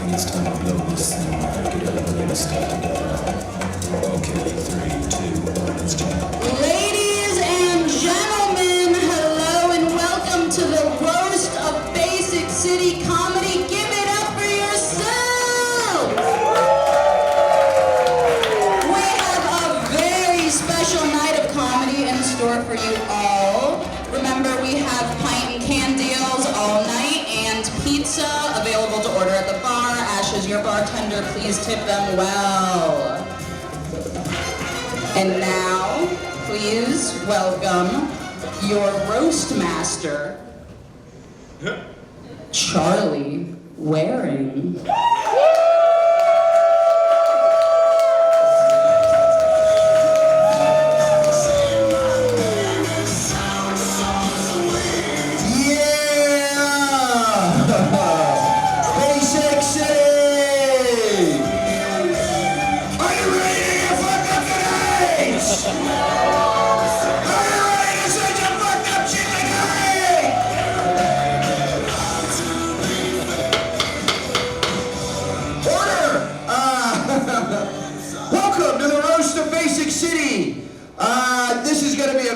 think it's time to blow this thing. Get everybody to start together. Okay, 3, 2, 1, let's jam. Ladies and gentlemen, hello and welcome to the roast of Basic City Comedy. Give it up for yourself! We have a very special night of comedy in store for you all. Remember, we have pint and can deals all night and pizza available to order at the bar. Ash is your bartender. Please tip them well. And now, please welcome your roast master, Charlie Waring.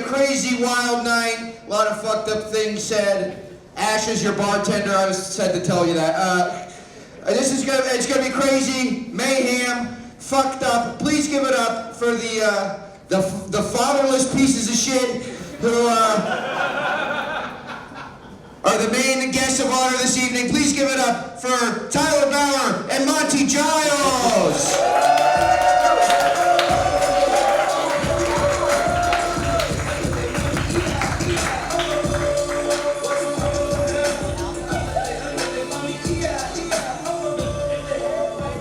Crazy wild night, a lot of fucked up things said. Ash is your bartender, I was said to tell you that. It's gonna be crazy, mayhem, fucked up. Please give it up for the fatherless pieces of shit who are the main guests of honor this evening. Please give it up for Tyler Bauer and Monty Giles.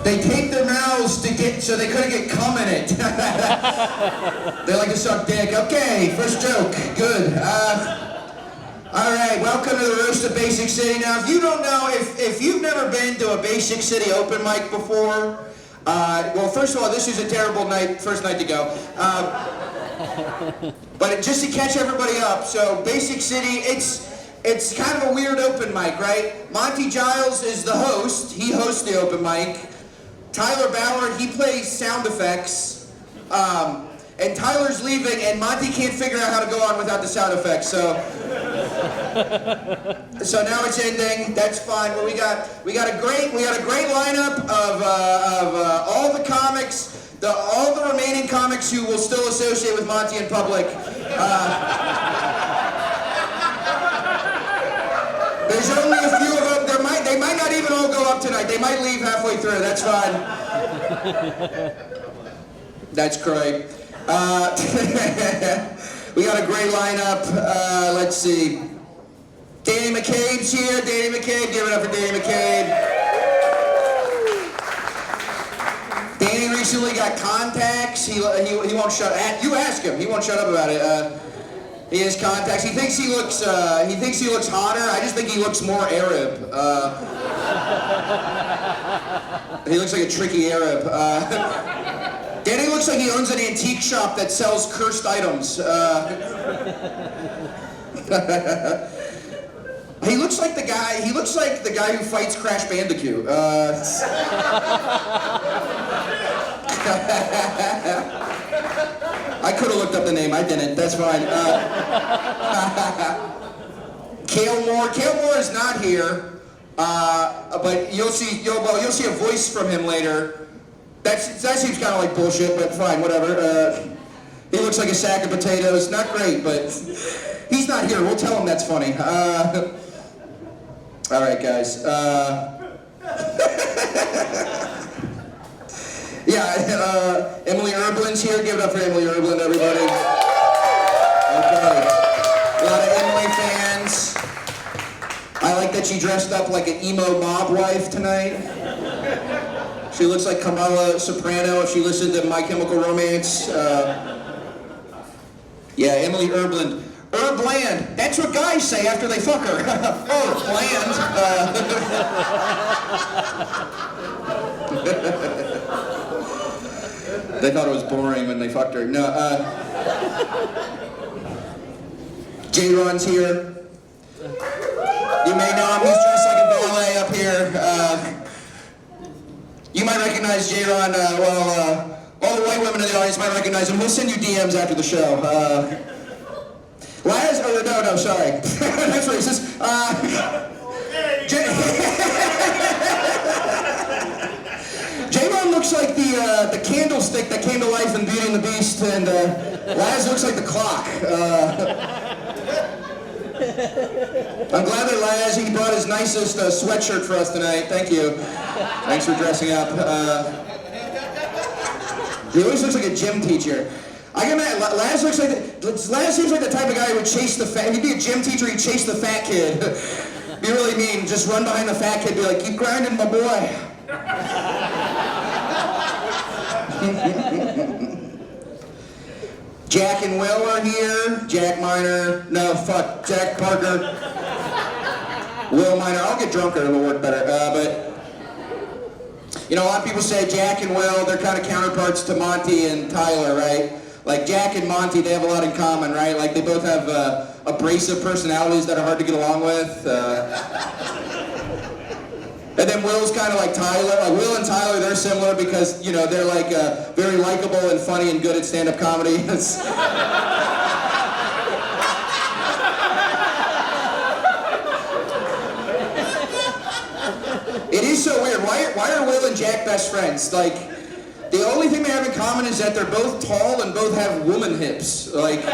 They taped their mouths so they couldn't get cum in it. They like to suck dick. Okay, first joke. Good. All right, welcome to the roast of Basic City. Now, if you don't know, if you've never been to a Basic City open mic before, well, first of all, this is a terrible first night to go. But just to catch everybody up, so Basic City, it's kind of a weird open mic, right? Monty Giles is the host. He hosts the open mic. Tyler Bauer, he plays sound effects, and Tyler's leaving, and Monty can't figure out how to go on without the sound effects, so now it's ending. That's fine. But we got a great lineup of all the comics, all the remaining comics who will still associate with Monty in public. There's only a few of them. They might not even all go up tonight. They might leave halfway through. That's fine. That's great. We got a great lineup. Let's see. Danny McCabe's here. Danny McCabe. Give it up for Danny McCabe. Danny recently got contacts. He won't shut up. You ask him. He won't shut up about it. He has contacts. He thinks he looks hotter. I just think he looks more Arab. He looks like a tricky Arab. Danny looks like he owns an antique shop that sells cursed items. He looks like the guy who fights Crash Bandicoot. I could have looked up the name, I didn't, that's fine. Cale Moore. Cale Moore is not here, but you'll see a voice from him later. That seems kind of like bullshit, but fine, whatever. He looks like a sack of potatoes. Not great, but he's not here. We'll tell him that's funny. All right, guys. Yeah, Emilie Erbland's here. Give it up for Emilie Erbland, everybody. Okay. A lot of Emilie fans. I like that she dressed up like an emo mob wife tonight. She looks like Kamala Soprano if she listened to My Chemical Romance. Yeah, Emilie Erbland. Erbland. That's what guys say after they fuck her. Erbland. They thought it was boring when they fucked her. No, JRonn's here. You may know him, he's dressed like a valet up here. might recognize JRonn, all the white women in the audience might recognize him. We'll send you DMs after the show. Laz, no, sorry. That's racist. JRonn looks like the candlestick that came to life in Beauty and the Beast, and Laz looks like the clock. I'm glad that Laz, he brought his nicest sweatshirt for us tonight. Thank you. Thanks for dressing up. He always looks like a gym teacher. I get mad. Laz looks like Laz seems like the type of guy who would chase the fat. He'd be a gym teacher. He'd chase the fat kid. Be really mean. Just run behind the fat kid. Be like, keep grinding, my boy. Jack and Will are here. Jack Miner. No, fuck. Jack Parker. Will Miner. I'll get drunker. It'll work better. But. You know, a lot of people say Jack and Will, they're kind of counterparts to Monty and Tyler, right? Like Jack and Monty, they have a lot in common, right? Like they both have abrasive personalities that are hard to get along with. And then Will's kind of like Tyler. Like Will and Tyler, they're similar because, you know, they're like very likable and funny and good at stand-up comedy. It is so weird. Why are Will and Jack best friends? Like, the only thing they have in common is that they're both tall and both have woman hips. Like,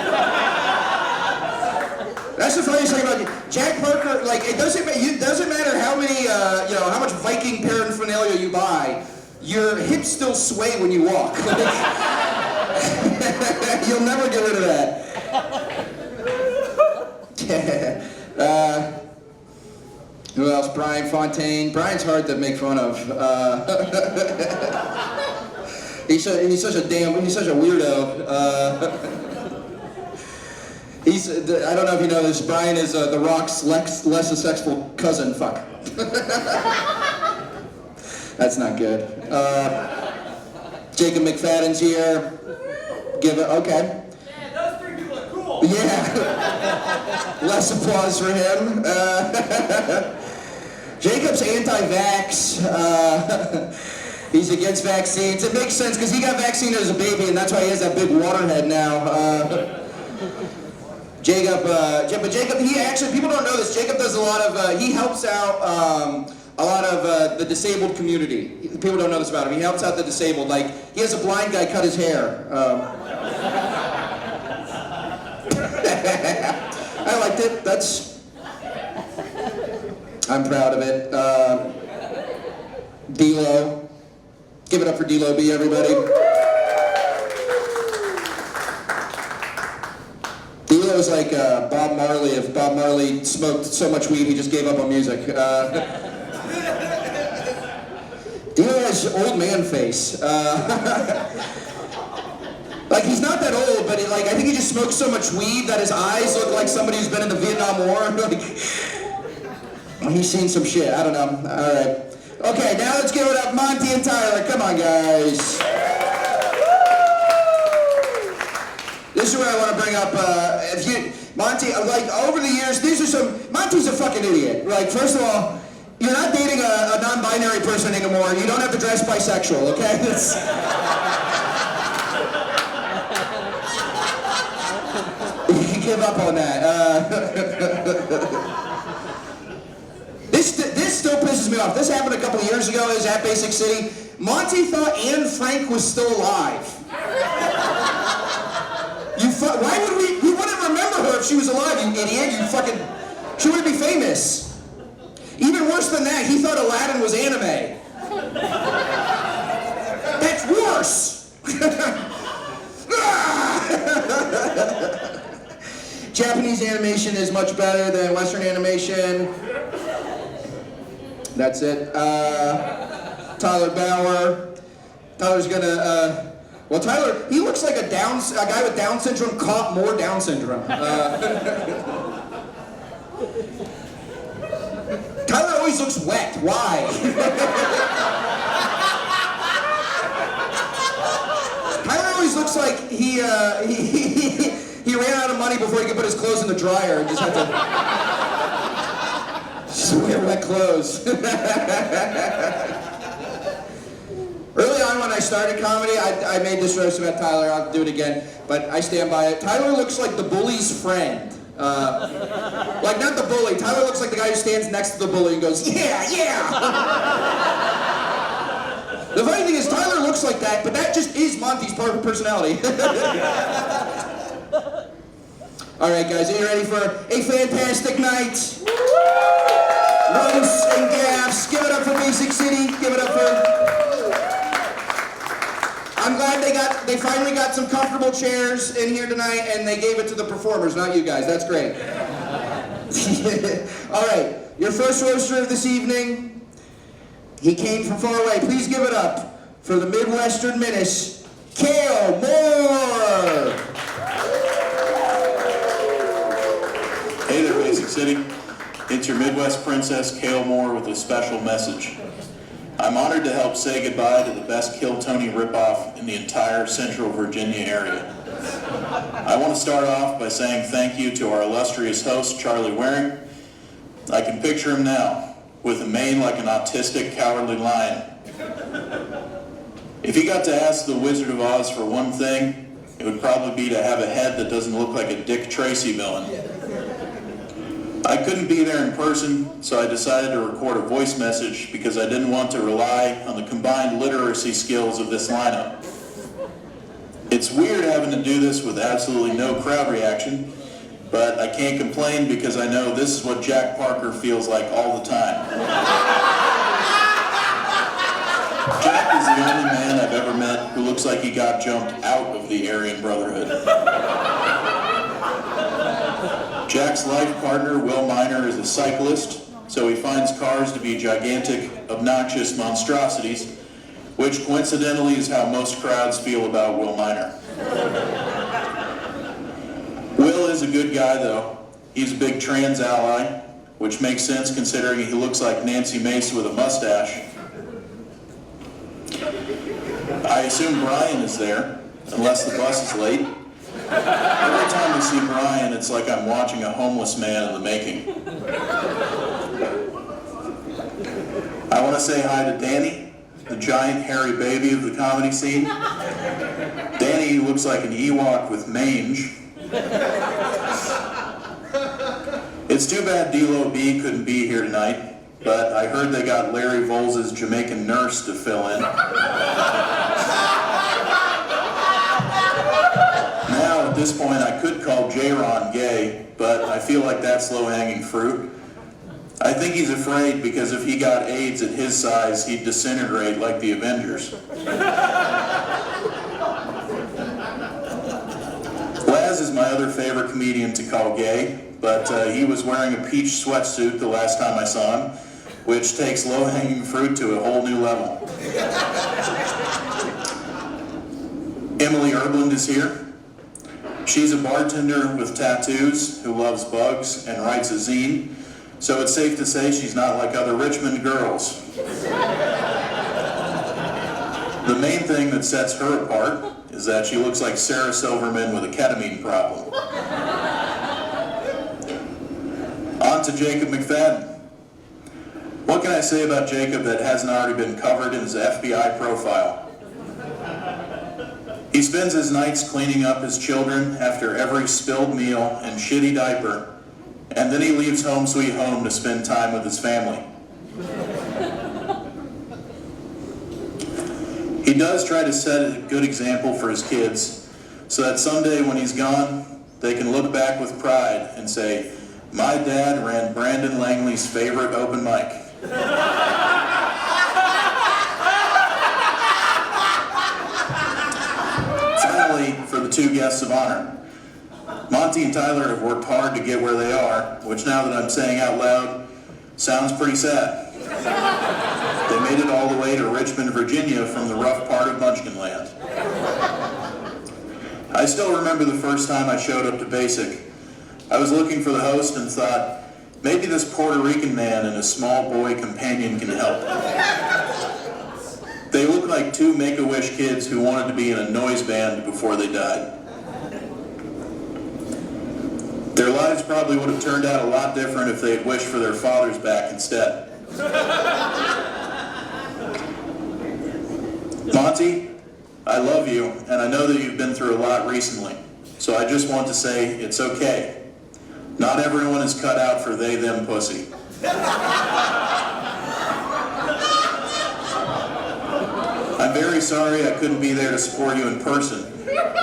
that's the funniest thing about you. Jack Parker. Like, it doesn't matter how many, you know, how much Viking paraphernalia you buy. Your hips still sway when you walk. Like, you'll never get rid of that. Who else? Bryan Fountain. Bryan's hard to make fun of. He's such a weirdo. I don't know if you know this, Bryan is The Rock's less successful cousin. Fuck. That's not good. Jacob McFadden's here. Okay. Yeah, those three people are cool. Yeah. Less applause for him. Jacob's anti-vax. He's against vaccines. It makes sense because he got vaccinated as a baby, and that's why he has that big waterhead now. Jacob, he actually, people don't know this. Jacob does a lot of, he helps out a lot of the disabled community. People don't know this about him. He helps out the disabled. Like, he has a blind guy cut his hair. I liked it. I'm proud of it. DLo. Give it up for DLo B, everybody. DLo's like Bob Marley. If Bob Marley smoked so much weed, he just gave up on music. DLo has old man face. Like, he's not that old, but I think he just smokes so much weed that his eyes look like somebody who's been in the Vietnam War. Like, he's seen some shit. I don't know. All right. Okay, now let's give it up, Monty and Tyler. Come on, guys. This is where I want to bring up, Monty, like, over the years, Monty's a fucking idiot. Like, first of all, you're not dating a non-binary person anymore. You don't have to dress bisexual, okay? You can give up on that. This still pisses me off. This happened a couple of years ago. It was at Basic City. Monty thought Anne Frank was still alive. Why would we wouldn't remember her if she was alive, you idiot. She wouldn't be famous. Even worse than that, he thought Aladdin was anime. That's worse. Japanese animation is much better than Western animation. That's it. Tyler Bauer. Tyler's gonna, well, Tyler, he looks like a guy with Down syndrome caught more Down syndrome. Tyler always looks wet. Why? Tyler always looks like he ran out of money before he could put his clothes in the dryer and just had to wear wet clothes. started comedy, I made this roast about Tyler. I'll do it again, but I stand by it. Tyler looks like the bully's friend. Like, not the bully. Tyler looks like the guy who stands next to the bully and goes, yeah, yeah! The funny thing is, Tyler looks like that, but that just is Monty's personality. All right, guys, are you ready for a fantastic night? Roasts and gaffs. Give it up for Basic City. Give it up for... I'm glad they finally got some comfortable chairs in here tonight, and they gave it to the performers, not you guys. That's great. All right, your first roaster of this evening, he came from far away. Please give it up for the Midwestern Menace, Cale Moore. Hey there, Basic City. It's your Midwest Princess, Cale Moore, with a special message. I'm honored to help say goodbye to the best Kill Tony ripoff in the entire Central Virginia area. I want to start off by saying thank you to our illustrious host, Charlie Waring. I can picture him now, with a mane like an autistic, cowardly lion. If he got to ask the Wizard of Oz for one thing, it would probably be to have a head that doesn't look like a Dick Tracy villain. I couldn't be there in person, so I decided to record a voice message because I didn't want to rely on the combined literacy skills of this lineup. It's weird having to do this with absolutely no crowd reaction, but I can't complain because I know this is what Jack Parker feels like all the time. Jack is the only man I've ever met who looks like he got jumped out of the Aryan Brotherhood. Jack's life partner, Will Miner, is a cyclist, so he finds cars to be gigantic, obnoxious monstrosities, which coincidentally is how most crowds feel about Will Miner. Will is a good guy, though. He's a big trans ally, which makes sense considering he looks like Nancy Mace with a mustache. I assume Bryan is there, unless the bus is late. Every time I see Bryan, it's like I'm watching a homeless man in the making. I want to say hi to Danny, the giant hairy baby of the comedy scene. Danny looks like an Ewok with mange. It's too bad DLo B couldn't be here tonight, but I heard they got Larry Volz's Jamaican nurse to fill in. Now, at this point, I could call JRonn gay, but I feel like that's low-hanging fruit. I think he's afraid because if he got AIDS at his size, he'd disintegrate like the Avengers. Laz is my other favorite comedian to call gay, but he was wearing a peach sweatsuit the last time I saw him, which takes low-hanging fruit to a whole new level. Emilie Erbland is here. She's a bartender with tattoos who loves bugs and writes a zine, so it's safe to say she's not like other Richmond girls. The main thing that sets her apart is that she looks like Sarah Silverman with a ketamine problem. On to Jacob McFadden. What can I say about Jacob that hasn't already been covered in his FBI profile? He spends his nights cleaning up his children after every spilled meal and shitty diaper, and then he leaves home sweet home to spend time with his family. He does try to set a good example for his kids, so that someday when he's gone, they can look back with pride and say, "My dad ran Brandon Langley's favorite open mic." Finally, for the two guests of honor. Monty and Tyler have worked hard to get where they are, which now that I'm saying out loud, sounds pretty sad. They made it all the way to Richmond, Virginia from the rough part of Munchkin Land. I still remember the first time I showed up to Basic. I was looking for the host and thought, maybe this Puerto Rican man and his small boy companion can help. They look like two Make-A-Wish kids who wanted to be in a noise band before they died. Their lives probably would have turned out a lot different if they had wished for their fathers back instead. Monty, I love you, and I know that you've been through a lot recently. So I just want to say it's okay. Not everyone is cut out for they, them pussy. I'm very sorry I couldn't be there to support you in person.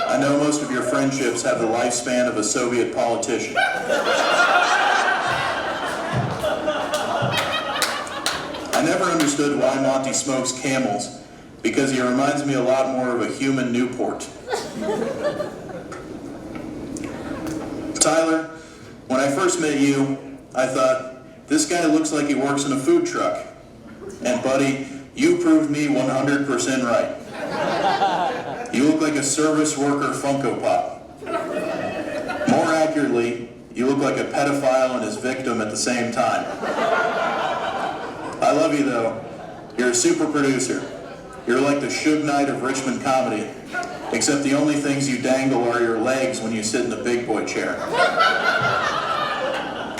I know most of your friendships have the lifespan of a Soviet politician. I never understood why Monty smokes Camels, because he reminds me a lot more of a human Newport. Tyler, when I first met you, I thought, this guy looks like he works in a food truck. And buddy, you proved me 100% right. You look like a service worker Funko Pop. More accurately, you look like a pedophile and his victim at the same time. I love you though. You're a super producer. You're like the Suge Knight of Richmond comedy, except the only things you dangle are your legs when you sit in the big boy chair.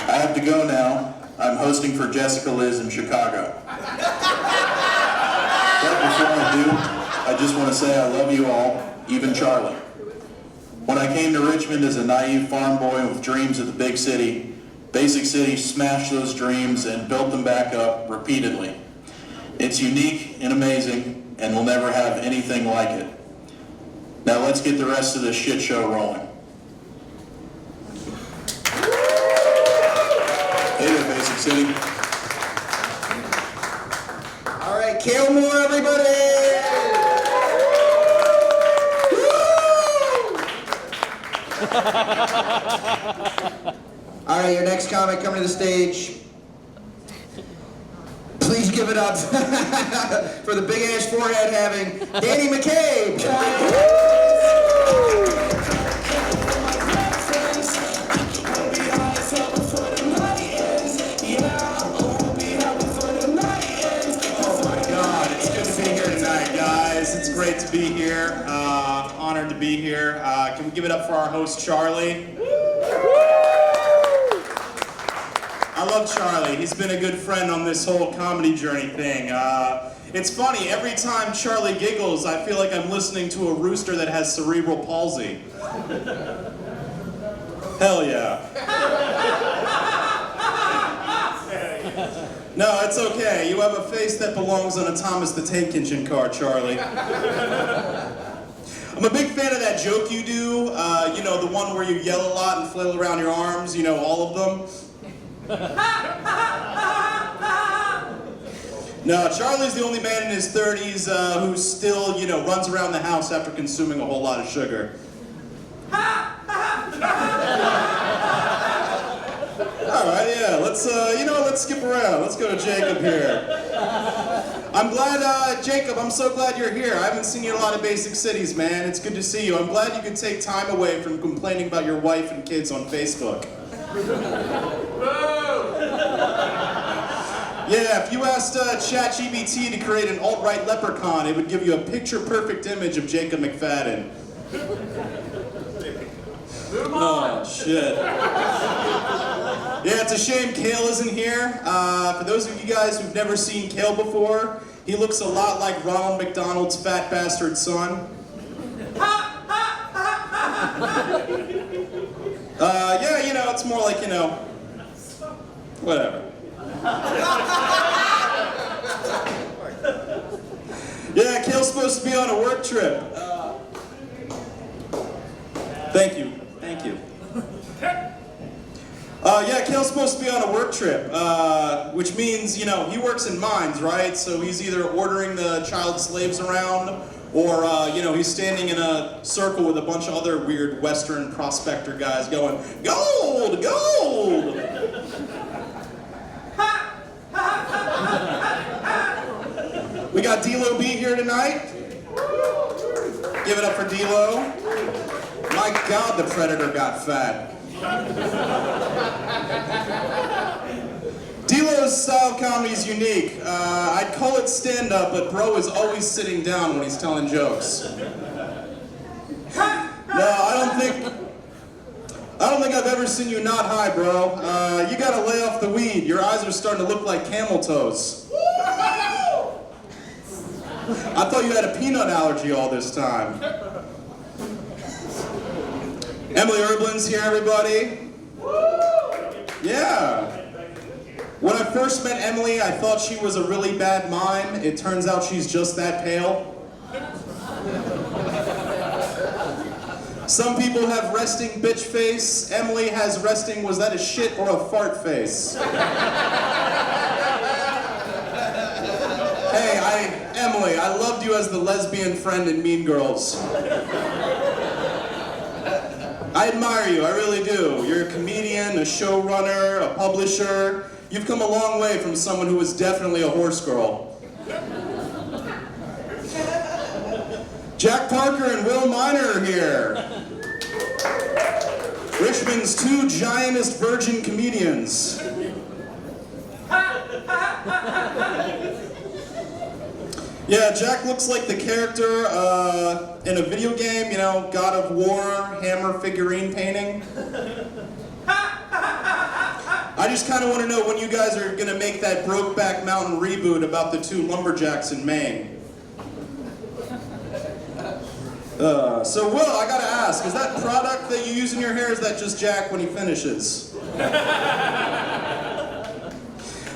I have to go now. I'm hosting for Jessica Liz in Chicago. But before I do, I just want to say I love you all, even Charlie. When I came to Richmond as a naive farm boy with dreams of the big city, Basic City smashed those dreams and built them back up repeatedly. It's unique and amazing, and we'll never have anything like it. Now let's get the rest of this shit show rolling. Hey there, Basic City. All right, Cale Moore, everybody! All right, your next comic coming to the stage. Please give it up for the big-ass forehead having Danny McCabe. It's great to be here, honored to be here. Can we give it up for our host, Charlie? I love Charlie. He's been a good friend on this whole comedy journey thing. It's funny, every time Charlie giggles, I feel like I'm listening to a rooster that has cerebral palsy. Hell yeah. No, it's okay. You have a face that belongs on a Thomas the Tank Engine car, Charlie. I'm a big fan of that joke you do, you know, the one where you yell a lot and flail around your arms, you know, all of them. No, Charlie's the only man in his 30s who still, you know, runs around the house after consuming a whole lot of sugar. All right, yeah, let's, let's skip around. Let's go to Jacob here. I'm glad, Jacob, I'm so glad you're here. I haven't seen you in a lot of Basic Cities, man. It's good to see you. I'm glad you could take time away from complaining about your wife and kids on Facebook. Yeah, if you asked ChatGPT to create an alt-right leprechaun, it would give you a picture-perfect image of Jacob McFadden. Oh, shit. Yeah, it's a shame Cale isn't here. For those of you guys who've never seen Cale before, he looks a lot like Ronald McDonald's fat bastard son. Yeah, you know, it's more like, you know, whatever. Yeah, Cale's supposed to be on a work trip. Thank you. Thank you. Yeah, Cale's supposed to be on a work trip, which means, you know, he works in mines, right? So he's either ordering the child slaves around, or, you know, he's standing in a circle with a bunch of other weird Western prospector guys going, gold, gold! We got DLo B here tonight. Give it up for DLo. My God, the Predator got fat. DLo's style of comedy is unique. I'd call it stand-up, but bro is always sitting down when he's telling jokes. No, I don't think I've ever seen you not high, bro. You gotta lay off the weed. Your eyes are starting to look like camel toes. I thought you had a peanut allergy all this time. Emilie Erbland's here, everybody. Yeah. When I first met Emilie, I thought she was a really bad mime. It turns out she's just that pale. Some people have resting bitch face. Emilie has resting, was that a shit or a fart face? Hey, Emilie, I loved you as the lesbian friend in Mean Girls. I admire you, I really do. You're a comedian, a showrunner, a publisher. You've come a long way from someone who was definitely a horse girl. Jack Parker and Will Miner are here. Richmond's two giantest virgin comedians. Yeah, Jack looks like the character in a video game, you know, God of War, hammer figurine painting. I just kind of want to know when you guys are going to make that Brokeback Mountain reboot about the two lumberjacks in Maine. So Will, I gotta ask, is that product that you use in your hair, is that just Jack when he finishes?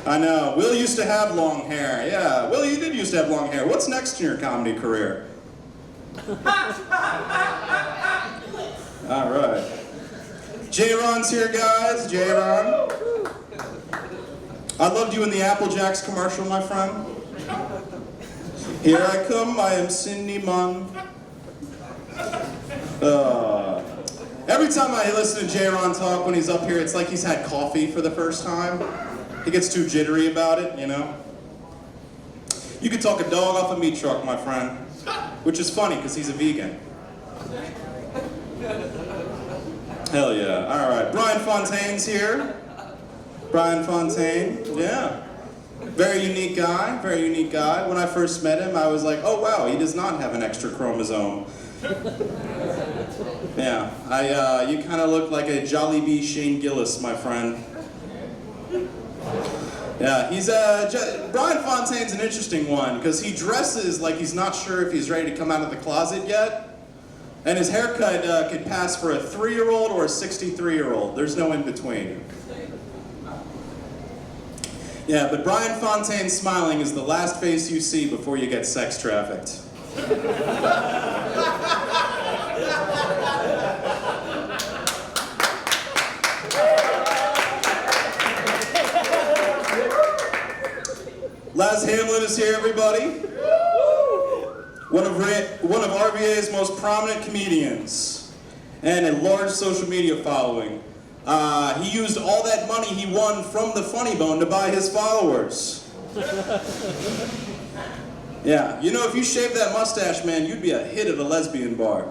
I know, Will used to have long hair, yeah. Will, you did used to have long hair. What's next in your comedy career? All right. JRonn's here, guys, JRonn. I loved you in the Apple Jacks commercial, my friend. Here I come, I am Cindy Munn. Every time I listen to JRonn talk when he's up here, it's like he's had coffee for the first time. He gets too jittery about it, you know? You could talk a dog off a meat truck, my friend. Which is funny, because he's a vegan. Hell yeah. All right, Bryan Fountain's here. Bryan Fountain, yeah. Very unique guy, very unique guy. When I first met him, I was like, oh wow, he does not have an extra chromosome. Yeah, you kind of look like a Jolly Bee Shane Gillis, my friend. Yeah, Bryan Fountain's an interesting one, because he dresses like he's not sure if he's ready to come out of the closet yet. And his haircut could pass for a 3-year-old or a 63-year-old. There's no in between. Yeah, but Bryan Fountain smiling is the last face you see before you get sex trafficked. Laz Hamlin is here, everybody. One of RVA's most prominent comedians and a large social media following. He used all that money he won from the Funny Bone to buy his followers. Yeah, you know, if you shaved that mustache, man, you'd be a hit at a lesbian bar.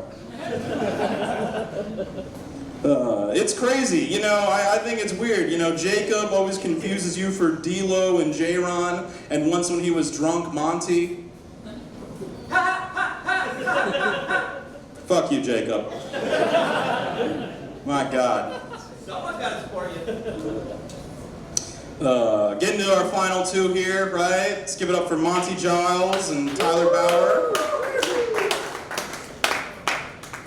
It's crazy, you know, I think it's weird. You know, Jacob always confuses you for DLo and JRonn, and once when he was drunk, Monty. Fuck you, Jacob. My God. Someone's got to support you. Getting to our final two here, right? Let's give it up for Monty Giles and Tyler Bauer.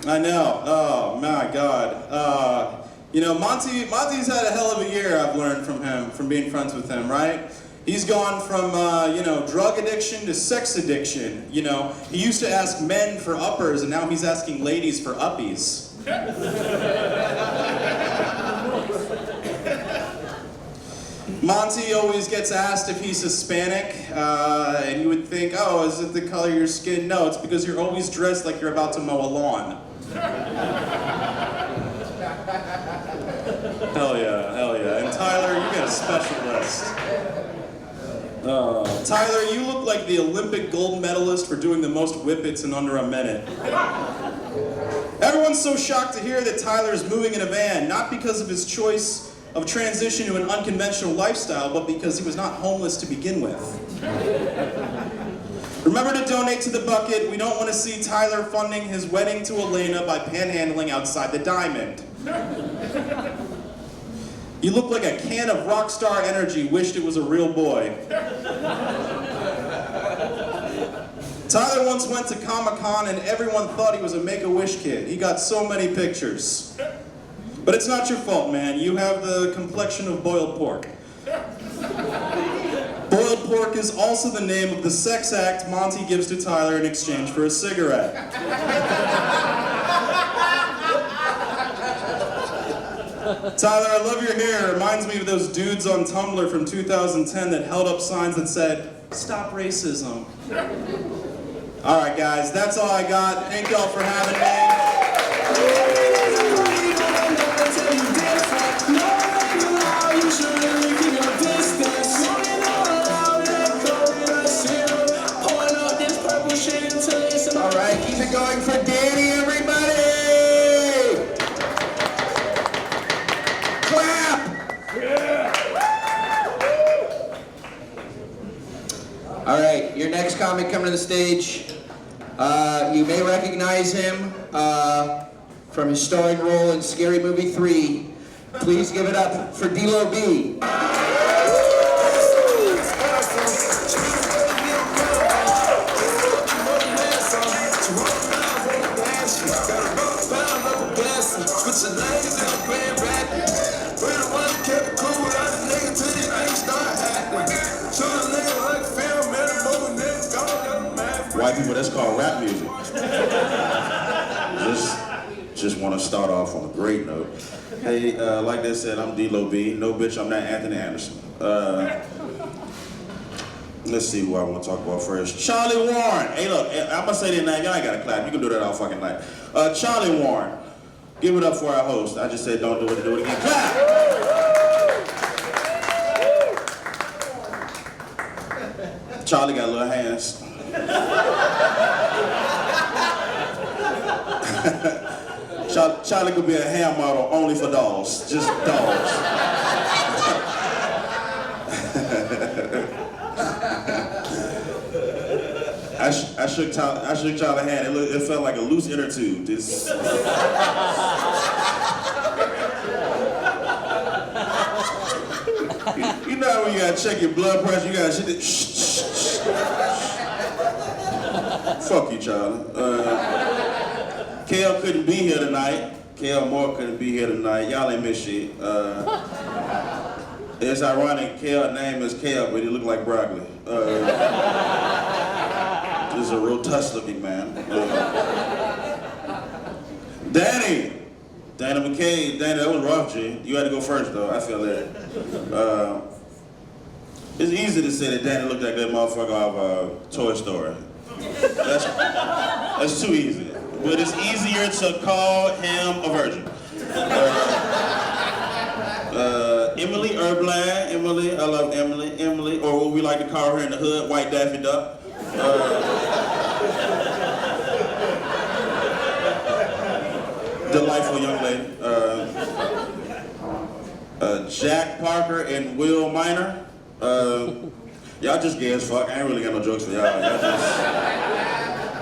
I know. Oh my God. You know, Monty's had a hell of a year. I've learned from him, from being friends with him. Right? He's gone from you know, drug addiction to sex addiction. You know, he used to ask men for uppers, and now he's asking ladies for uppies. Monty always gets asked if he's Hispanic, and you would think, oh, is it the color of your skin? No, it's because you're always dressed like you're about to mow a lawn. Hell yeah, hell yeah. And Tyler, you got a special list. Tyler, you look like the Olympic gold medalist for doing the most whippets in under a minute. Everyone's so shocked to hear that Tyler's moving in a van, not because of his choice of transition to an unconventional lifestyle, but because he was not homeless to begin with. Remember to donate to the bucket. We don't want to see Tyler funding his wedding to Elena by panhandling outside the Diamond. You look like a can of Rockstar Energy wished it was a real boy. Tyler once went to Comic-Con and everyone thought he was a Make-A-Wish kid. He got so many pictures. But it's not your fault, man. You have the complexion of boiled pork. Boiled pork is also the name of the sex act Monty gives to Tyler in exchange for a cigarette. Tyler, I love your hair. It reminds me of those dudes on Tumblr from 2010 that held up signs that said, "Stop racism." All right, guys, that's all I got. Thank y'all for having me. All right, keep it going for Danny, everybody! Clap! All right, your next comic coming to the stage. You may recognize him from his starring role in Scary Movie 3. Please give it up for DLo B. White people, that's called rap music. Just want to start off on a great note. Hey, like they said, I'm DLo B. No, bitch, I'm not Anthony Anderson. Let's see who I want to talk about first. Charlie Warren. Hey, look, I'm going to say their name. Y'all ain't got to clap. You can do that all fucking night. Charlie Warren. Give it up for our host. I just said don't do it again. Clap! Charlie got little hands. Charlie could be a hair model only for dolls. Just dolls. I shook Charlie's hand. It felt like a loose inner tube. You know when you gotta check your blood pressure, you gotta shh. Fuck you, Charlie. Cale couldn't be here tonight. Cale Moore couldn't be here tonight. Y'all ain't miss shit. It's ironic. Cale's name is Cale, but he look like broccoli. This is a real tough-looking man. Danny McCabe. Danny, that was rough, G. You had to go first, though. I feel that. It's easy to say that Danny looked like that motherfucker off Toy Story. That's too easy. But it's easier to call him a virgin. Emilie Erbland. Emilie, I love Emilie, or what we like to call her in the hood, White Daffy Duck. Delightful young lady. Jack Parker and Will Minor. Y'all just gay as fuck. I ain't really got no jokes for y'all.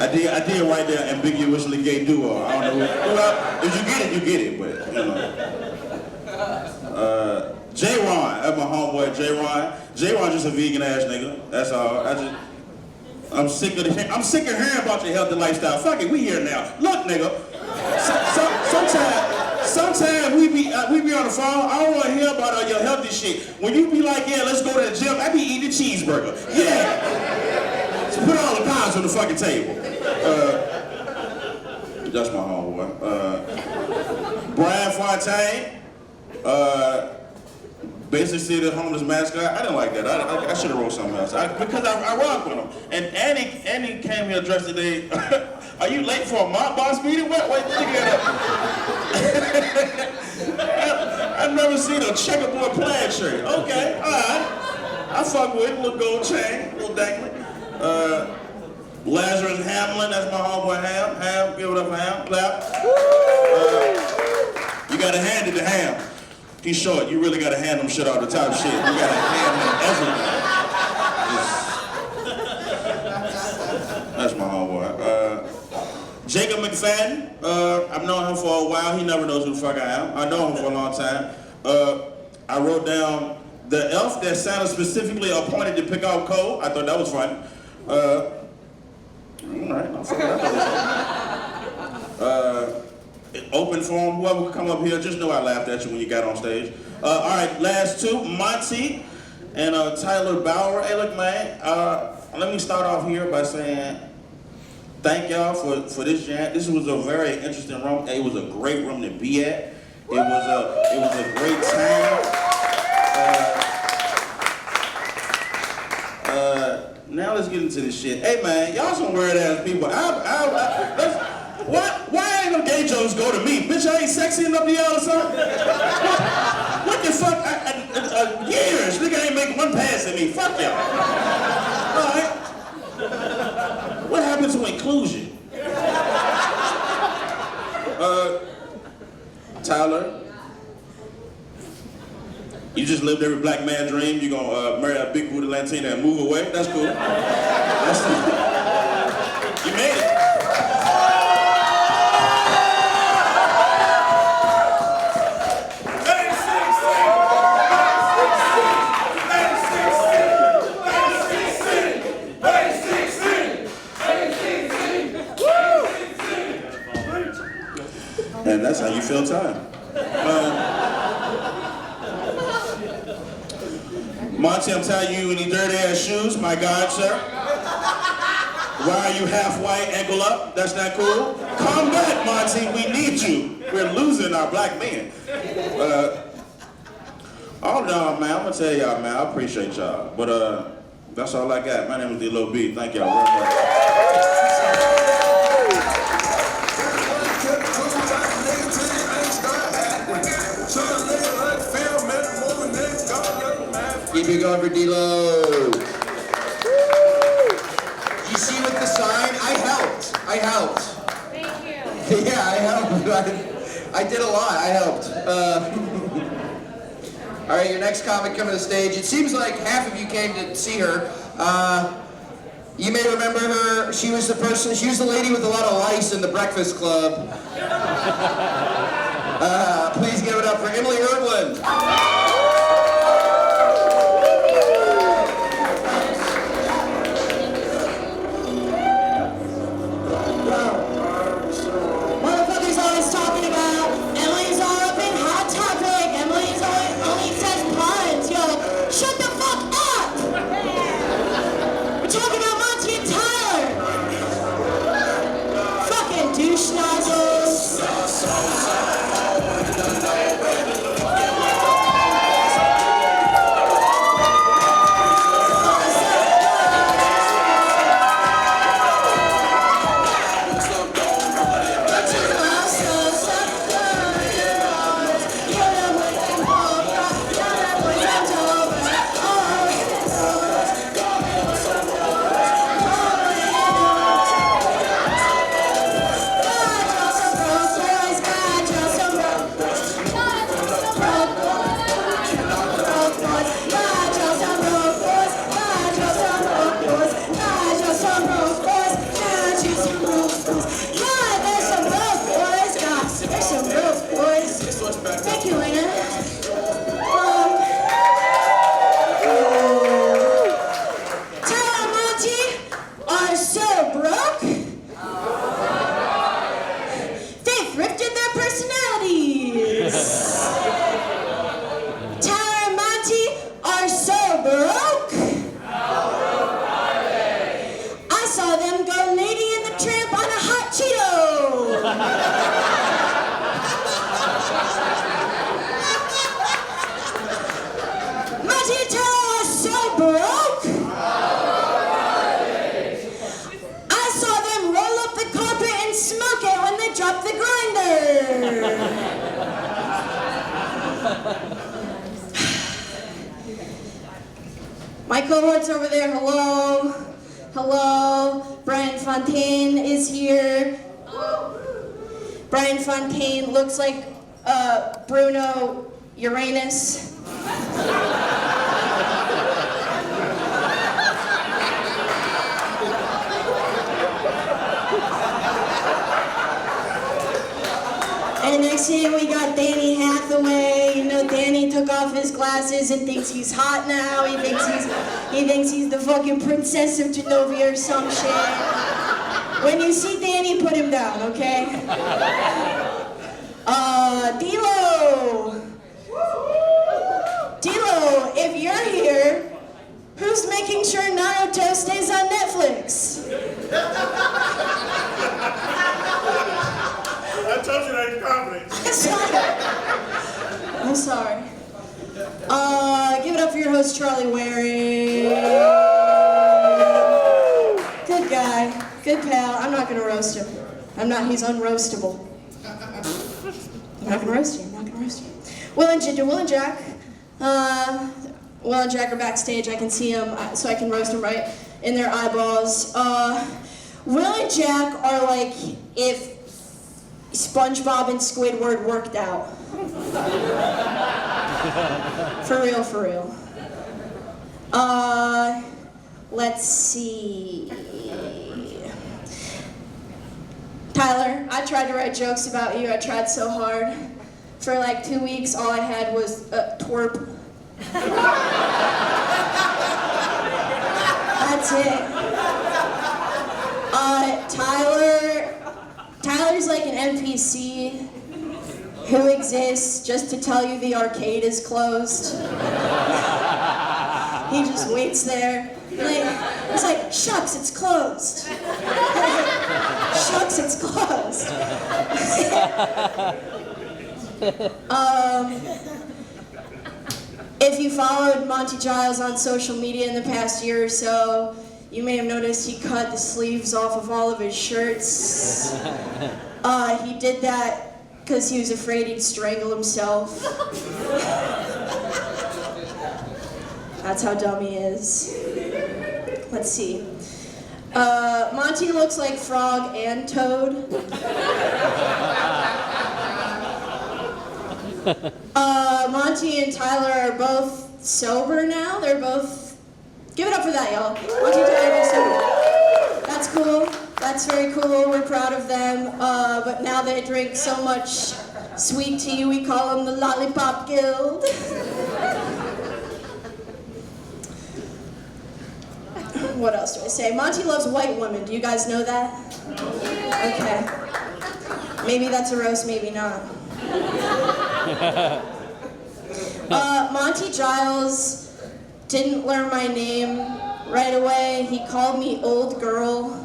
I did right there, ambiguously gay duo. I don't know. Well, if you get it, you get it. But you know. JRonn, that's my homeboy JRonn. JRonn just a vegan ass nigga. That's all. I'm sick of hearing about your healthy lifestyle. Fuck it, we here now. Look, nigga. Sometimes we be on the phone. I don't want to hear about your healthy shit. When you be like, yeah, let's go to the gym, I be eating a cheeseburger. Yeah. So put all the cards on the fucking table. That's my homeboy. Bryan Fountain. Basic City homeless mascot. I didn't like that. I should have wrote something else. Because I rock with him. And Annie came here dressed today. Are you late for a mob boss meeting? Wait, look at that. I've never seen a checkerboard plaid shirt. Okay, all right. I fuck with it. Little gold chain, little dangly. Laz Hamlin, that's my homeboy Ham. Ham, give it up for Ham. Clap. You gotta hand it to Ham. He's short. You really gotta hand him shit all the time. Shit. You gotta hand him everything. That's my homeboy. Jacob McFadden. I've known him for a while. He never knows who the fuck I am. I know him for a long time. I wrote down the elf that Santa specifically appointed to pick out Cole. I thought that was funny. open forum. Whoever could come up here, just know I laughed at you when you got on stage. All right, last two, Monty and Tyler Bauer. Hey, look, man, let me start off here by saying thank y'all for this jam. This was a very interesting room. It was a great room to be at. It was a great time. Now let's get into this shit. Hey man, y'all some weird ass people. Why ain't no gay jokes go to me? Bitch, I ain't sexy enough to y'all or something? What the fuck? Years, nigga ain't make one pass at me. Fuck y'all. All right. What happened to inclusion? Tyler, you just lived every black man's dream. You gonna marry a big booty Latina and move away? That's cool. That's cool. You made it. And that's how you fill time. Monty, I'm telling you, in these dirty ass shoes, my God, sir. Why are you half white, ankle up? That's not cool. Come back, Monty, we need you. We're losing our black men. All in all, man, I'm gonna tell y'all, man, I appreciate y'all. But that's all I got. My name is DLo B. Thank y'all very much. Keep it going for DLo. You see with the sign? I helped. Thank you. Yeah, I helped. I did a lot. I helped. All right, your next comic coming to the stage. It seems like half of you came to see her. You may remember her. She was the lady with a lot of lice in the Breakfast Club. Please give it up for Emilie Erbland. My cohorts over there, hello. Hello. Bryan Fountain is here. Bryan Fountain looks like Bruno Uranus. And next thing we got Danny Hathaway. You know, Danny took off his glasses and thinks he's hot now. He thinks he's the fucking princess of Genovia or some shit. When you see Danny, put him down, okay? DLo, if you're here, who's making sure Naruto stays on Netflix? I told you that you're confident. I'm sorry. Give it up for your host, Charlie Waring. Good guy, good pal. I'm not gonna roast him. He's unroastable. I'm not gonna roast you. Will and Jack. Will and Jack are backstage. I can see them, so I can roast them right in their eyeballs. Will and Jack are like if SpongeBob and Squidward worked out. For real. Let's see. Tyler, I tried to write jokes about you. I tried so hard. For like 2 weeks, all I had was twerp. That's it. Tyler's like an NPC who exists just to tell you the arcade is closed. He just waits there. He's like, shucks, it's closed. Shucks, it's closed. If you followed Monty Giles on social media in the past year or so, you may have noticed he cut the sleeves off of all of his shirts. He did that because he was afraid he'd strangle himself. That's how dumb he is. Let's see. Monty looks like Frog and Toad. Monty and Tyler are both sober now. They're both... Give it up for that, y'all. Monty and Tyler are sober. That's cool. That's very cool. We're proud of them. But now they drink so much sweet tea, we call them the Lollipop Guild. What else do I say? Monty loves white women. Do you guys know that? Okay. Maybe that's a roast, maybe not. Monty Giles didn't learn my name right away. He called me old girl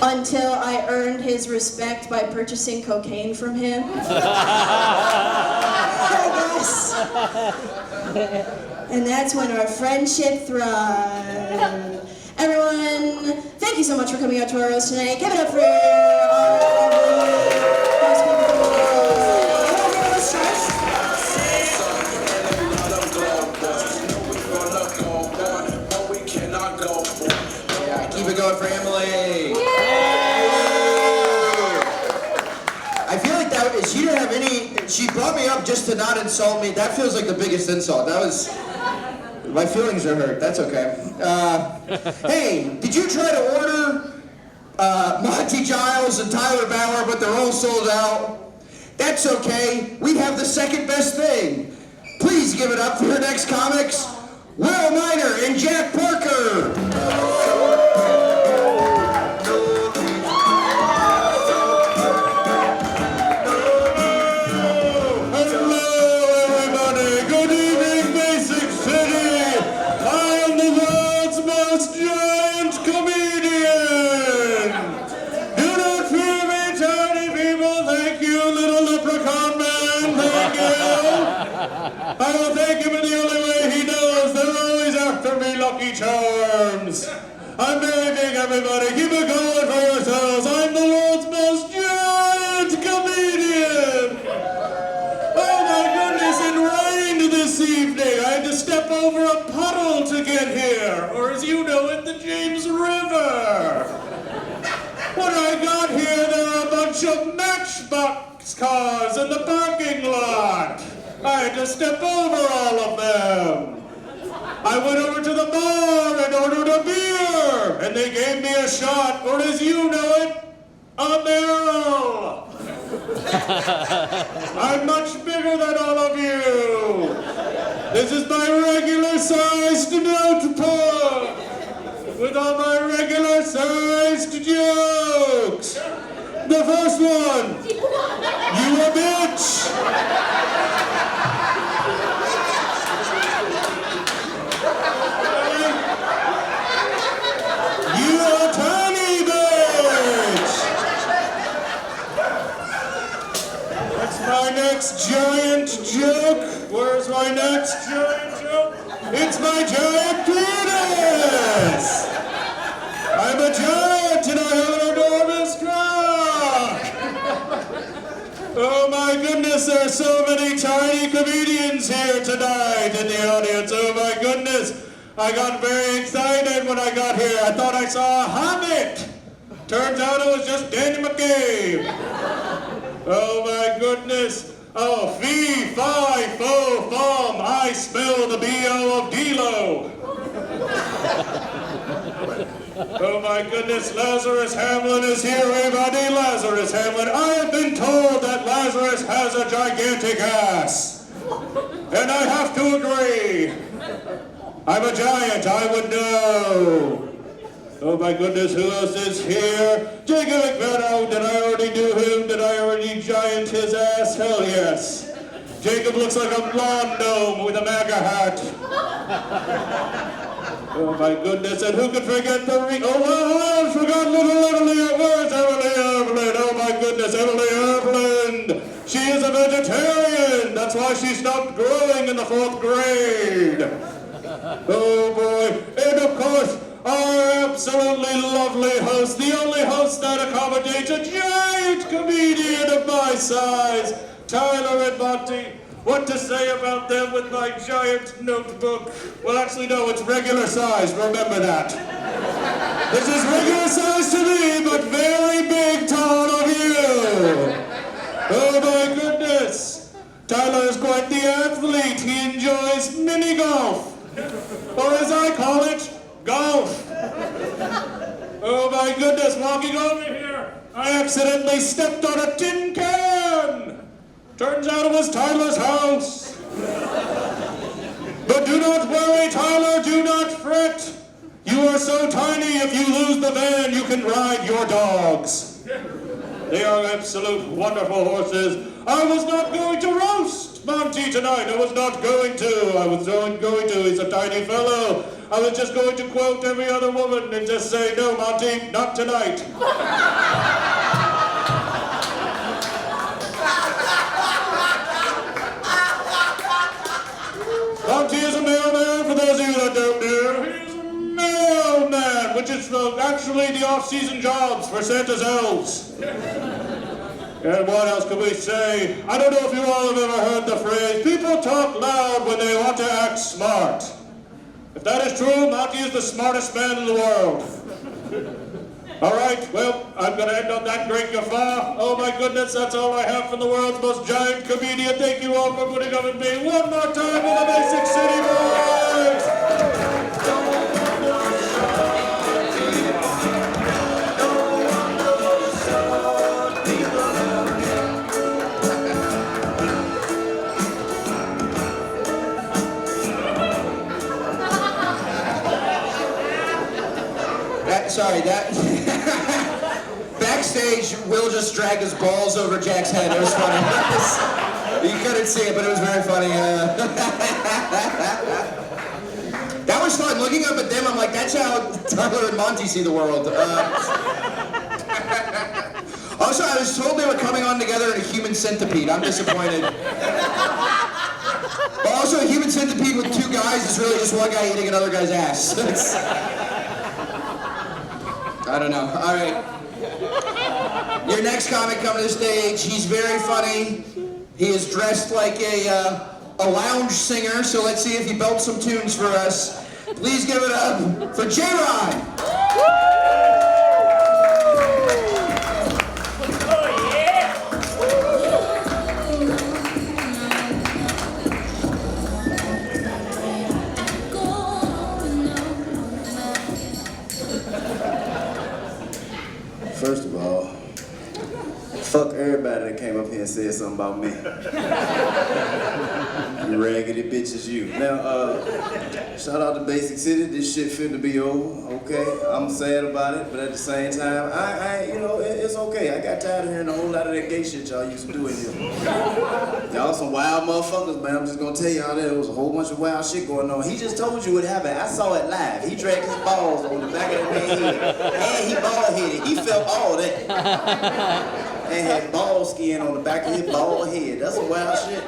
until I earned his respect by purchasing cocaine from him. I guess. And that's when our friendship thrived. Everyone, thank you so much for coming out to our roast tonight. Give it up for all of those people. Keep it going for Emilie. I feel like she didn't have any, she brought me up just to not insult me. That feels like the biggest insult. That was, my feelings are hurt. That's okay. Hey, did you try to order Monty Giles and Tyler Bauer, but they're all sold out? That's okay. We have the second best thing. Please give it up for your next comics, Will Miner and Jack Parker. I will thank him in the only way he knows. They're always after me, Lucky Charms. I'm very big, everybody. Keep it going for yourselves. I'm the world's most giant comedian. Oh my goodness, it rained this evening. I had to step over a puddle to get here. Or as you know it, the James River. When I got here, there were a bunch of Matchbox cars in the parking lot. I had to step over all of them. I went over to the bar and ordered a beer, and they gave me a shot, or as you know it, a barrel. I'm much bigger than all of you. This is my regular-sized notebook with all my regular-sized jokes. The first one. You a bitch. You a tiny bitch. That's my next giant joke. Where's my next giant joke? It's my giant penis. I'm a giant and I have an enormous cock. Oh my goodness, there are so many tiny comedians here tonight in the audience. Oh my goodness. I got very excited when I got here. I thought I saw a hobbit. Turns out it was just Danny McCabe. Oh my goodness. Oh, fee, fi, fo, fum. I smell the B.O. of DLo. Oh my goodness, Lazarus Hamlin is here, everybody. Lazarus Hamlin. I have been told that Lazarus has a gigantic ass. And I have to agree. I'm a giant, I would know. Oh my goodness, who else is here? Jacob McFadden. Did I already do him? Did I already giant his ass? Hell yes. Jacob looks like a blonde gnome with a MAGA hat. Oh my goodness, and who could forget I forgot little Emilie. Where's Emilie Erbland? Oh my goodness, Emilie Erbland. She is a vegetarian. That's why she stopped growing in the 4th grade. Oh boy, and of course, our absolutely lovely host, the only host that accommodates a giant comedian of my size, Tyler and Monty. What to say about them with my giant notebook? Well, actually, no, it's regular size, remember that. This is regular size to me, but very big to all of you. Oh my goodness. Tyler is quite the athlete. He enjoys mini golf. Or as I call it, golf. Oh my goodness, walking over here, I accidentally stepped on a tin can. Turns out it was Tyler's house. But do not worry, Tyler, do not fret. You are so tiny, if you lose the van, you can ride your dogs. They are absolute wonderful horses. I was not going to roast Monty tonight. I was not going to. I was not going to. He's a tiny fellow. I was just going to quote every other woman and just say, no, Monty, not tonight. Monty is a mailman, for those of you that don't know. He's a mailman, which is actually the off-season jobs for Santa's elves. And what else can we say? I don't know if you all have ever heard the phrase, people talk loud when they want to act smart. If that is true, Monty is the smartest man in the world. All right, well, I'm going to end on that great guffaw. Oh my goodness, that's all I have from the world's most giant comedian. Thank you all for putting up with me one more time in the Basic City Boys! Backstage, Will just dragged his balls over Jack's head. It was funny. You couldn't see it, but it was very funny. That was fun. Looking up at them, I'm like, that's how Tyler and Monty see the world. Also, I was told they were coming on together in a human centipede. I'm disappointed. But also, a human centipede with 2 guys is really just one guy eating another guy's ass. I don't know. All right. Your next comic coming to the stage. He's very funny. He is dressed like a lounge singer, so let's see if he belts some tunes for us. Please give it up for JRonn. First of all, Fuck everybody that came up here and said something about me. You raggedy bitches, you. Now, shout out to Basic City. This shit finna be over, okay? I'm sad about it, but at the same time, you know, it's okay. I got tired of hearing a whole lot of that gay shit y'all used to do in here. Y'all some wild motherfuckers, man. I'm just gonna tell y'all that there was a whole bunch of wild shit going on. He just told you what happened. I saw it live. He dragged his balls on the back of that man's head. And he bald-headed. He felt all that. And had ball skin on the back of his bald head. That's some wild shit.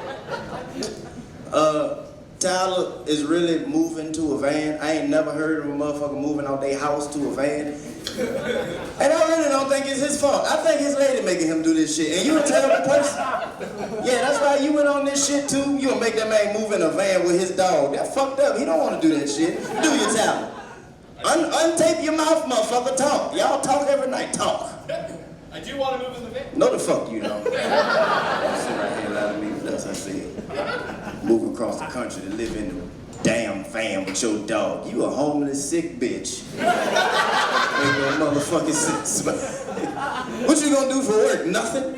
Tyler is really moving to a van. I ain't never heard of a motherfucker moving out their house to a van. And I really don't think it's his fault. I think his lady making him do this shit. And you a terrible person. Yeah, that's right, you went on this shit too. You gonna make that man move in a van with his dog. That fucked up. He don't wanna do that shit. Do your talent. Untape your mouth, motherfucker. Talk. Y'all talk every night. Talk. I do want to move in the van. No, the fuck you don't. Sit right here, loud at me, as I said. Move across the country to live in the damn van with your dog. You a homeless, sick bitch. Make that motherfucking sick. What you gonna do for work? Nothing?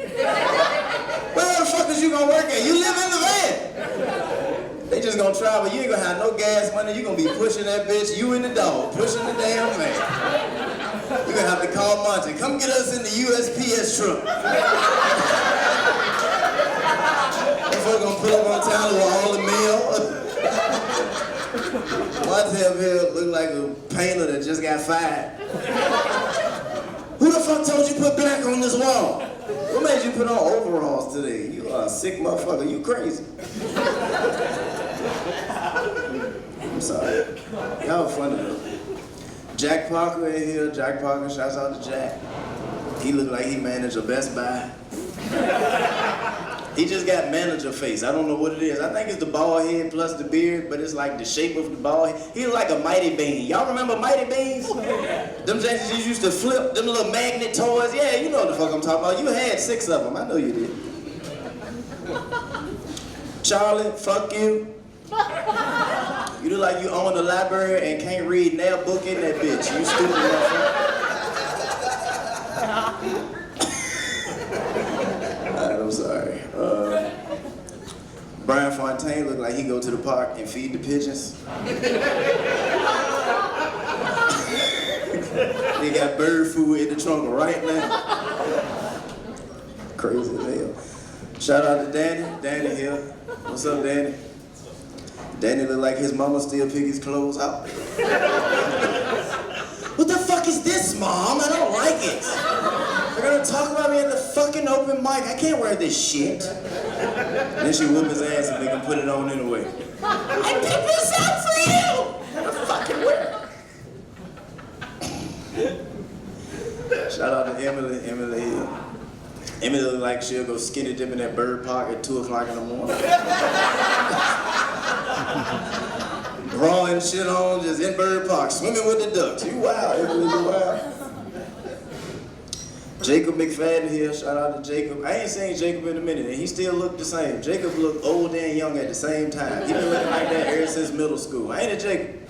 Where the fuck is you gonna work at? You live in the van. They just gonna travel. You ain't gonna have no gas money. You gonna be pushing that bitch. You and the dog pushing the damn van. You're gonna have to call Monty. Come get us in the USPS truck. We're gonna pull up on town with all the mail. Monty up here look like a painter that just got fired. Who the fuck told you put black on this wall? What made you put on overalls today? You are a sick motherfucker. You crazy. I'm sorry. Y'all funny though. Jack Parker in here. Jack Parker, shouts out to Jack. He looked like he managed a Best Buy. He just got manager face. I don't know what it is. I think it's the bald head plus the beard, but it's like the shape of the bald head. He look like a Mighty Bean. Y'all remember Mighty Beans? Them things you used to flip, them little magnet toys. Yeah, you know what the fuck I'm talking about. You had 6 of them. I know you did. Charlie, fuck you. You look like you own a library and can't read nail book in that bitch. You stupid motherfucker. Alright, I'm sorry. Bryan Fountain look like he go to the park and feed the pigeons. They got bird food in the trunk right now. Crazy as hell. Shout out to Danny. Danny here. What's up, Danny? Danny look like his mama still pick his clothes out. What the fuck is this, Mom? I don't like it. They're gonna talk about me at the fucking open mic. I can't wear this shit. And then she whoop his ass and they can put it on anyway. I picked this out for you! I fucking wear it. Shout out to Emilie Erbland. Emilie look like she'll go skinny dipping that bird park at 2 o'clock in the morning. Drawing shit on, just in Bird Park, swimming with the ducks. You wild, Emilie, you wild. Jacob McFadden here, shout out to Jacob. I ain't seen Jacob in a minute, and he still look the same. Jacob looked old and young at the same time. He been looking like that ever since middle school. Ain't it, Jacob?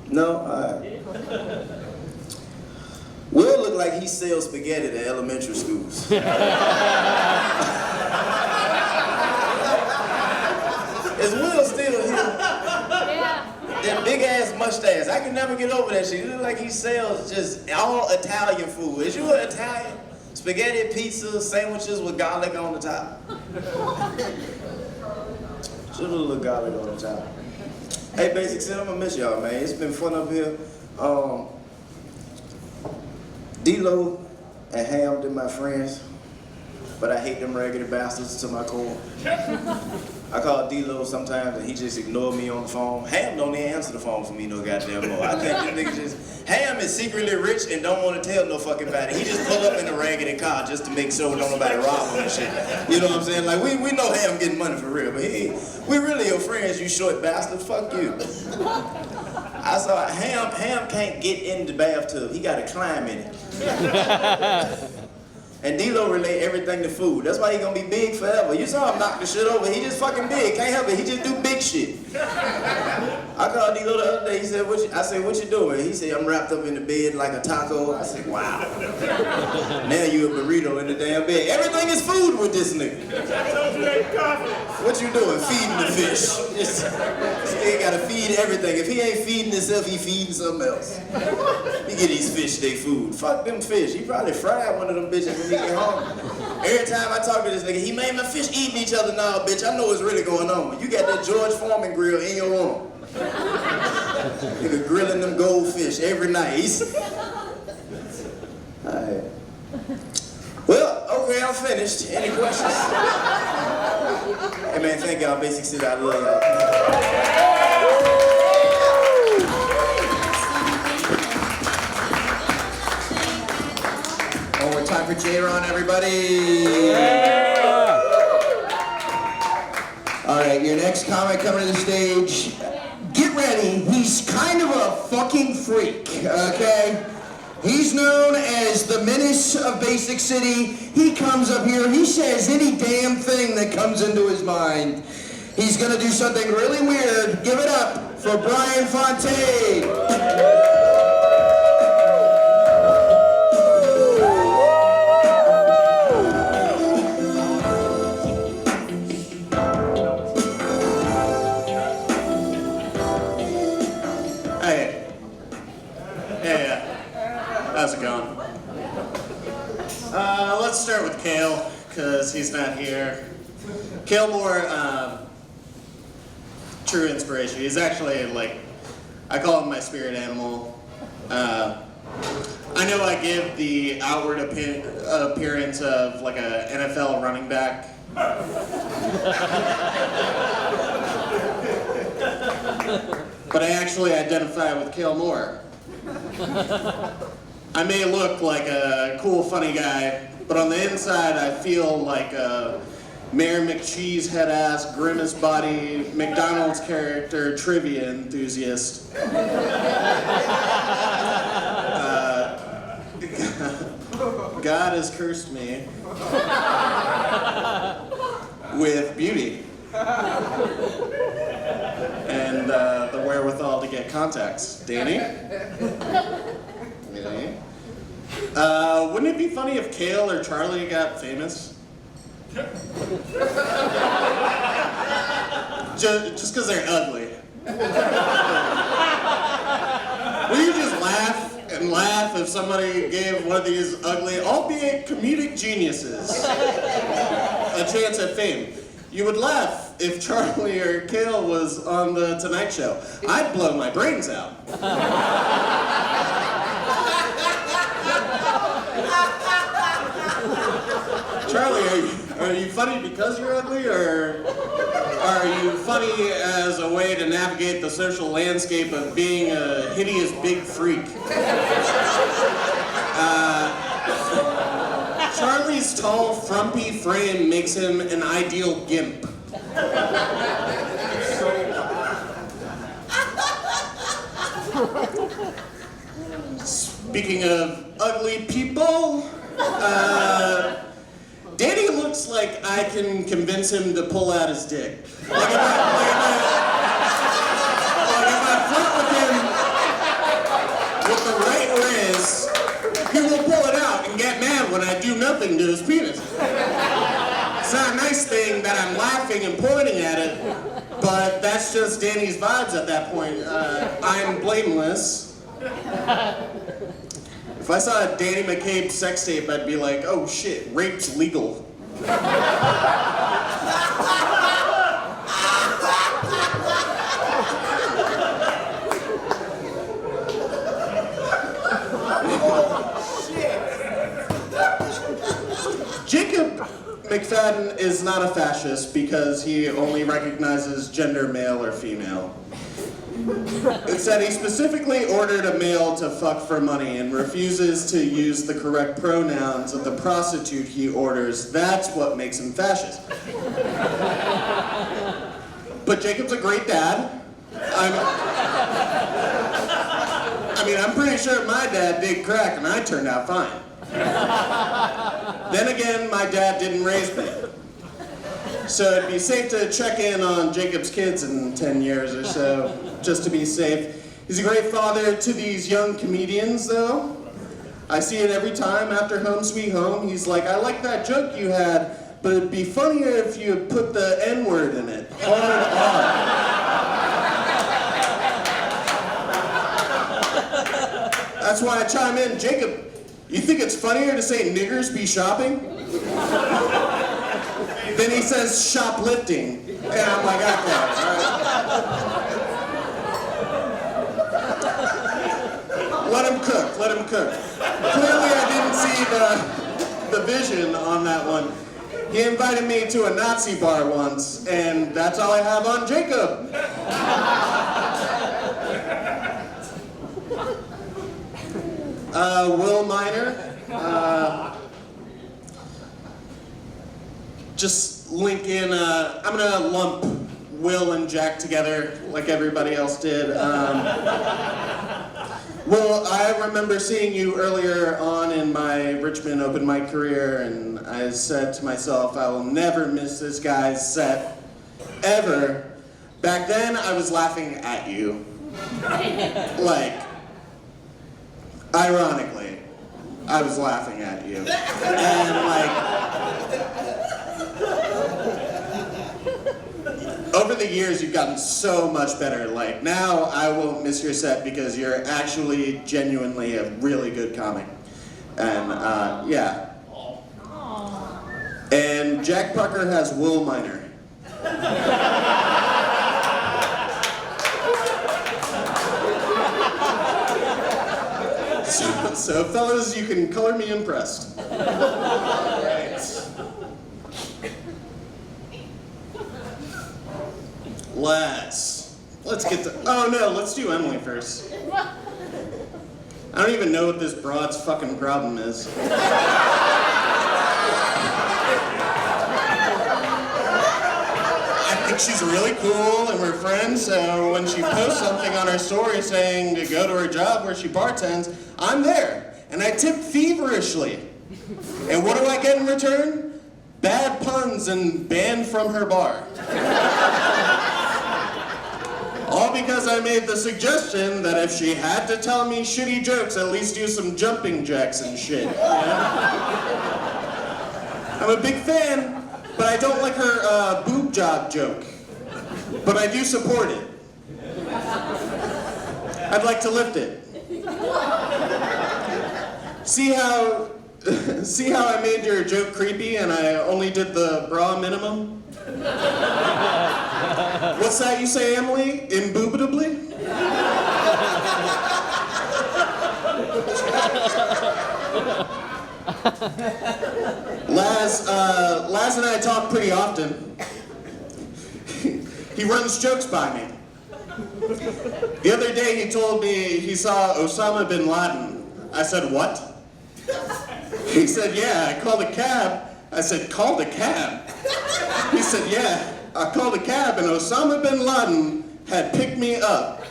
No? All right. Will look like he sells spaghetti to elementary schools. Is Will still here? Yeah. That big ass mustache. I can never get over that shit. He look like he sells just all Italian food. Is you an Italian? Spaghetti, pizza, sandwiches with garlic on the top. Should have a little garlic on the top. Hey, Basic City, I'm gonna miss y'all, man. It's been fun up here. DLo and Ham, they're my friends, but I hate them raggedy bastards to my core. I call DLo sometimes and he just ignore me on the phone. Ham don't even answer the phone for me no goddamn more. I think this nigga just, Ham is secretly rich and don't want to tell no fucking body. He just pull up in a raggedy car just to make sure don't nobody rob him and shit. You know what I'm saying? Like, we know Ham getting money for real, but we really your friends, you short bastard. Fuck you. I saw Ham can't get in the bathtub. He gotta climb in it. And DLo relate everything to food. That's why he gonna be big forever. You saw him knock the shit over. He just fucking big. Can't help it. He just do big shit. I called D-Lo the other day. He said, I said, what you doing? He said, I'm wrapped up in the bed like a taco. I said, wow. Now you a burrito in the damn bed. Everything is food with this nigga. What you doing? Feeding the fish. This nigga gotta feed everything. If he ain't feeding himself, he feeding something else. He get these fish they food. Fuck them fish. He probably fried one of them bitches when he get home. Every time I talk to this nigga, he made my fish eating each other now, bitch. I know what's really going on. You got that George Foreman grill in your room. Nigga grilling them goldfish every night. Alright. Well, okay, I'm finished. Any questions? Hey man, thank y'all. Basic City, I love y'all. One more time for JRonn, everybody. All right, your next comic coming to the stage. Get ready, he's kind of a fucking freak, okay? He's known as the menace of Basic City. He comes up here, he says any damn thing that comes into his mind. He's gonna do something really weird. Give it up for Bryan Fountain. How's it going? Let's start with Cale, because he's not here. Cale Moore, true inspiration. He's actually like, I call him my spirit animal. I know I give the outward appearance of like a NFL running back. But I actually identify with Cale Moore. I may look like a cool, funny guy, but on the inside I feel like a Mayor McCheese head-ass, grimace body, McDonald's character, trivia enthusiast. God has cursed me with beauty and the wherewithal to get contacts. Danny? Wouldn't it be funny if Cale or Charlie got famous? Just because they're ugly. Will you just laugh and laugh if somebody gave one of these ugly, albeit comedic geniuses, a chance at fame? You would laugh if Charlie or Cale was on the Tonight Show. I'd blow my brains out. Charlie, are you funny because you're ugly, or are you funny as a way to navigate the social landscape of being a hideous big freak? Charlie's tall, frumpy frame makes him an ideal gimp. Speaking of ugly people, Danny looks like I can convince him to pull out his dick. Like if I flirt with him with the right riz, he will pull it out and get mad when I do nothing to his penis. It's not a nice thing that I'm laughing and pointing at it, but that's just Danny's vibes at that point. I'm blameless. If I saw a Danny McCabe sex tape, I'd be like, oh shit, rape's legal. Jacob McFadden is not a fascist because he only recognizes gender male or female. Instead, he specifically ordered a male to fuck for money and refuses to use the correct pronouns of the prostitute he orders. That's what makes him fascist. But Jacob's a great dad. I'm pretty sure my dad did crack and I turned out fine. Then again, my dad didn't raise me. So it'd be safe to check in on Jacob's kids in 10 years or so, just to be safe. He's a great father to these young comedians, though. I see it every time after Home Sweet Home. He's like, I like that joke you had, but it'd be funnier if you put the N-word in it. Hard R. That's why I chime in, Jacob, you think it's funnier to say niggers be shopping? Then he says shoplifting. And I'm like, okay, all right. Let him cook, let him cook. Clearly I didn't see the vision on that one. He invited me to a Nazi bar once, and that's all I have on Jacob. Will Minor. Just link in, I'm gonna lump Will and Jack together like everybody else did. Will, I remember seeing you earlier on in my Richmond open mic career, and I said to myself, I will never miss this guy's set, ever. Back then, I was laughing at you. Like, ironically, I was laughing at you. And like, over the years, you've gotten so much better. Like, now I won't miss your set because you're actually genuinely a really good comic. And, yeah. And Jack Parker has Will Minor. So, fellas, you can color me impressed. All right. Let's get to, oh no, let's do Emily first. I don't even know what this broad's fucking problem is. I think she's really cool and we're friends, so when she posts something on her story saying to go to her job where she bartends, I'm there, and I tip feverishly. And what do I get in return? Bad puns and banned from her bar. All because I made the suggestion that if she had to tell me shitty jokes, at least do some jumping jacks and shit. You know? I'm a big fan, but I don't like her boob job joke. But I do support it. I'd like to lift it. See how I made your joke creepy and I only did the bra minimum? What's that you say, Emily? Indubitably? Laz and I talk pretty often. He runs jokes by me. The other day he told me he saw Osama bin Laden. I said, what? He said, yeah, I called a cab. I said, called a cab? He said, yeah, I called a cab and Osama bin Laden had picked me up.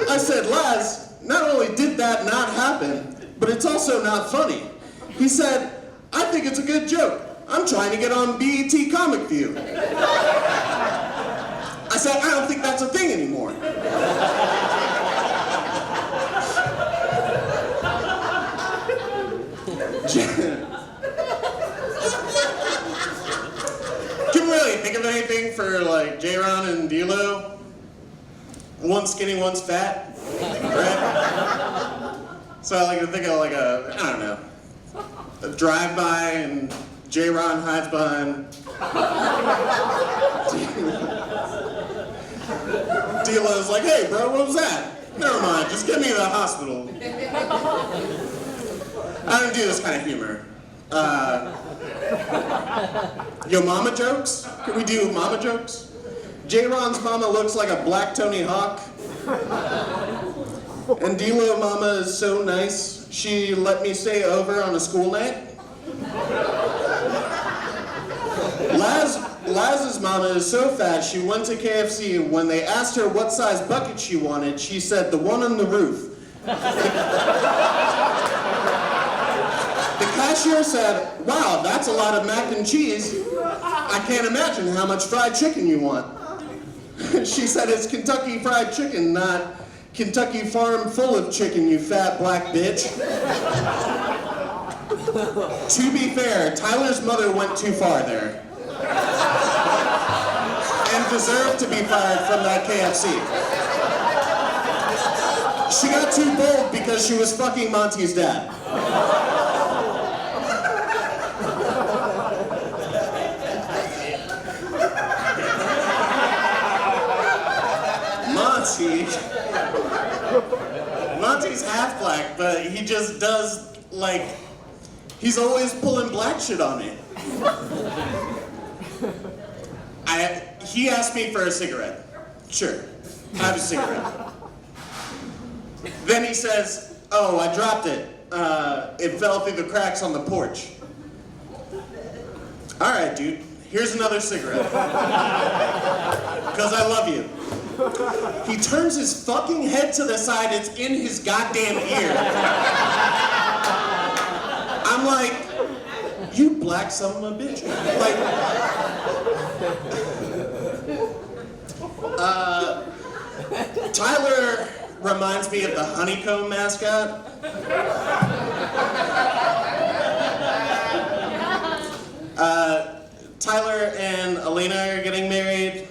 I said, Laz, not only did that not happen, but it's also not funny. He said, I think it's a good joke. I'm trying to get on BET Comic View. I said, I don't think that's a thing anymore. Can you really think of anything for like JRonn and DLo? One's skinny, one's fat, right? So I like to think of like a, I don't know, a drive-by and JRonn hides behind. DLo's like, hey bro, what was that? Never mind, just get me to the hospital. I don't do this kind of humor. Yo mama jokes? Can we do mama jokes? JRonn's mama looks like a black Tony Hawk. And DLo mama is so nice, she let me stay over on a school night. Laz's mama is so fat, she went to KFC. When they asked her what size bucket she wanted, she said, the one on the roof. The cashier said, wow, that's a lot of mac and cheese. I can't imagine how much fried chicken you want. She said, it's Kentucky Fried Chicken, not Kentucky Farm Full of Chicken, you fat black bitch. To be fair, Tyler's mother went too far there. And deserved to be fired from that KFC. She got too bold because she was fucking Monty's dad. Monty's half black, but he just does, like, he's always pulling black shit on me. He asked me for a cigarette. Sure, have a cigarette. Then he says, oh, I dropped it. It fell through the cracks on the porch. All right, dude, here's another cigarette. Because I love you. He turns his fucking head to the side, it's in his goddamn ear. I'm like, you black son of a bitch. Like, Tyler reminds me of the honeycomb mascot. Tyler and Elena are getting married.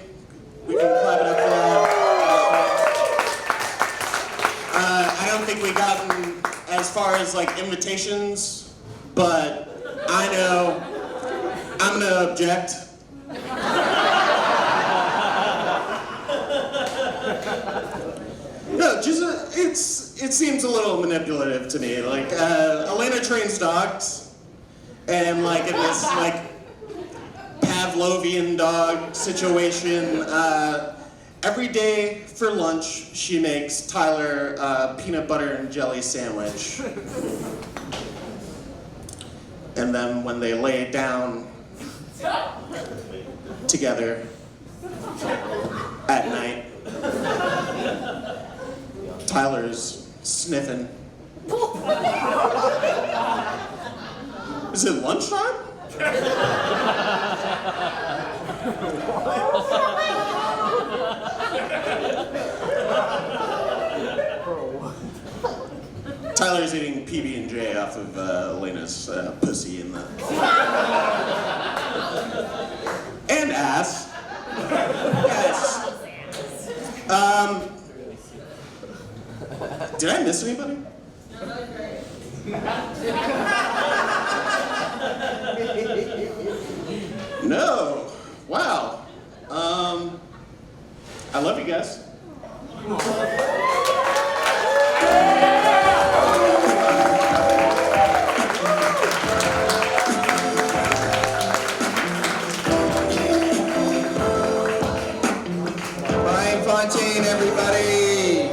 We can clap it up for that. I don't think we gotten as far as like invitations, but I know I'm gonna object. No, just it seems a little manipulative to me. Like Elena trains dogs, and like in this like Pavlovian dog situation. Every day for lunch, she makes Tyler a peanut butter and jelly sandwich. And then when they lay down together at night, Tyler's sniffing. Is it lunchtime? Tyler's eating PB&J off of Elena's pussy in the... and ass. Yes. Did I miss anybody? No. Wow. I love you guys. Bryan Fountain, everybody.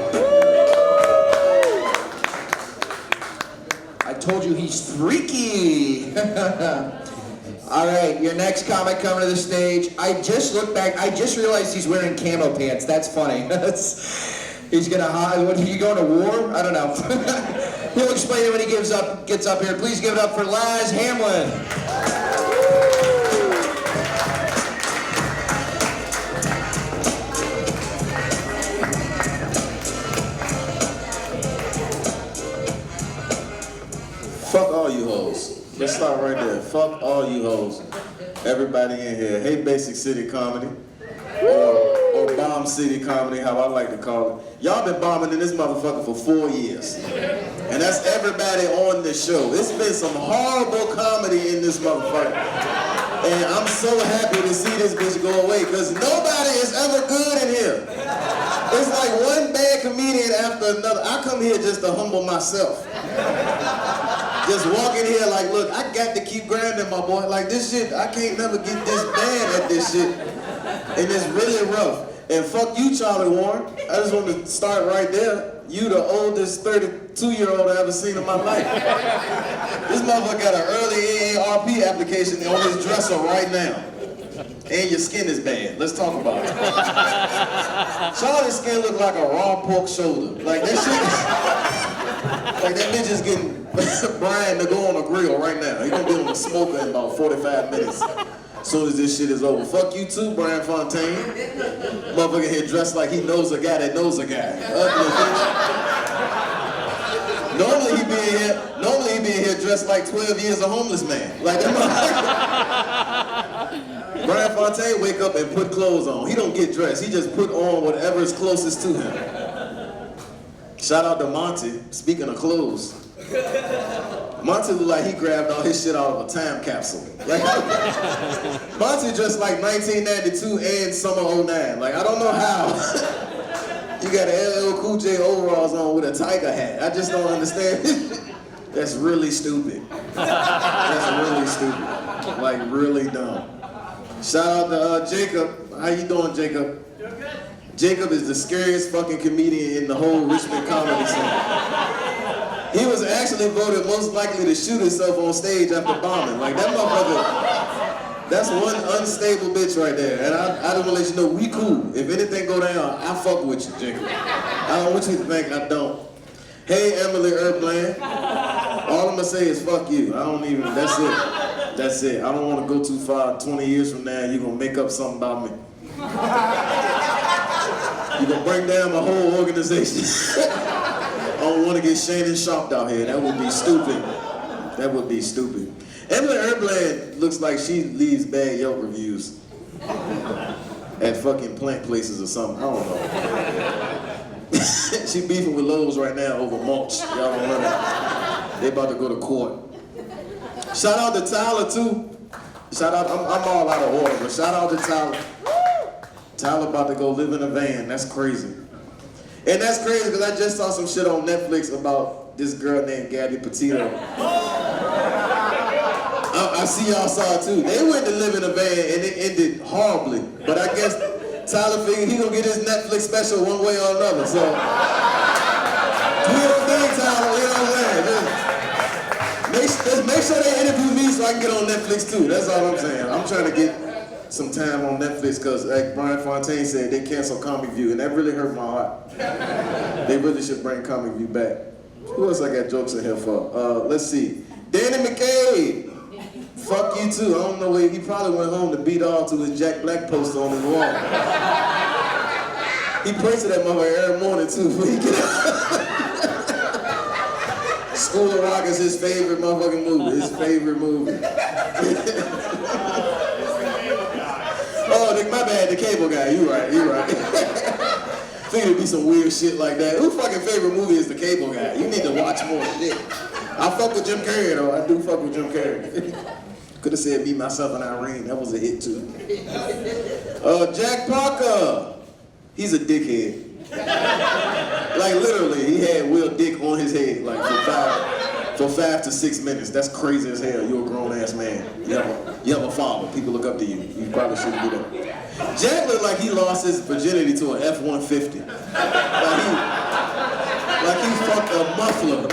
I told you he's freaky. All right, your next comic coming to the stage. I just looked back. I just realized he's wearing camo pants. That's funny. He's gonna hide. What? You going to war? I don't know. He'll explain it when he gets up here. Please give it up for Laz Hamlin. Fuck all you hoes. Let's start right there. Fuck all you hoes. Everybody in here. Hey, Basic City Comedy. Or Bomb City Comedy, how I like to call it. Y'all been bombing in this motherfucker for 4 years. And that's everybody on this show. It's been some horrible comedy in this motherfucker. And I'm so happy to see this bitch go away, because nobody is ever good in here. It's like one bad comedian after another. I come here just to humble myself. Just walk in here like, look, I got to keep grinding, my boy. Like, this shit, I can't never get this bad at this shit. And it's really rough. And fuck you, Charlie Warren. I just want to start right there. You the oldest 32-year-old I ever seen in my life. This motherfucker got an early AARP application on his dresser right now. And your skin is bad. Let's talk about it. Charlie's skin look like a raw pork shoulder. Like, that shit is... Like that bitch is getting Bryan to go on a grill right now. He gonna be on a smoker in about 45 minutes. As soon as this shit is over. Fuck you too, Bryan Fountain. Motherfucker here dressed like he knows a guy that knows a guy. Ugly bitch. Normally he be in here dressed like 12 years a homeless man. Like that motherfucker. Bryan Fountain wake up and put clothes on. He don't get dressed. He just put on whatever is closest to him. Shout out to Monty, speaking of clothes. Monty looked like he grabbed all his shit out of a time capsule. Like, Monty dressed like 1992 and summer 09. Like, I don't know how. You got an LL Cool J overalls on with a tiger hat. I just don't understand. That's really stupid. That's really stupid. Like, really dumb. Shout out to Jacob. How you doing, Jacob? Jacob is the scariest fucking comedian in the whole Richmond comedy scene. He was actually voted most likely to shoot himself on stage after bombing. Like that motherfucker, that's one unstable bitch right there. And I just want to let you know, we cool. If anything go down, I fuck with you, Jacob. I don't want you to think I don't. Hey, Emilie Erbland. All I'm gonna say is fuck you. I don't even, that's it. That's it. I don't want to go too far. 20 years from now, you're gonna make up something about me. You're gonna bring down my whole organization. I don't want to get Shannon shopped out here. That would be stupid. That would be stupid. Emilie Erbland looks like she leaves bad Yelp reviews at fucking plant places or something. I don't know. She beefing with Lowe's right now over mulch. Y'all don't know that. They about to go to court. Shout out to Tyler too. Shout out, I'm all out of order, but shout out to Tyler. Tyler about to go live in a van. That's crazy. And that's crazy because I just saw some shit on Netflix about this girl named Gabby Petito. I see y'all saw it too. They went to live in a van and it ended horribly. But I guess Tyler figured he gonna get his Netflix special one way or another. So, do your thing, Tyler, you know what I'm saying? Make sure they interview me so I can get on Netflix too. That's all I'm saying. I'm trying to get some time on Netflix because, like Bryan Fountain said, they canceled Comic View, and that really hurt my heart. They really should bring Comic View back. Who else I got jokes in here for? Let's see. Danny McCabe. Fuck you too. I don't know where he probably went home to beat off to his Jack Black poster on his wall. He prays to that motherfucker every morning too before he get out. School of Rock is his favorite motherfucking movie. His favorite movie. Oh, my bad, the cable guy. You right. Figured it'd be some weird shit like that. Who fucking favorite movie is the cable guy? You need to watch more shit. I fuck with Jim Carrey though. I do fuck with Jim Carrey. Could have said Me, Myself, and Irene. That was a hit too. Jack Parker. He's a dickhead. Like literally, he had Will Dick on his head like for 5 to 6 minutes. That's crazy as hell. You're a grown ass man. You have a father. People look up to you. You probably shouldn't do that. Jack looked like he lost his virginity to an F-150. Like he fucked a muffler.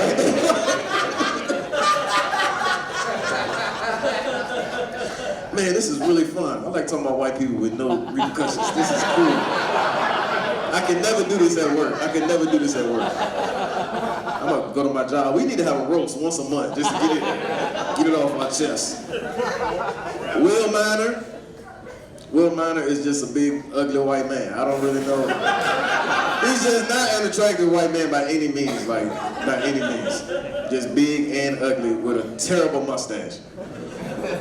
Man, this is really fun. I like talking about white people with no repercussions. This is cool. I can never do this at work. I'm gonna go to my job. We need to have a roast once a month just to get it off my chest. Will Minor. Will Minor is just a big, ugly white man. I don't really know. He's just not an attractive white man by any means, by any means. Just big and ugly with a terrible mustache.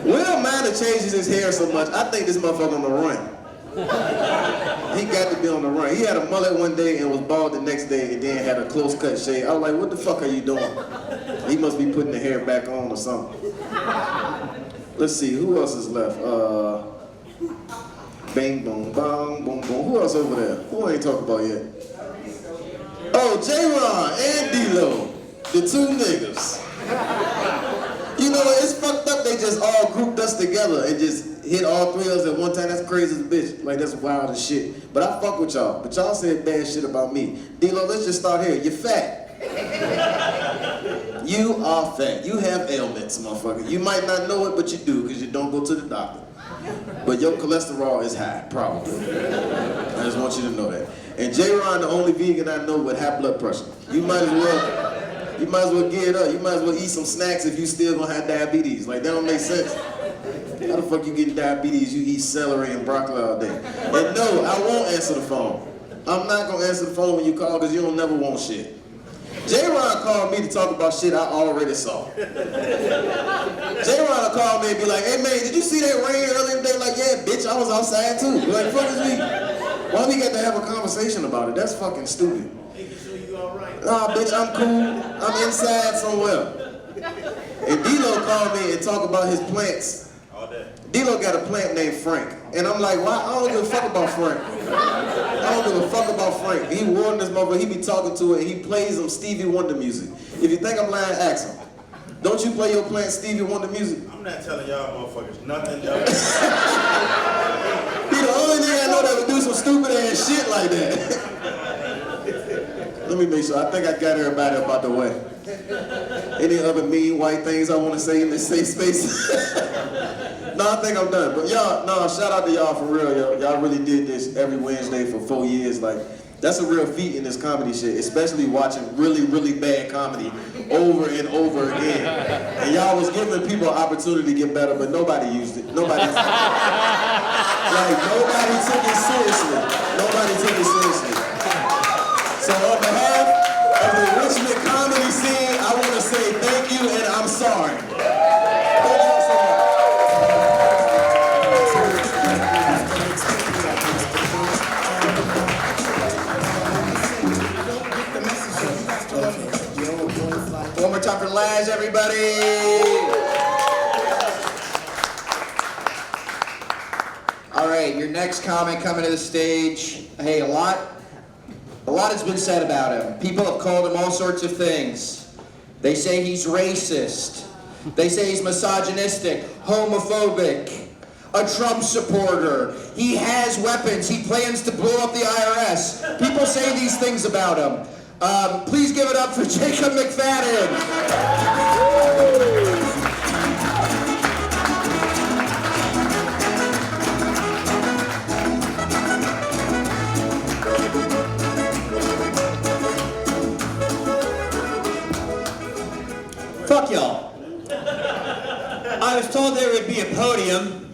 Will Minor changes his hair so much, I think this motherfucker on the run. He got to be on the run. He had a mullet one day and was bald the next day and then had a close cut shave. I was like, what the fuck are you doing? He must be putting the hair back on or something. Let's see, who else is left? Bang, boom, bang, boom, boom. Who else over there? Who I ain't talking about yet? Oh, JRonn and DLo, the two niggas. You know, it's fucked up. They just all grouped us together and just hit all three of us at one time. That's crazy as a bitch. Like, that's wild as shit. But I fuck with y'all. But y'all said bad shit about me. DLo, let's just start here. You're fat. You are fat. You have ailments, motherfucker. You might not know it, but you do, because you don't go to the doctor. But your cholesterol is high, probably. I just want you to know that. And JRonn, the only vegan I know with high blood pressure. You might as well You might as well get it up. You might as well eat some snacks if you still gonna have diabetes. Like, that don't make sense. How the fuck you getting diabetes? You eat celery and broccoli all day. And no, I won't answer the phone. I'm not gonna answer the phone when you call because you don't never want shit. JRonn called me to talk about shit I already saw. JRonn called me and be like, hey man, did you see that rain earlier today? Like, yeah, bitch, I was outside too. Like, fuck is we? Why we got to have a conversation about it? That's fucking stupid. Nah, bitch, I'm cool. I'm inside somewhere. And DLo called me and talked about his plants. DLo got a plant named Frank. And I'm like, why? I don't give a fuck about Frank. I don't give a fuck about Frank. He warned this motherfucker, he be talking to it, and he plays them Stevie Wonder music. If you think I'm lying, ask him. Don't you play your plant Stevie Wonder music? I'm not telling y'all motherfuckers nothing, y'all. He the only nigga I know that would do some stupid ass shit like that. Let me make sure. I think I got everybody up out the way. Any other mean white things I want to say in this safe space? No, I think I'm done. But y'all, no, shout out to y'all for real, yo. Y'all really did this every Wednesday for 4 years. Like, that's a real feat in this comedy shit, especially watching really, really bad comedy over and over again. And y'all was giving people an opportunity to get better, but nobody used it. Nobody took it seriously. Nobody took it seriously. So on behalf of the Richmond comedy scene, I want to say thank you and I'm sorry. Thank you so much. One more time for Laz, everybody. All right, your next comic coming to the stage. Hey, a lot has been said about him. People have called him all sorts of things. They say he's racist. They say he's misogynistic, homophobic, a Trump supporter. He has weapons. He plans to blow up the IRS. People say these things about him. Please give it up for Jacob McFadden. Fuck y'all. I was told there would be a podium.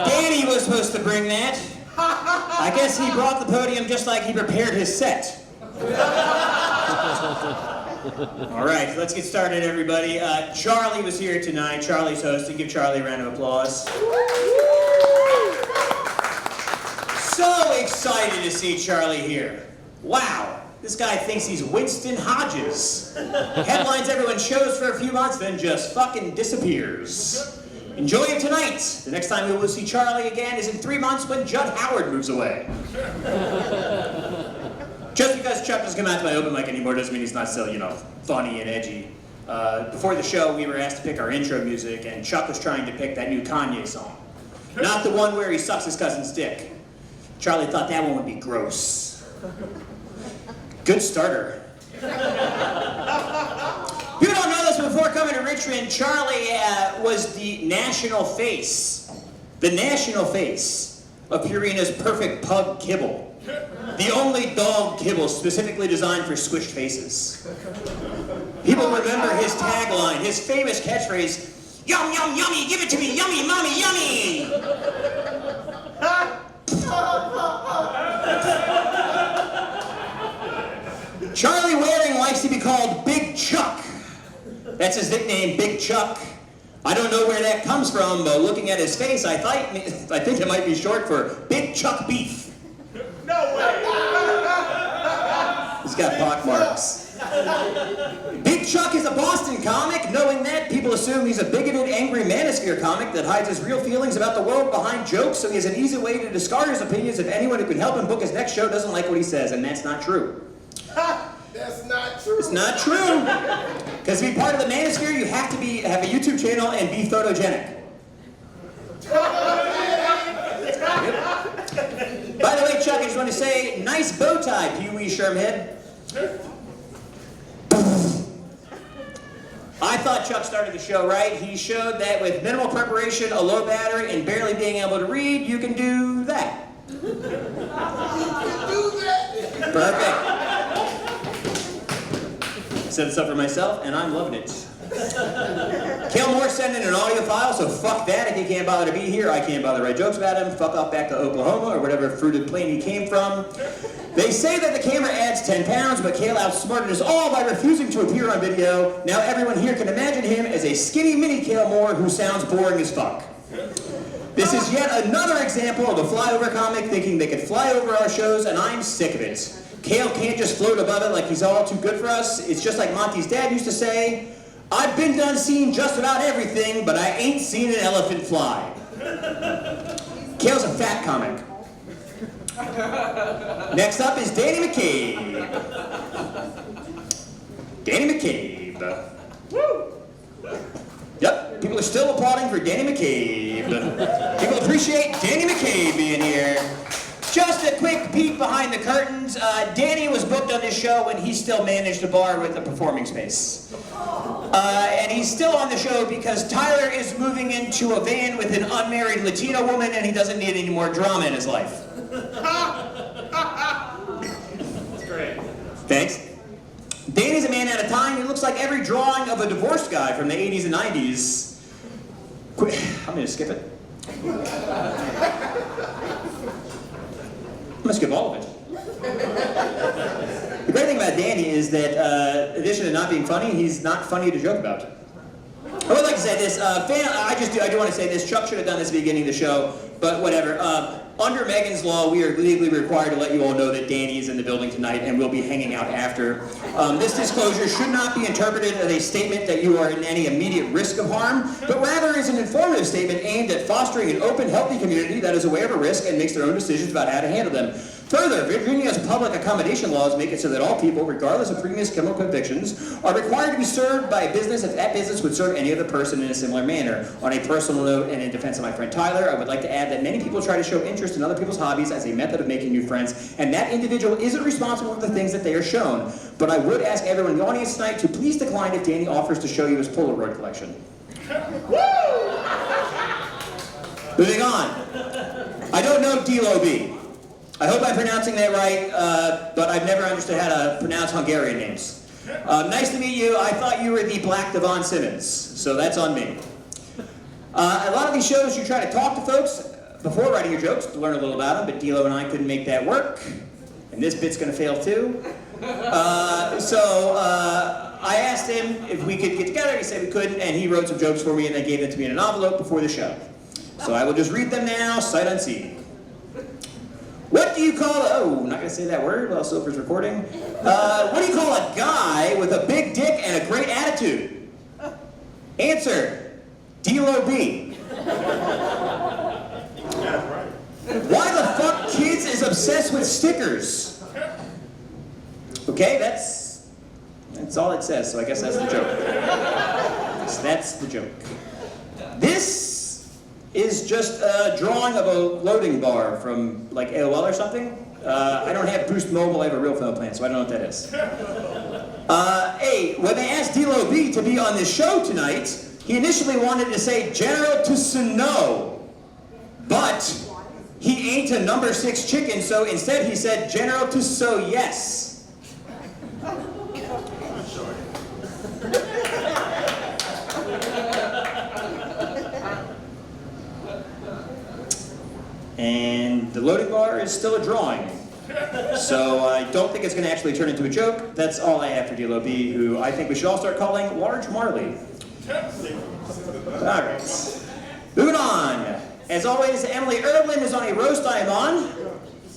Danny was supposed to bring that. I guess he brought the podium just like he prepared his set. All right, let's get started, everybody. Charlie was here tonight. Charlie's hosting. Give Charlie a round of applause. So excited to see Charlie here. Wow. This guy thinks he's Winston Hodges. Headlines everyone shows for a few months, then just fucking disappears. Enjoy it tonight. The next time we will see Charlie again is in 3 months when Judd Howard moves away. Just because Chuck doesn't come out to my open mic anymore doesn't mean he's not still, funny and edgy. Before the show, we were asked to pick our intro music, and Chuck was trying to pick that new Kanye song. Not the one where he sucks his cousin's dick. Charlie thought that one would be gross. Good starter. People don't know this, but before coming to Richmond, Charlie was the national face of Purina's Perfect Pug Kibble. The only dog kibble specifically designed for squished faces. People remember his tagline, his famous catchphrase, "Yum, yum, yummy, give it to me, yummy, mommy, yummy!" Charlie Waring likes to be called Big Chuck. That's his nickname, Big Chuck. I don't know where that comes from, but looking at his face, I think it might be short for Big Chuck Beef. No way! He's got pockmarks. Big Chuck is a Boston comic. Knowing that, people assume he's a bigoted, angry manosphere comic that hides his real feelings about the world behind jokes, so he has an easy way to discard his opinions if anyone who can help him book his next show doesn't like what he says, and that's not true. That's not true. It's not true. Because to be part of the manosphere, you have to have a YouTube channel and be photogenic. Yep. By the way, Chuck, I just want to say, nice bow tie, Pee-wee Shermhead. I thought Chuck started the show right. He showed that with minimal preparation, a low battery, and barely being able to read, you can do that. You can do that. Perfect. Set this up for myself, and I'm loving it. Cale Moore sent in an audio file, so fuck that. If he can't bother to be here, I can't bother to write jokes about him. Fuck off back to Oklahoma or whatever fruited plain he came from. They say that the camera adds 10 pounds, but Cale outsmarted us all by refusing to appear on video. Now everyone here can imagine him as a skinny mini Cale Moore who sounds boring as fuck. This is yet another example of a flyover comic thinking they could fly over our shows, and I'm sick of it. Cale can't just float above it like he's all too good for us. It's just like Monty's dad used to say, I've been done seeing just about everything, but I ain't seen an elephant fly. Cale's a fat comic. Next up is Danny McCabe. Danny McCabe. Woo! Yep, people are still applauding for Danny McCabe. People appreciate Danny McCabe being here. Just a quick peek behind the curtains. Danny was booked on this show when he still managed a bar with a performing space. And he's still on the show because Tyler is moving into a van with an unmarried Latino woman and he doesn't need any more drama in his life. That's great. Thanks. Danny's a man out of time. He looks like every drawing of a divorced guy from the 80s and 90s. I'm gonna skip it. I'm gonna skip all of it. The great thing about Danny is that, in addition to not being funny, he's not funny to joke about. I would like to say this. I do want to say this. Chuck should have done this at the beginning of the show, but whatever. Under Megan's Law, we are legally required to let you all know that Danny is in the building tonight and will be hanging out after. This disclosure should not be interpreted as a statement that you are in any immediate risk of harm, but rather is an informative statement aimed at fostering an open, healthy community that is aware of a risk and makes their own decisions about how to handle them. Further, Virginia's public accommodation laws make it so that all people, regardless of previous criminal convictions, are required to be served by a business if that business would serve any other person in a similar manner. On a personal note, and in defense of my friend Tyler, I would like to add that many people try to show interest in other people's hobbies as a method of making new friends, and that individual isn't responsible for the things that they are shown. But I would ask everyone in the audience tonight to please decline if Danny offers to show you his Polaroid collection. Moving on. I don't know DLo B. I hope I'm pronouncing that right, but I've never understood how to pronounce Hungarian names. Nice to meet you. I thought you were the Black Devon Simmons, so that's on me. A lot of these shows you try to talk to folks before writing your jokes to learn a little about them, but DLo and I couldn't make that work, and this bit's gonna fail too. So I asked him if we could get together. He said we couldn't, and he wrote some jokes for me and then gave them to me in an envelope before the show. So I will just read them now, sight unseen. What do you call I'm not gonna say that word while Sophie's recording. What do you call a guy with a big dick and a great attitude? Answer, DLo B. Why the fuck kids is obsessed with stickers? Okay, that's all it says, so I guess that's the joke. So that's the joke. This is just a drawing of a loading bar from like AOL or something. I don't have Boost Mobile, I have a real phone plan, so I don't know what that is. When they asked DLo B to be on this show tonight, he initially wanted to say General to Snow, but he ain't a number 6 chicken, so instead he said General to So Yes. And the loading bar is still a drawing. So I don't think it's going to actually turn into a joke. That's all I have for DLo B, who I think we should all start calling Large Marley. All right. Moving on. As always, Emilie Erbland is on a roast I am on.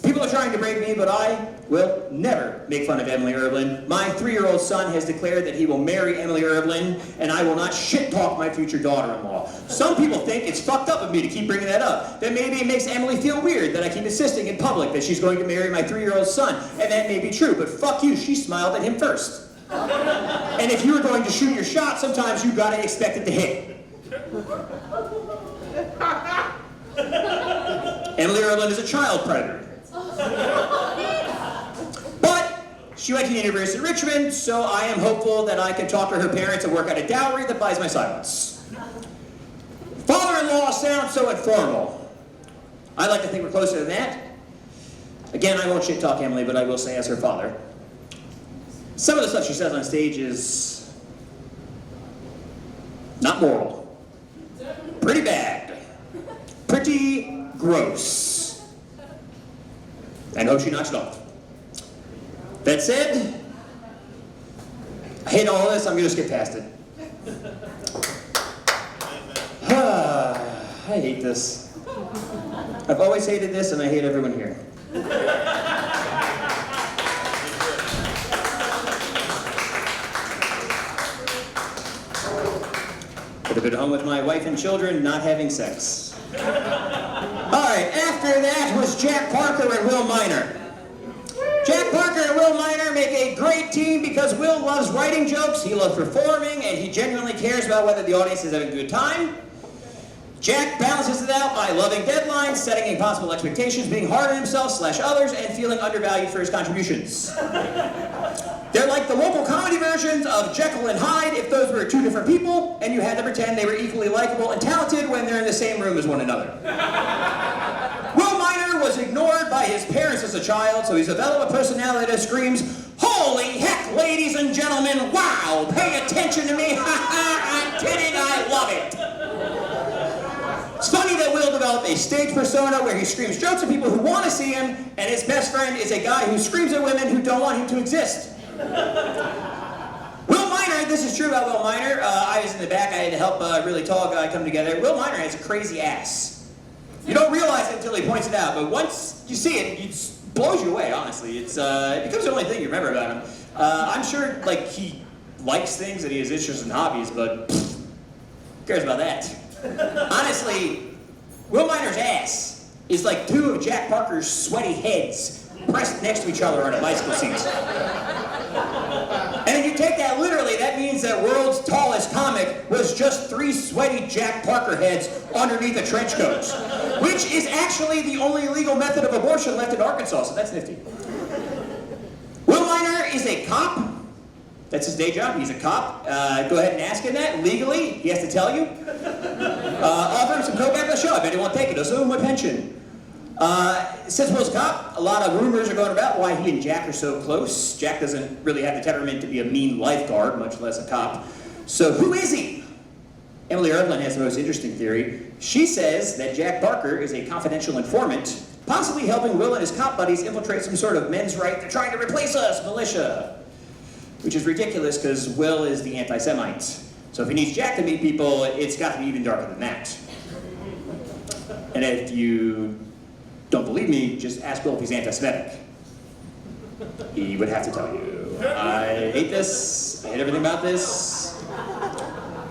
People are trying to break me, but I will never make fun of Emilie Erbland. My 3-year-old son has declared that he will marry Emilie Erbland, and I will not shit-talk my future daughter-in-law. Some people think it's fucked up of me to keep bringing that up. That maybe it makes Emilie feel weird that I keep insisting in public that she's going to marry my 3-year-old son, and that may be true, but fuck you, she smiled at him first. And if you were going to shoot your shot, sometimes you gotta expect it to hit. Emilie Erbland is a child predator. But she went to the University of Richmond, so I am hopeful that I can talk to her parents and work out a dowry that buys my silence. Father-in-law sounds so informal. I like to think we're closer than that. Again, I won't shit talk Emilie, but I will say as her father. Some of the stuff she says on stage is not moral. Pretty bad. Pretty gross. And hope she knocks it off. That said, I hate all this, I'm gonna skip past it. I hate this. I've always hated this and I hate everyone here. Could have been home with my wife and children, not having sex. Alright, after that was Jack Parker and Will Minor. Jack Parker and Will Minor make a great team because Will loves writing jokes, he loves performing, and he genuinely cares about whether the audience is having a good time. Jack balances it out by loving deadlines, setting impossible expectations, being hard on himself/others, and feeling undervalued for his contributions. They're like the local comedy versions of Jekyll and Hyde if those were two different people, and you had to pretend they were equally likable and talented when they're in the same room as one another. Will Minor was ignored by his parents as a child, so he's developed a personality that screams, "Holy heck, ladies and gentlemen, wow, pay attention to me, ha ha, I did it, I love it." It's funny that Will developed a stage persona where he screams jokes at people who want to see him, and his best friend is a guy who screams at women who don't want him to exist. Will Minor, this is true about Will Minor, I was in the back, I had to help a really tall guy come together. Will Minor has a crazy ass. You don't realize it until he points it out, but once you see it, it blows you away, honestly. It becomes the only thing you remember about him. I'm sure like he likes things and he has interests and hobbies, but who cares about that? Honestly, Will Minor's ass is like two of Jack Parker's sweaty heads pressed next to each other on a bicycle seat. And if you take that literally, that means that world's tallest comic was just 3 sweaty Jack Parker heads underneath a trench coat, which is actually the only legal method of abortion left in Arkansas, so that's nifty. Will Minor is a cop. That's his day job, he's a cop. Go ahead and ask him that, legally, he has to tell you. Offer him some coke after the show, I bet he won't take it, he'll sue my pension. Since Will's a cop, a lot of rumors are going about why he and Jack are so close. Jack doesn't really have the temperament to be a mean lifeguard, much less a cop. So who is he? Emilie Erbland has the most interesting theory. She says that Jack Parker is a confidential informant, possibly helping Will and his cop buddies infiltrate some sort of men's right, they're trying to replace us, militia. Which is ridiculous because Will is the anti-Semite. So if he needs Jack to meet people, it's got to be even darker than that. And if you don't believe me, just ask Will if he's anti-Semitic. He would have to tell you. I hate this. I hate everything about this.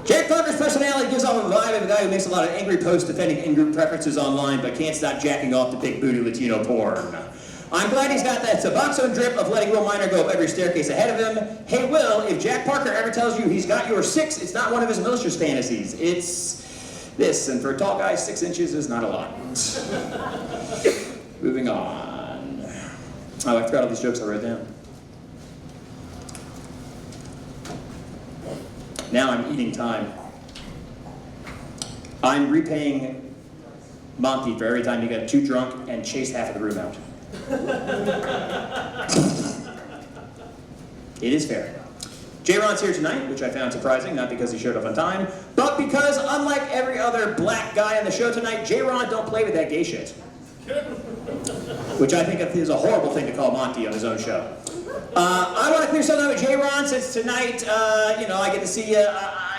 Jack Parker's personality gives off a vibe of a guy who makes a lot of angry posts defending in-group preferences online, but can't stop jacking off to big booty Latino porn. I'm glad he's got that Suboxone drip of letting Will Minor go up every staircase ahead of him. Hey Will, if Jack Parker ever tells you he's got your 6, it's not one of his malicious fantasies. It's this, and for a tall guy, 6 inches is not a lot. Moving on. Oh, I forgot all these jokes I wrote down. Now I'm eating time. I'm repaying Monty for every time he got too drunk and chased half of the room out. It is fair. JRonn's here tonight, which I found surprising, not because he showed up on time, but because unlike every other black guy on the show tonight, JRonn don't play with that gay shit. Which I think is a horrible thing to call Monty on his own show. I want to clear something up with JRonn since tonight, I get to see you.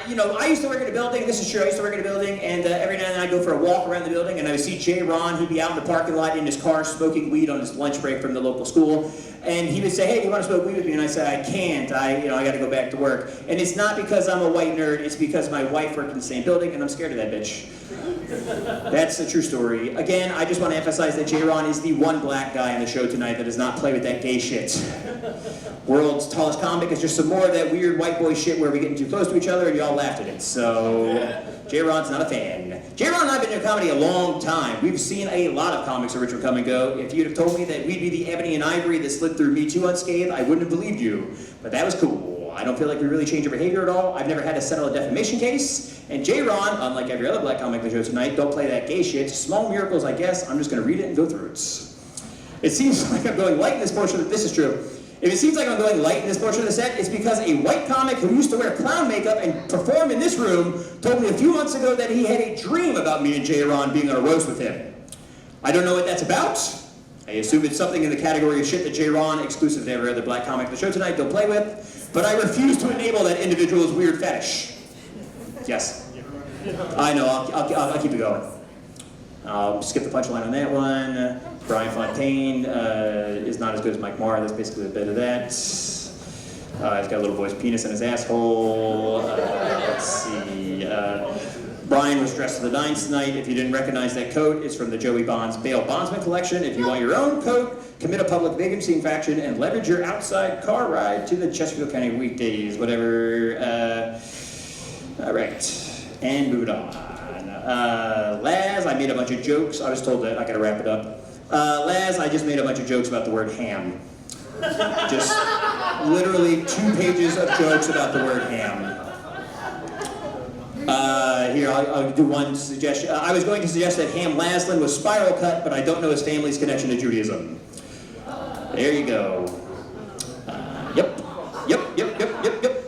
I used to work in a building, this is true, I used to work in a building, and every now and then I'd go for a walk around the building and I would see JRonn, he'd be out in the parking lot in his car smoking weed on his lunch break from the local school, and he would say, hey, do you want to smoke weed with me? And I said, I can't, I got to go back to work. And it's not because I'm a white nerd, it's because my wife worked in the same building and I'm scared of that bitch. That's the true story. Again, I just want to emphasize that JRonn is the one black guy on the show tonight that does not play with that gay shit. World's tallest comic is just some more of that weird white boy shit where we're getting too close to each other and you all laughed at it. So, JRonn's not a fan. JRonn and I have been doing comedy a long time. We've seen a lot of comics at Richmond come and go. If you'd have told me that we'd be the ebony and ivory that slid through Me Too unscathed, I wouldn't have believed you. But that was cool. I don't feel like we really changed our behavior at all. I've never had to settle a defamation case. And JRonn, unlike every other black comic on the show tonight, don't play that gay shit. Small miracles, I guess. I'm just going to read it and go through it. It seems like I'm going light in this portion, but this is true. If it seems like I'm going light in this portion of the set, it's because a white comic who used to wear clown makeup and perform in this room told me a few months ago that he had a dream about me and JRonn being on a roast with him. I don't know what that's about. I assume it's something in the category of shit that JRonn, exclusive to every other black comic on the show tonight, don't play with, but I refuse to enable that individual's weird fetish. Yes. I know, I'll keep it going. I'll skip the punchline on that one. Bryan Fountain is not as good as Mike Marr. That's basically a bit of that. He's got a little boy's penis in his asshole. Let's see. Bryan was dressed to the nines tonight. If you didn't recognize that coat, it's from the Joey Bonds Bail Bondsman collection. If you want your own coat, commit a public vacancy infraction and leverage your outside car ride to the Chesterfield County weekdays, whatever. All right, and move it on. Laz, I made a bunch of jokes. I was told that I gotta wrap it up. Laz, I just made a bunch of jokes about the word ham. Just literally 2 pages of jokes about the word ham. Here, I'll do one suggestion. I was going to suggest that Ham Laslin was spiral cut, but I don't know his family's connection to Judaism. There you go. Yep.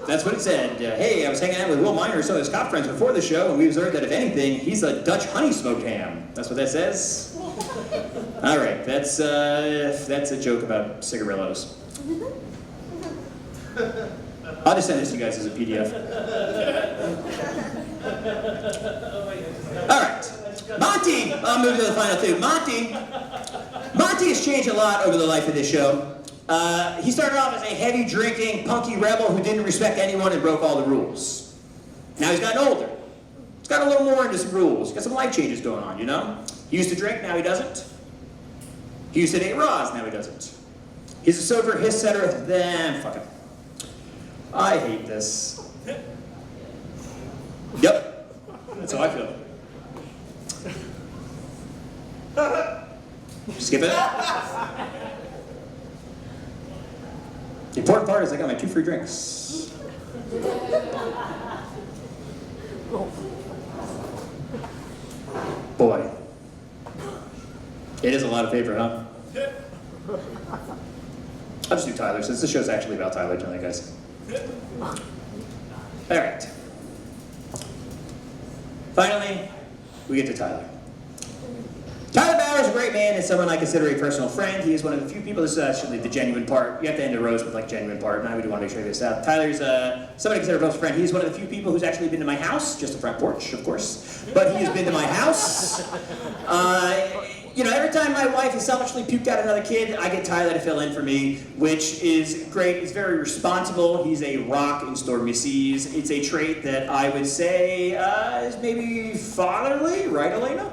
That's what it said. Hey, I was hanging out with Will Miner, so his cop friends before the show, and we observed that if anything, he's a Dutch honey smoked ham. That's what that says. All right, that's a joke about cigarillos. I'll just send this to you guys as a PDF. All right, Monty. I'll move to the final 2. Monty has changed a lot over the life of this show. He started off as a heavy drinking, punky rebel who didn't respect anyone and broke all the rules. Now he's gotten older. He's got a little more into some rules. He's got some life changes going on, you know? He used to drink, now he doesn't. He used to date Roz, now he doesn't. He's a sober his setter, then fuck him. I hate this. Yep, that's how I feel. Skip it. The important part is I got my 2 free drinks. Boy, it is a lot of paper, huh? I'll just do Tyler, since this show's actually about Tyler tonight, guys. All right. Finally, we get to Tyler. Tyler Bauer is a great man and someone I consider a personal friend. He is one of the few people, this is actually the genuine part. You have to end a roast with like genuine part, and I would want to make sure this out. Tyler's somebody I consider a personal friend. He's one of the few people who's actually been to my house, just a front porch, of course. But he has been to my house. You know, every time my wife has selfishly puked out another kid, I get Tyler to fill in for me, which is great. He's very responsible. He's a rock in stormy seas. It's a trait that I would say is maybe fatherly, right, Elena?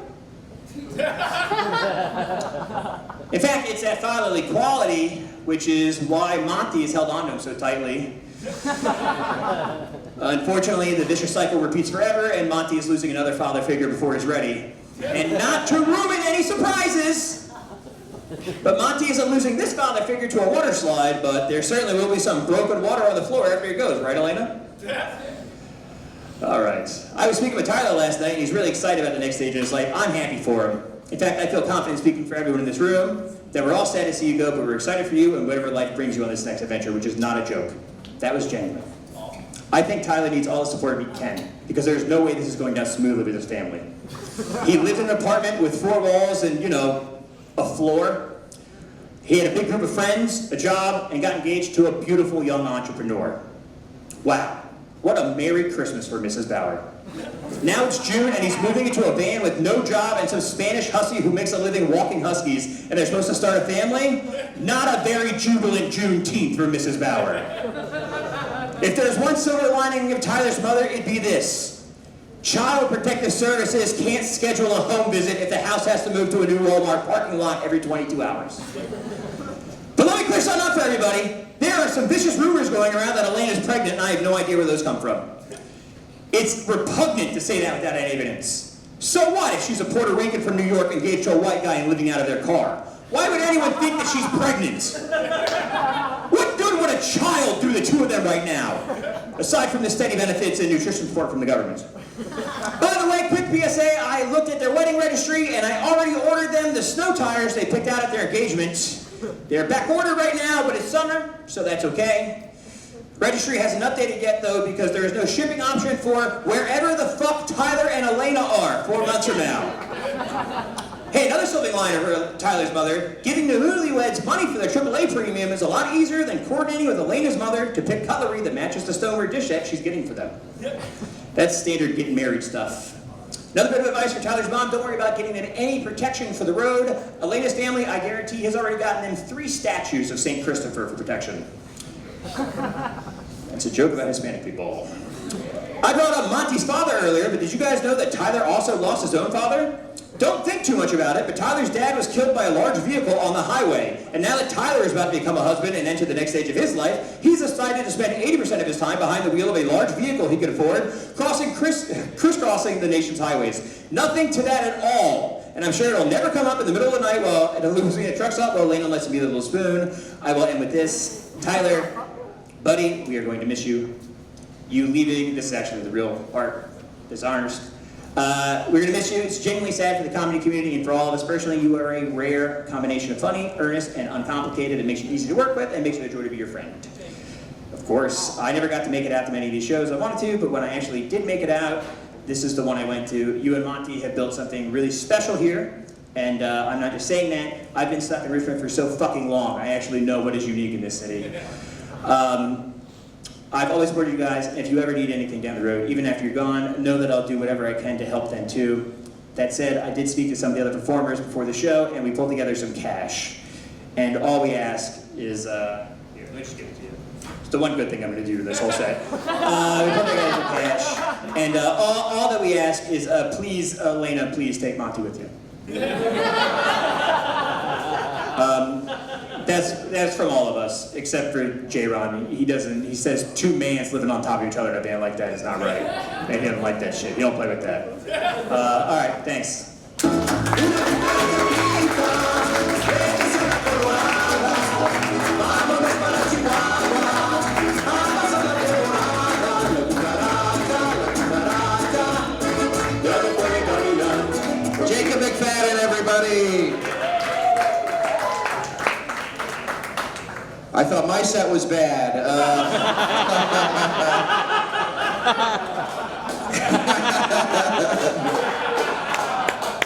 In fact, it's that fatherly quality, which is why Monty has held on to him so tightly. Unfortunately, the vicious cycle repeats forever, and Monty is losing another father figure before he's ready. And not to ruin any surprises, but Monty isn't losing this father figure to a water slide, but there certainly will be some broken water on the floor after he goes, right, Elena? All right. I was speaking with Tyler last night, and he's really excited about the next stage in his life. I'm happy for him. In fact, I feel confident speaking for everyone in this room that we're all sad to see you go, but we're excited for you and whatever life brings you on this next adventure, which is not a joke. That was genuine. I think Tyler needs all the support he can, because there's no way this is going down smoothly with his family. He lived in an apartment with 4 walls and, you know, a floor. He had a big group of friends, a job, and got engaged to a beautiful young entrepreneur. Wow. What a Merry Christmas for Mrs. Bauer. Now it's June and he's moving into a van with no job and some Spanish hussy who makes a living walking huskies, and they're supposed to start a family? Not a very jubilant Juneteenth for Mrs. Bauer. If there's one silver lining of Tyler's mother, it'd be this. Child Protective Services can't schedule a home visit if the house has to move to a new Walmart parking lot every 22 hours. But let me clear something up for everybody. There are some vicious rumors going around that Elena's pregnant, and I have no idea where those come from. It's repugnant to say that without any evidence. So what if she's a Puerto Rican from New York engaged to a white guy and living out of their car? Why would anyone think that she's pregnant? What good would a child do the 2 of them right now? Aside from the steady benefits and nutrition support from the government. By the way, quick PSA, I looked at their wedding registry and I already ordered them the snow tires they picked out at their engagement. They're back ordered right now, but it's summer, so that's okay. Registry hasn't updated yet, though, because there is no shipping option for wherever the fuck Tyler and Elena are 4 months from now. Hey, another silver liner for Tyler's mother. Giving the newlyweds money for their AAA premium is a lot easier than coordinating with Elena's mother to pick cutlery that matches the stoneware dish set she's getting for them. That's standard getting married stuff. Another bit of advice for Tyler's mom, don't worry about getting them any protection for the road. Elena's family, I guarantee, has already gotten them 3 statues of St. Christopher for protection. That's a joke about Hispanic people. I brought up Monty's father earlier, but did you guys know that Tyler also lost his own father? Don't think too much about it, but Tyler's dad was killed by a large vehicle on the highway. And now that Tyler is about to become a husband and enter the next stage of his life, he's decided to spend 80% of his time behind the wheel of a large vehicle he could afford, crisscrossing the nation's highways. Nothing to that at all. And I'm sure it'll never come up in the middle of the night while at a limousine truck stop while Lena lets him be the little spoon. I will end with this. Tyler, buddy, we are going to miss you. You leaving, this is actually the real part, this honors. We're going to miss you. It's genuinely sad for the comedy community and for all of us personally. You are a rare combination of funny, earnest, and uncomplicated. It makes you easy to work with and makes it a joy to be your friend. Of course, I never got to make it out to many of these shows I wanted to, but when I actually did make it out, this is the one I went to. You and Monty have built something really special here, and I'm not just saying that. I've been stuck in Richmond for so fucking long. I actually know what is unique in this city. I've always supported you guys, and if you ever need anything down the road, even after you're gone, know that I'll do whatever I can to help them too. That said, I did speak to some of the other performers before the show, and we pulled together some cash. And all we ask is, here, let me just give it to you. It's the one good thing I'm going to do to this whole set. We pulled together some cash, and all that we ask is, please, Lena, please take Monty with you. That's from all of us, except for JRonn. He says 2 mans living on top of each other in a band like that is not right. And he doesn't like that shit. He don't play with that. All right, thanks. Jacob McFadden, everybody. I thought my set was bad.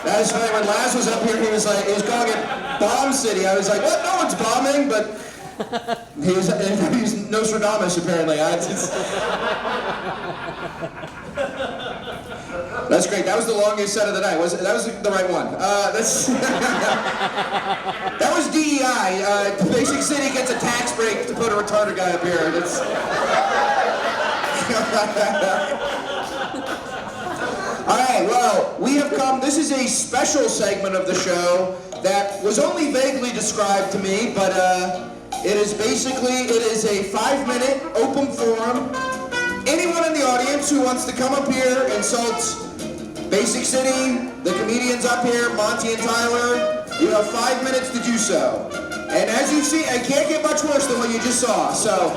That was funny. When Laz was up here, he was calling it Bomb City. I was like, what? No one's bombing, but he's Nostradamus, apparently. That's great. That was the longest set of the night. That was the right one. That was DEI. Basic City gets a tax break to put a retarded guy up here. All right, well, we have come. This is a special segment of the show that was only vaguely described to me, but it is a 5-minute open forum. Anyone in the audience who wants to come up here, insult Basic City, the comedians up here, Monty and Tyler, you have 5 minutes to do so. And as you see, it can't get much worse than what you just saw, so.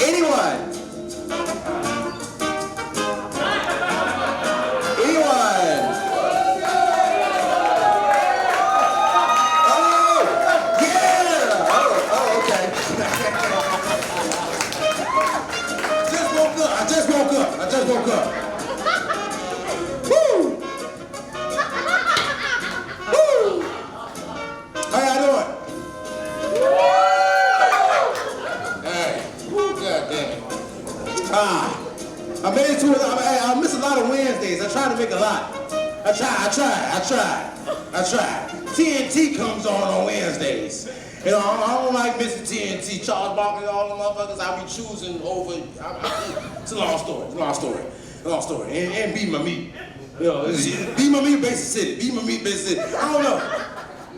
Anyone? I just woke up. Woo! Woo! How y'all doing? Hey, God damn it. I made it to it. I miss a lot of Wednesdays. I try to make a lot. I try. TNT comes on Wednesdays. You know, I don't like missing TNT. Charles Barkley, all the motherfuckers I be choosing over. It's a long story. And Beat My Meat. You know, Beat My Meat, Basic City. Beat My Meat, Basic City. I don't know.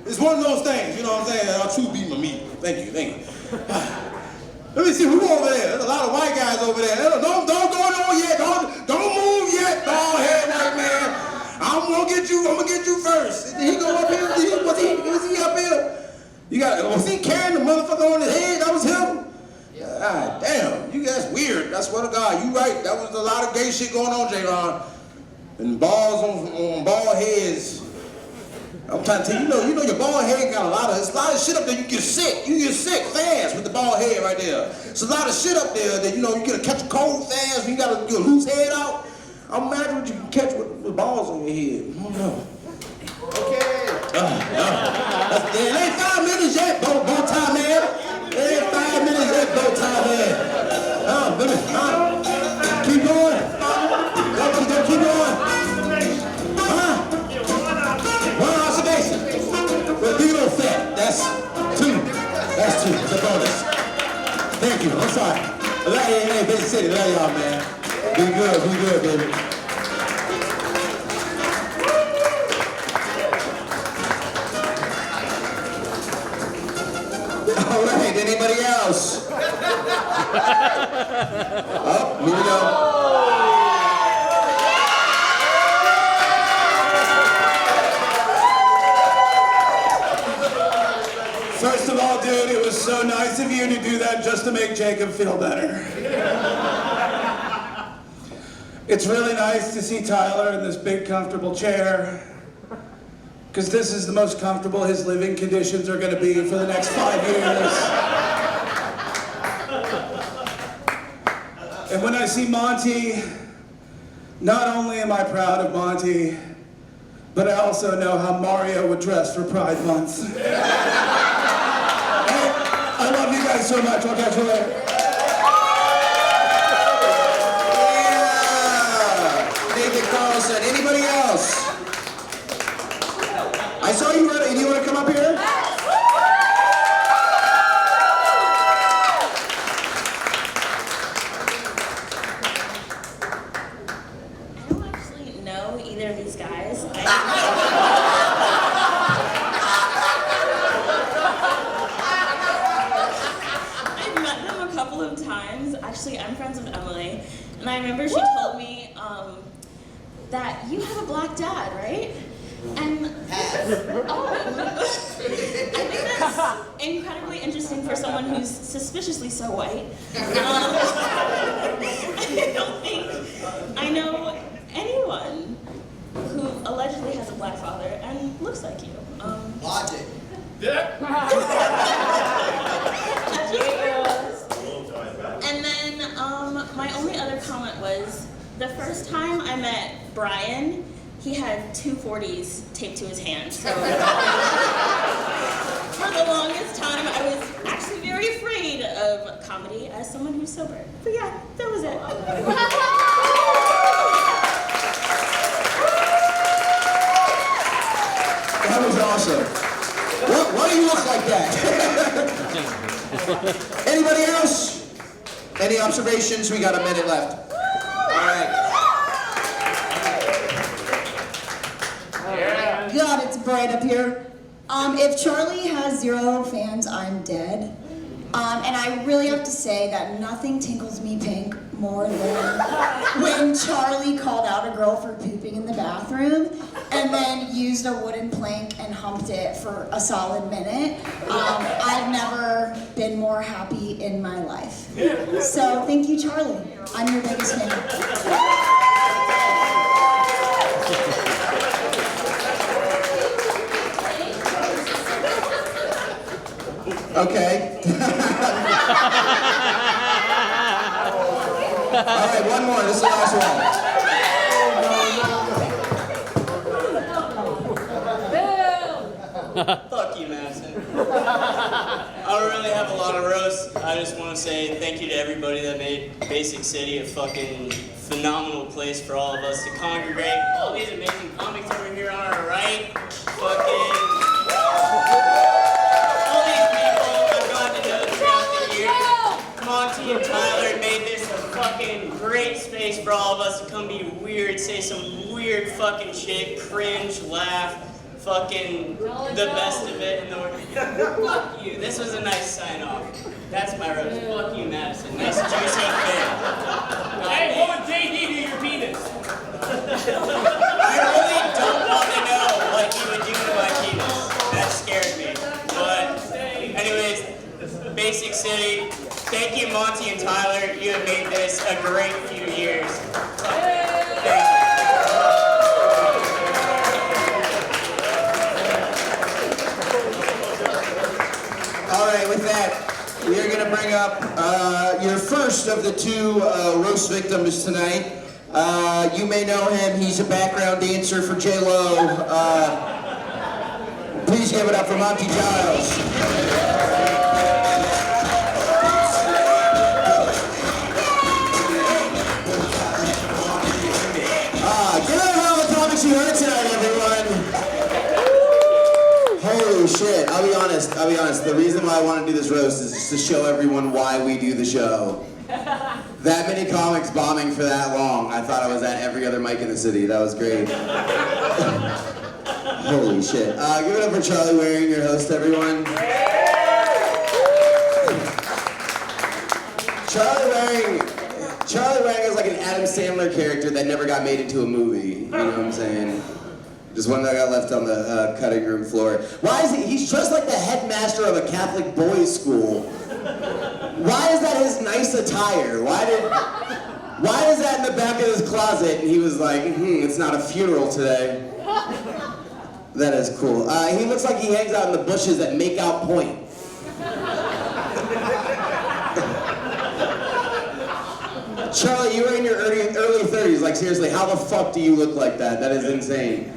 It's one of those things, you know what I'm saying? I'll choose Beat My Meat. Thank you. Let me see who over there. There's a lot of white guys over there. Don't go on yet. Don't move yet, bald head white man. I'm gonna get you first. Did he go up here? Was he up here? Was he carrying the motherfucker on his head? That was him? God damn, you guys weird. I swear to God, you right. That was a lot of gay shit going on, JRonn. And balls on bald heads. I'm trying to tell you, you know your bald head got a lot of shit up there. You get sick. You get sick fast with the bald head right there. There's a lot of shit up there that you get to catch a cold fast. You got to get a loose head out. I'm mad what you can catch with balls on your head. I don't know. Okay. It ain't 5 minutes yet, bow tie man. It ain't 5 minutes yet, bow tie man. Keep going. Keep going. One observation. With DLo fat, that's 2. That's 2. It's a bonus. Thank you. I'm sorry. Hey, Basic City. Love y'all, man. Be good, baby. All right, anybody else? Oh, here we go. First of all, dude, it was so nice of you to do that just to make Jacob feel better. It's really nice to see Tyler in this big, comfortable chair, because this is the most comfortable his living conditions are going to be for the next 5 years. And when I see Monty, not only am I proud of Monty, but I also know how Mario would dress for Pride Month. I love you guys so much. I'll catch you later. Carlson. Anybody else? I saw you ready. Do you want to come up here? I don't actually know either of these guys. I've met them a couple of times. Actually, I'm friends with Emilie, and I remember she told me that you have a black dad, right? And oh, I think that's incredibly interesting for someone who's suspiciously so white. I don't think I know anyone who allegedly has a black father and looks like you. Logic. And then my only other comment was, the first time I met Bryan, he had 240s taped to his hand. So for the longest time, I was actually very afraid of comedy as someone who's sober. But yeah, that was it. That was awesome. Why do you look like that? Anybody else? Any observations? We got a minute left. All right. God, it's bright up here. If Charlie has 0 fans, I'm dead. And I really have to say that nothing tickles me pink more than when Charlie called out a girl for pooping in the bathroom and then used a wooden plank and humped it for a solid minute. I've never been more happy in my life. So thank you, Charlie. I'm your biggest fan. Okay. All right, one more. This is the last one. Fuck you, Madison. I don't really have a lot of roasts. I just want to say thank you to everybody that made Basic City a fucking phenomenal place for all of us to congregate. All these amazing comics over here on our right. Fucking... all these people I've gotten to know throughout the years. Monty and Tyler made this a fucking great space for all of us to come be weird, say some weird fucking shit, cringe, laugh. Fucking the best of it in the world. Fuck you. This was a nice sign off. That's my roast. Fuck you, Madison. Nice juicy thing. Hey, what would JD do to your penis? I really don't want to know what he would do to my penis. That scared me. But anyways, Basic City. Thank you, Monty and Tyler. You have made this a great few years. Thank you. first of the two roast victims tonight. You may know him. He's a background dancer for JLo. Please give it up for Monty Giles. Give it up for all the comics you heard tonight, everyone. Holy shit, I'll be honest. The reason why I want to do this roast is just to show everyone why we do the show. That many comics bombing for that long. I thought I was at every other mic in the city. That was great. Holy shit. Give it up for Charlie Waring, your host, everyone. Charlie Waring is like an Adam Sandler character that never got made into a movie. You know what I'm saying? Just one that got left on the cutting room floor. Why is he? He's dressed like the headmaster of a Catholic boys' school. Why is that his nice attire? Why is that in the back of his closet? And he was like, it's not a funeral today. That is cool. He looks like he hangs out in the bushes at Makeout Point. Charlie, you were in your early 30s. Like, seriously, how the fuck do you look like that? That is insane.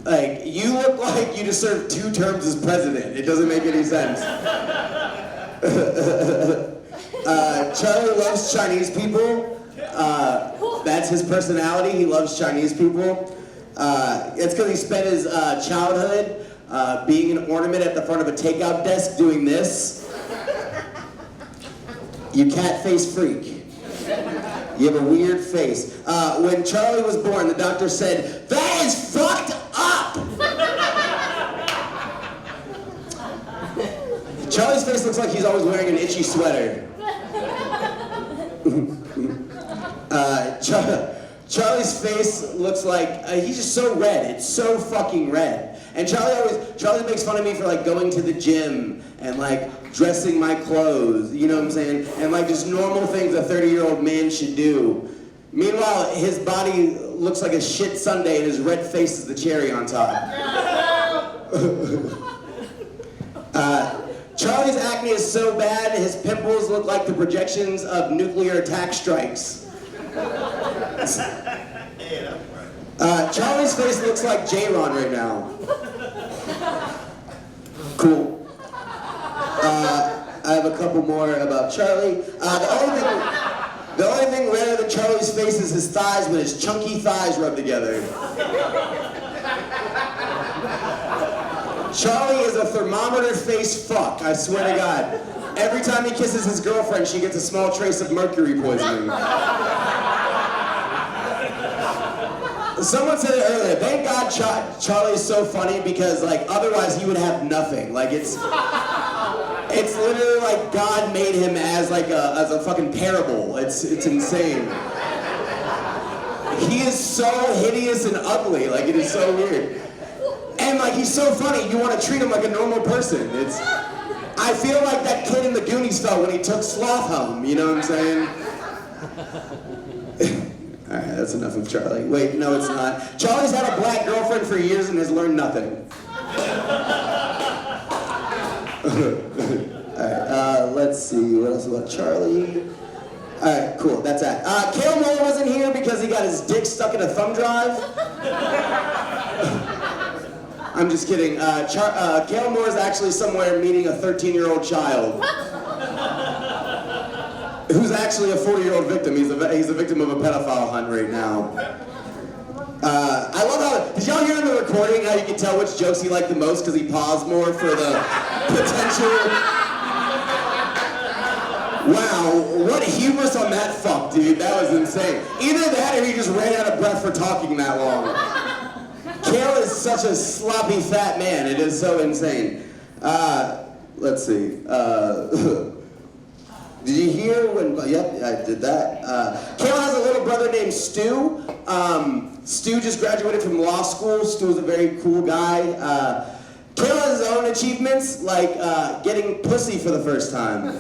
Like, you look like you just served 2 terms as president. It doesn't make any sense. Charlie loves Chinese people. That's his personality. He loves Chinese people. It's because he spent his childhood being an ornament at the front of a takeout desk doing this. You cat-face freak. You have a weird face. When Charlie was born, the doctor said, "That is fucked up!" Charlie's face looks like he's always wearing an itchy sweater. Charlie's face looks like, he's just so red. It's so fucking red. And Charlie makes fun of me for like going to the gym and like dressing my clothes, you know what I'm saying? And like just normal things a 30-year-old man should do. Meanwhile, his body looks like a shit sundae and his red face is the cherry on top. Charlie's acne is so bad, his pimples look like the projections of nuclear attack strikes. Charlie's face looks like JRonn right now. Cool. I have a couple more about Charlie. The only thing redder than Charlie's face is his thighs when his chunky thighs rub together. Charlie is a thermometer face fuck, I swear to God. Every time he kisses his girlfriend, she gets a small trace of mercury poisoning. Someone said it earlier, thank God Charlie's so funny because like otherwise he would have nothing. Like it's literally like God made him as like as a fucking parable. It's insane. He is so hideous and ugly, like it is so weird. And like he's so funny, you want to treat him like a normal person. I feel like that kid in the Goonies felt when he took Sloth home, you know what I'm saying? Alright, that's enough of Charlie. Wait, no it's not. Charlie's had a black girlfriend for years and has learned nothing. Alright, let's see, what else about Charlie? Alright, cool, that's that. Cale Moore wasn't here because he got his dick stuck in a thumb drive. I'm just kidding. Cale Moore is actually somewhere meeting a 13-year-old child. Who's actually a 40-year-old victim. He's a victim of a pedophile hunt right now. I love how, did y'all hear in the recording how you can tell which jokes he liked the most because he paused more for the potential? Wow, what hubris on that fuck, dude. That was insane. Either that or he just ran out of breath for talking that long. Cale is such a sloppy fat man. It is so insane. Let's see. Did you hear when, yep, I did that. Cale has a little brother named Stu. Stu just graduated from law school. Stu is a very cool guy. Cale has his own achievements, like getting pussy for the first time.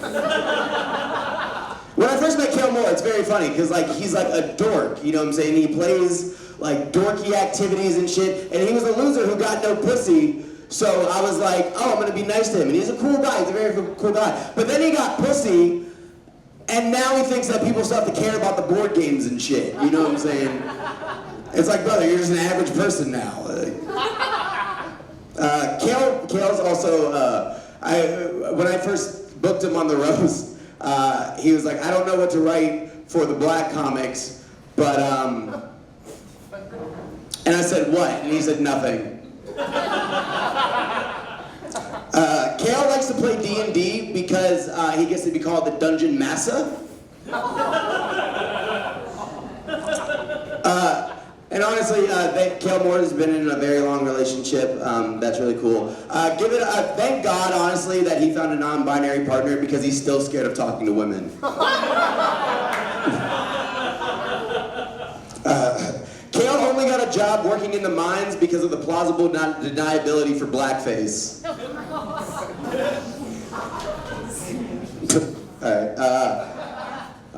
When I first met Cale Moore, it's very funny, because like he's like a dork, you know what I'm saying? He plays like dorky activities and shit, and he was a loser who got no pussy. So I was like, oh, I'm gonna be nice to him. And he's a cool guy, he's a very cool guy. But then he got pussy, And now he thinks that people still have to care about the board games and shit. You know what I'm saying? It's like, brother, you're just an average person now. Cale's also, when I first booked him on the roast, he was like, I don't know what to write for the black comics, but, and I said, what? And he said, nothing. Cale likes to play D&D because he gets to be called the Dungeon Massa. And honestly, Cale Moore has been in a very long relationship. That's really cool. Thank God, honestly, that he found a non-binary partner because he's still scared of talking to women. Cale only got a job working in the mines because of the plausible deniability for blackface. Alright,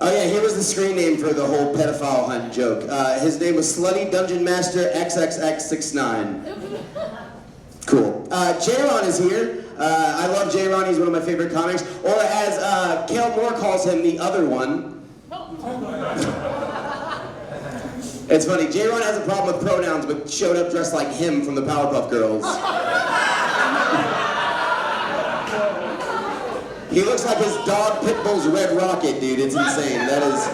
oh yeah, here was the screen name for the whole pedophile hunt joke. His name was Slutty Dungeon Master XXX69. Cool. JRonn is here. I love JRonn, he's one of my favorite comics. Or as Cale Moore calls him, the other one. It's funny, JRonn has a problem with pronouns, but showed up dressed like him from the Powerpuff Girls. He looks like his dog Pitbull's Red Rocket, dude. It's insane. That is...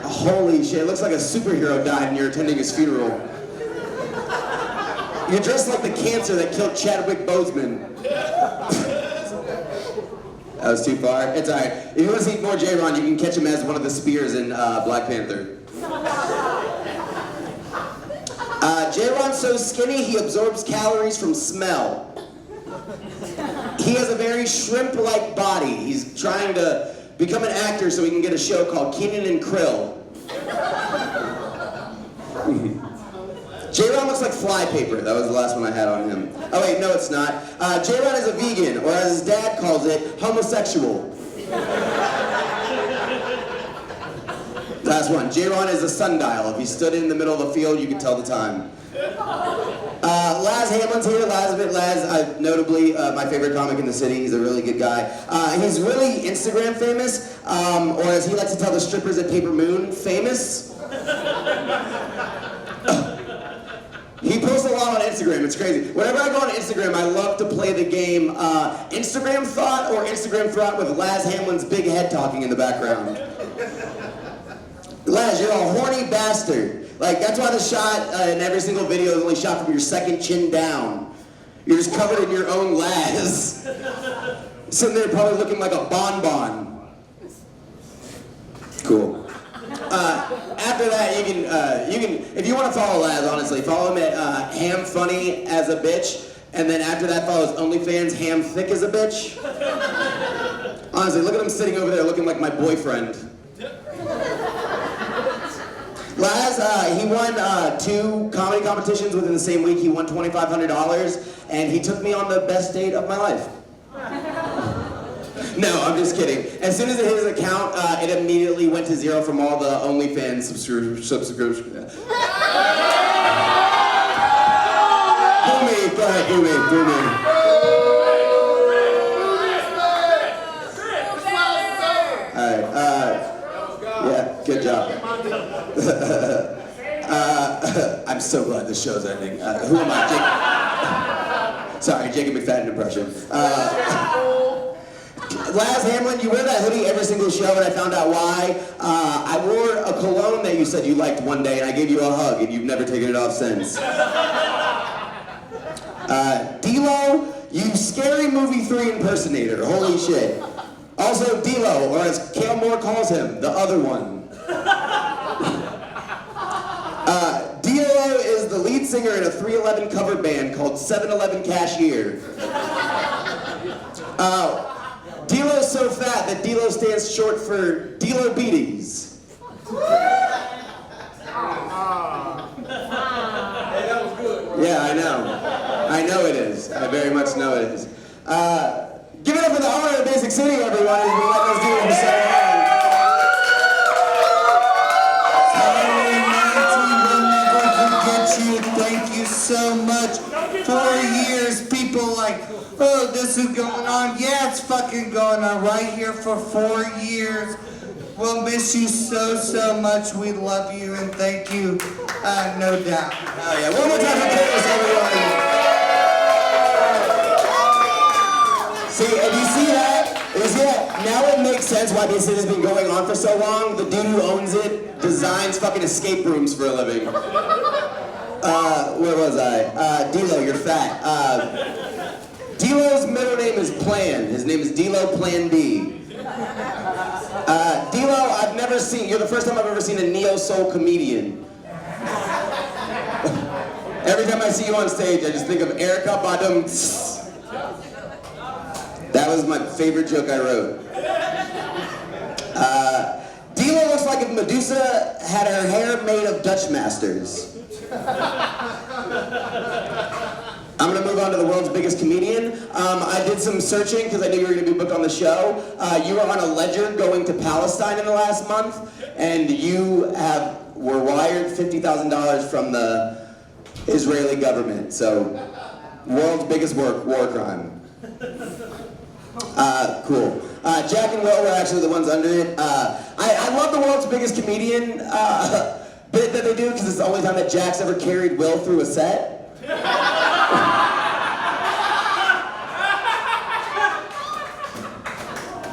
Holy shit, it looks like a superhero died and you're attending his funeral. You're dressed like the cancer that killed Chadwick Boseman. That was too far. It's alright. If you want to see more JRonn, you can catch him as one of the spears in Black Panther. JRonn's so skinny, he absorbs calories from smell. He has a very shrimp-like body. He's trying to become an actor so he can get a show called Kenan and Krill. JRonn looks like flypaper. That was the last one I had on him. Oh wait, no it's not. JRonn is a vegan, or as his dad calls it, homosexual. Last one. JRonn is a sundial. If he stood in the middle of the field, you could tell the time. Laz Hamlin's here. Laz, notably my favorite comic in the city. He's a really good guy. He's really Instagram famous, or as he likes to tell the strippers at Paper Moon, famous. He posts a lot on Instagram. It's crazy. Whenever I go on Instagram, I love to play the game Instagram Thought or Instagram Thought with Laz Hamlin's big head talking in the background. Laz, you're a horny bastard. Like, that's why the shot in every single video is only shot from your second chin down. You're just covered in your own Laz. Sitting there probably looking like a bonbon. Cool. After that, you can, if you want to follow Laz, honestly, follow him at Ham Funny as a Bitch, and then after that, follow his OnlyFans, Ham Thick as a Bitch. Honestly, look at him sitting over there looking like my boyfriend. Laz, he won 2 comedy competitions within the same week. He won $2,500, and he took me on the best date of my life. No, I'm just kidding. As soon as it hit his account, it immediately went to 0 from all the OnlyFans subscriptions. Boo me, go ahead, boo me. Alright, yeah, good job. I'm so glad this show's ending. Who am I? Sorry, Jacob McFadden impression. Laz Hamlin, you wear that hoodie every single show, and I found out why. I wore a cologne that you said you liked one day, and I gave you a hug, and you've never taken it off since. DLo, you Scary Movie 3 impersonator. Holy shit. Also, DLo, or as Cale Moore calls him, the other one. DLo is the lead singer in a 311 cover band called 7-Eleven Cashier. DLo's so fat that DLo stands short for DLo Beaties. Yeah, I know. I know it is. I very much know it is. Give it up for the owner of Basic City, everyone, who's been letting us do it for so long. We'll never forget you. thank you so much. 4 years, people like, oh, this is going on. Yeah, it's fucking going on right here for 4 years. We'll miss you so, so much. We love you and thank you, no doubt. Oh yeah, one more time for Cale, everyone. See, if you see that? Now it makes sense why this has been going on for so long. The dude who owns it designs fucking escape rooms for a living. Where was I? DLo, you're fat. DLo's middle name is Plan. His name is DLo Plan B. DLo, I've never seen, you're the first time I've ever seen a neo-soul comedian. Every time I see you on stage, I just think of Erykah Badum. That was my favorite joke I wrote. DLo looks like if Medusa had her hair made of Dutch masters. I'm gonna move on to the world's biggest comedian. I did some searching because I knew you were gonna be booked on the show. You were on a ledger going to Palestine in the last month, and you were wired $50,000 from the Israeli government. So, world's biggest war crime. Cool. Jack and Will were actually the ones under it. I love the world's biggest comedian bit that they do because it's the only time that Jack's ever carried Will through a set.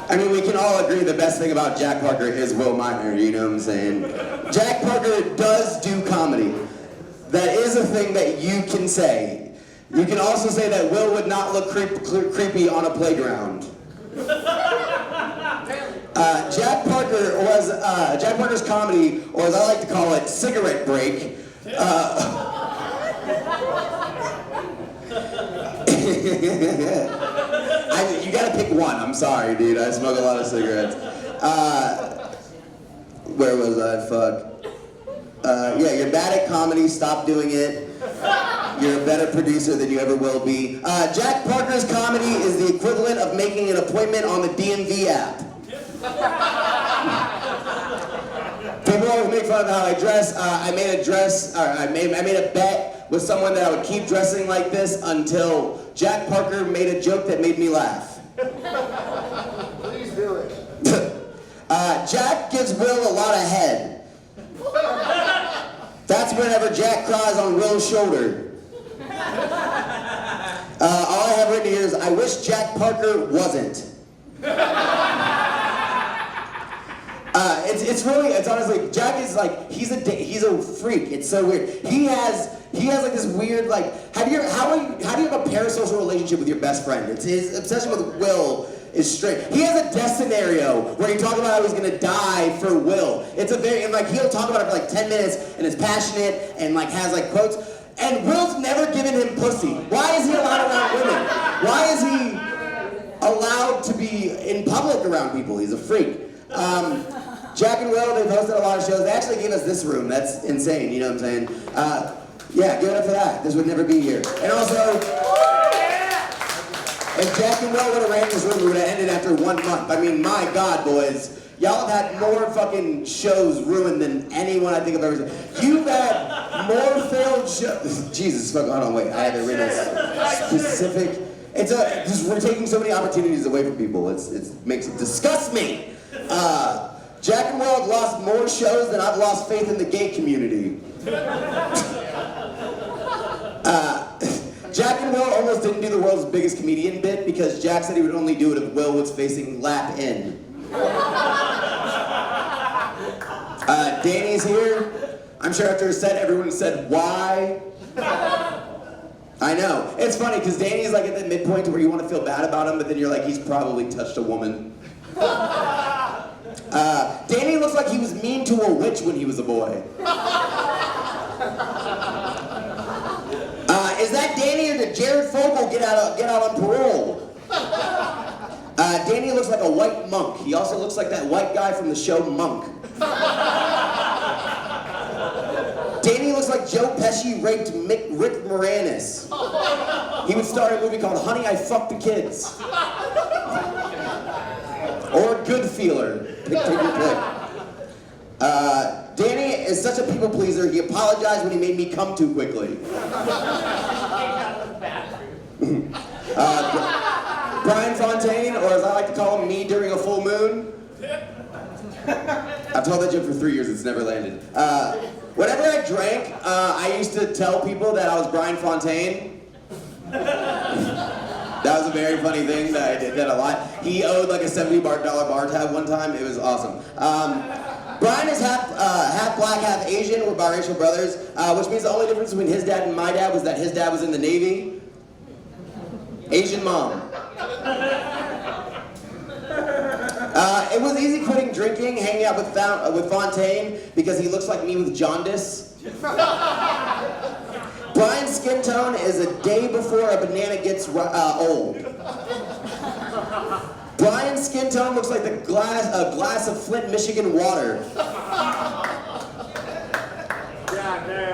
I mean, we can all agree the best thing about Jack Parker is Will Meitner, you know what I'm saying? Jack Parker does do comedy. That is a thing that you can say. You can also say that Will would not look creepy on a playground. Jack Parker's comedy, or as I like to call it, cigarette break. You gotta pick one. I'm sorry, dude. I smoke a lot of cigarettes. Where was I? Fuck. Yeah, you're bad at comedy. Stop doing it. You're a better producer than you ever will be. Jack Parker's comedy is the equivalent of making an appointment on the DMV app. People always make fun of how I dress. I made a bet with someone that I would keep dressing like this until Jack Parker made a joke that made me laugh. Please do it. Jack gives Will a lot of head. That's whenever Jack cries on Will's shoulder. All I have written here is, I wish Jack Parker wasn't. It's honestly, Jack is like, he's a freak. It's so weird. He has like this weird, like, how do you have a parasocial relationship with your best friend? It's his obsession with Will is straight. He has a death scenario where he talks about how he's gonna die for Will. And like, he'll talk about it for like 10 minutes and is passionate and like has like quotes. And Will's never given him pussy. Why is he allowed around women? Why is he allowed to be in public around people? He's a freak. Jack and Will, they've hosted a lot of shows. They actually gave us this room. That's insane, you know what I'm saying? Yeah, give it up for that. This would never be here. And also, if Jack and Will would have ran this room, it would have ended after 1 month. I mean, my God, boys. Y'all have had more fucking shows ruined than anyone I think I've ever seen. You've had more failed shows. Jesus, fuck, hold on, wait. I have it written specific. We're taking so many opportunities away from people. It disgusts me. Jack and Will have lost more shows than I've lost faith in the gay community. Jack and Will almost didn't do the world's biggest comedian bit because Jack said he would only do it if Will was facing lap in. Danny's here. I'm sure after a set, everyone said, why? I know. It's funny because Danny's like at the midpoint to where you want to feel bad about him, but then you're like, he's probably touched a woman. Danny looks like he was mean to a witch when he was a boy. Is that Danny or did Jared Fogle get out on parole? Danny looks like a white monk. He also looks like that white guy from the show Monk. Danny looks like Joe Pesci raped Rick Moranis. He would star in a movie called Honey, I Fucked the Kids. Or Good Feeler. Take your pick. Danny is such a people pleaser, he apologized when he made me come too quickly. Bryan Fountain, or as I like to call him, me during a full moon. I've told that joke for 3 years, it's never landed. Whenever I drank, I used to tell people that I was Bryan Fountain. That was a very funny thing that I did that a lot. He owed like a $70 bar tab one time, it was awesome. Bryan is half black, half Asian, we're biracial brothers, which means the only difference between his dad and my dad was that his dad was in the Navy. Asian mom. It was easy quitting drinking, hanging out with Fontaine, because he looks like me with jaundice. Bryan's skin tone is a day before a banana gets old. Bryan's skin tone looks like a glass of Flint, Michigan water.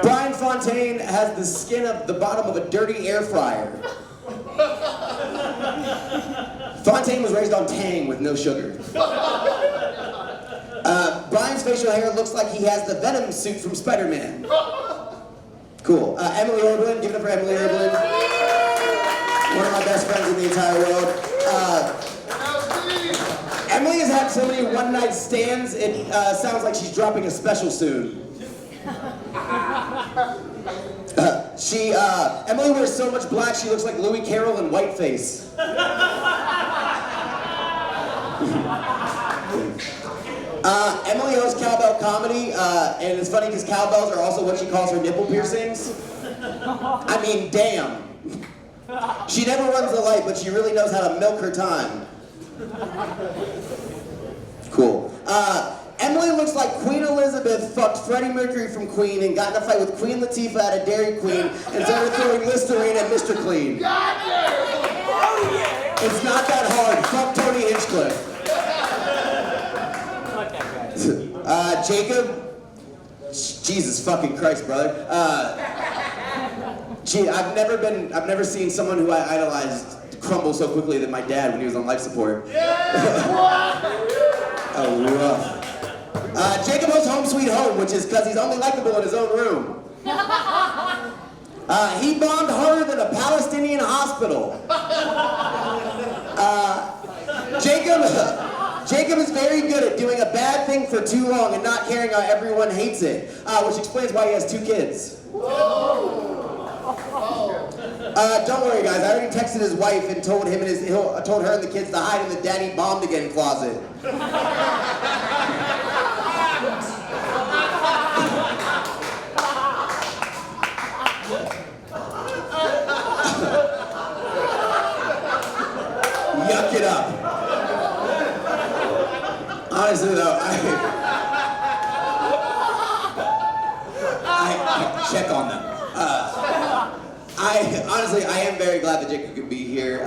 Bryan Fountain has the skin of the bottom of a dirty air fryer. Fontaine was raised on Tang with no sugar. Bryan's facial hair looks like he has the Venom suit from Spider-Man. Cool. Emilie Erbland, give it up for Emilie Erbland. One of my best friends in the entire world. Emilie has had so many one-night stands, it sounds like she's dropping a special soon. Emilie wears so much black, she looks like Louis Carroll in whiteface. Emilie hosts Cowbell Comedy, and it's funny because cowbells are also what she calls her nipple piercings. I mean, damn. She never runs the light, but she really knows how to milk her time. Cool. Emilie looks like Queen Elizabeth fucked Freddie Mercury from Queen and got in a fight with Queen Latifah at a Dairy Queen and started throwing Listerine at Mr. Clean. It's not that hard. Fuck Tony Hinchcliffe. Jacob, Jesus fucking Christ, brother. I've never seen someone who I idolized crumble so quickly than my dad when he was on life support. Oh, rough. Jacob hosts Home Sweet Home, which is because he's only likable in his own room. He bombed harder than a Palestinian hospital. Jacob is very good at doing a bad thing for too long and not caring how everyone hates it, which explains why he has 2 kids. Don't worry, guys. I already texted his wife and told her and the kids to hide in the Daddy Bombed Again closet. Yuck it up. Honestly, though, I check on them. Honestly, I am very glad that Jacob could be here.